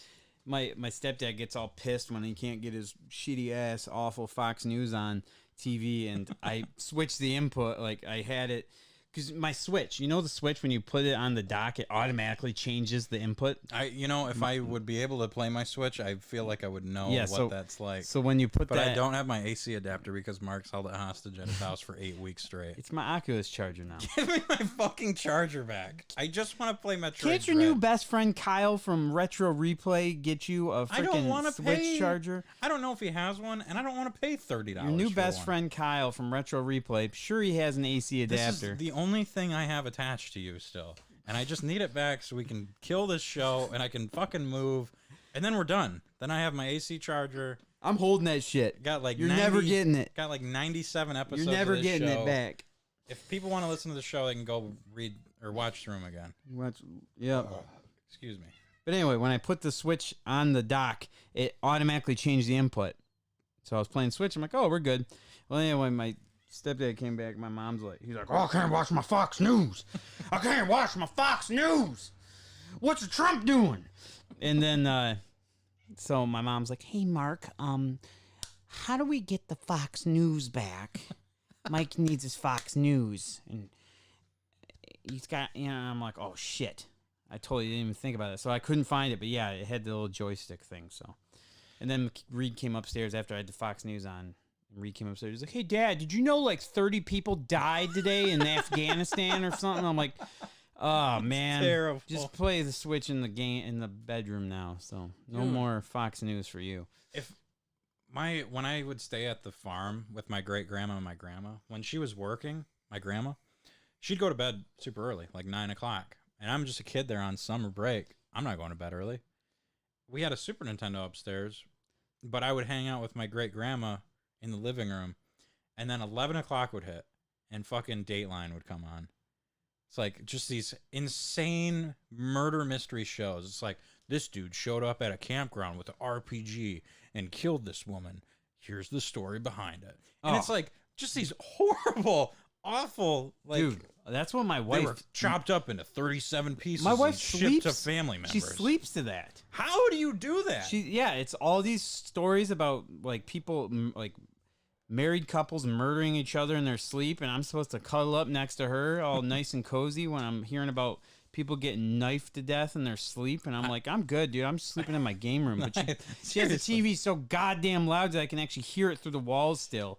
My stepdad gets all pissed when he can't get his shitty ass awful Fox News on TV, and I switched the input. Like, I had it because my switch, you know, the switch, when you put it on the dock, it automatically changes the input. If I would be able to play my switch, I feel like I would know what that's like. So when you put but I don't have my AC adapter because Mark's held it hostage at his house for 8 weeks straight. It's my Oculus charger now. Give me my fucking charger back. I just want to play Metroid Can't your new best friend Kyle from Retro Replay get you a freaking Switch charger? I don't know if he has one, and I don't want to pay $30. Your new best friend Kyle from Retro Replay, sure he has an AC adapter. This is the only thing I have attached to you still, and I just need it back so we can kill this show, and I can fucking move, and then we're done. Then I have my AC charger. I'm holding that shit. Got like You're never getting it. Got like 97 episodes. You're never of this getting show. it back. If people want to listen to the show, they can go read or watch through them again. Excuse me. But anyway, when I put the Switch on the dock, it automatically changed the input. So I was playing Switch. I'm like, oh, we're good. Well, anyway, my stepdad came back. My mom's like, he's like, oh, I can't watch my Fox News. I can't watch my Fox News. What's Trump doing? And then, so my mom's like, "Hey, Mark, how do we get the Fox News back? Mike needs his Fox News." And he's got, I'm like, "Oh, shit. I totally didn't even think about it." So I couldn't find it, but yeah, it had the little joystick thing, so. And then Reed came upstairs after I had the Fox News on. Reed came upstairs. He's like, "Hey, Dad, did you know like 30 people died today in Afghanistan or something?" I'm like, "Oh man, terrible. Just play the Switch in the game in the bedroom now." So no more Fox News for you. When I would stay at the farm with my great grandma and my grandma, when she was working, my grandma, she'd go to bed super early, like 9 o'clock, and I'm just a kid there on summer break. I'm not going to bed early. We had a Super Nintendo upstairs, but I would hang out with my great grandma in the living room, and then 11 o'clock would hit, and fucking Dateline would come on. It's like just these insane murder mystery shows. It's like, this dude showed up at a campground with an RPG and killed this woman. Here's the story behind it. And it's like just these horrible, awful, like, dude, that's what my they wife were chopped up into 37 pieces. My wife and shipped sleeps to family members. She sleeps to that. How do you do that? It's all these stories about like people like married couples murdering each other in their sleep, and I'm supposed to cuddle up next to her all nice and cozy when I'm hearing about people getting knifed to death in their sleep, and I'm like, I'm good, dude. I'm sleeping in my game room. But she has the TV so goddamn loud that I can actually hear it through the walls still.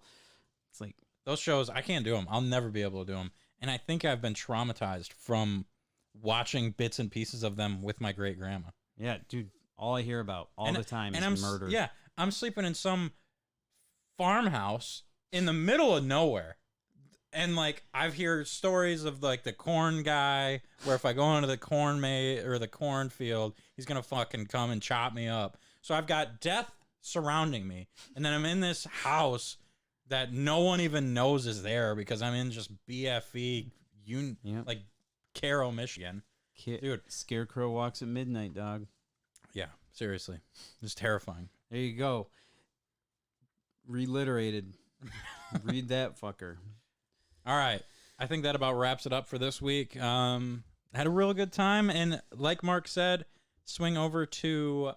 It's like, those shows, I can't do them. I'll never be able to do them. And I think I've been traumatized from watching bits and pieces of them with my great grandma. yeah, dude, all I hear about all the time and is murder. Yeah, I'm sleeping in some farmhouse in the middle of nowhere. And like I've heard stories of like the corn guy, where if I go into the corn or the cornfield, he's gonna fucking come and chop me up. So I've got death surrounding me, and then I'm in this house that no one even knows is there because I'm in just BFE, like Caro, Michigan. Dude, Scarecrow walks at midnight, dog. Yeah, seriously, it's terrifying. There you go. Reliterated. Read that fucker. All right. I think that about wraps it up for this week. Had a real good time. And like Mark said, swing over to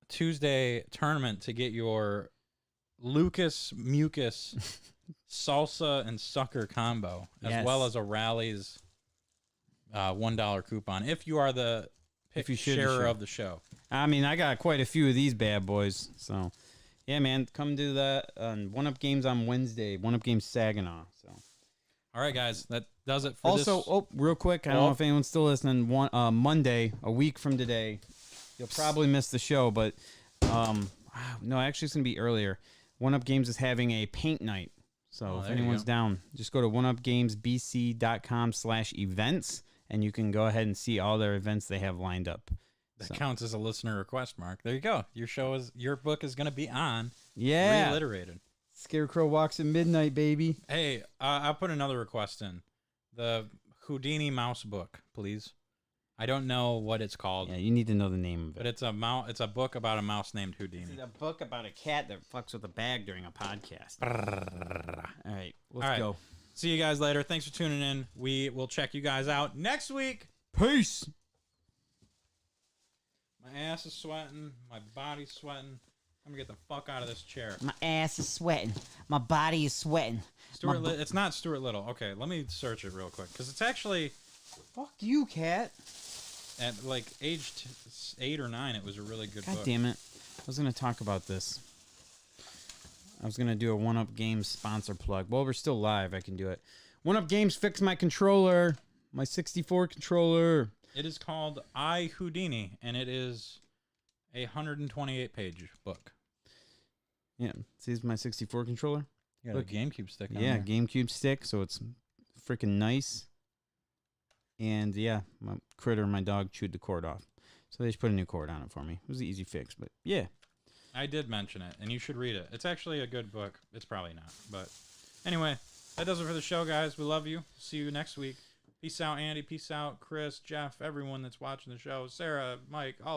Tuesday tournament to get your Lucas Mucus salsa and sucker combo, as well as a Rally's $1 coupon if you are the sharer of the show. I mean, I got quite a few of these bad boys, so... Yeah, man, come do that on One Up Games on Wednesday. One Up Games Saginaw. So, all right, guys, that does it for this. Also, real quick, I don't know if anyone's still listening. Monday, a week from today, you'll probably miss the show, but no, actually, it's gonna be earlier. One Up Games is having a paint night, so if anyone's down, just go to oneupgamesbc.com/events, and you can go ahead and see all their events they have lined up. That counts as a listener request, Mark. There you go. Your book is going to be on. Yeah. Reiterated. Scarecrow walks at midnight, baby. Hey, I'll put another request in. The Houdini mouse book, please. I don't know what it's called. Yeah, you need to know the name of it. But it's a It's a book about a mouse named Houdini. It's a book about a cat that fucks with a bag during a podcast. All right, let's go. See you guys later. Thanks for tuning in. We will check you guys out next week. Peace. My ass is sweating. My body's sweating. I'm going to get the fuck out of this chair. My ass is sweating. My body is sweating. It's not Stuart Little. Okay, let me search it real quick. Because it's actually... Fuck you, cat. At like age 8 or 9, it was a really good book. God damn it. I was going to talk about this. I was going to do a One Up Games sponsor plug. Well, we're still live. I can do it. One Up Games fixed my controller. My 64 controller. It is called I, Houdini, and it is a 128-page book. Yeah. See, this is my 64 controller. You got a GameCube stick on there. there. GameCube stick, so it's freaking nice. And, yeah, my dog chewed the cord off. So they just put a new cord on it for me. It was an easy fix, but, yeah. I did mention it, and you should read it. It's actually a good book. It's probably not, but anyway, that does it for the show, guys. We love you. See you next week. Peace out, Andy. Peace out, Chris, Jeff, everyone that's watching the show. Sarah, Mike, all of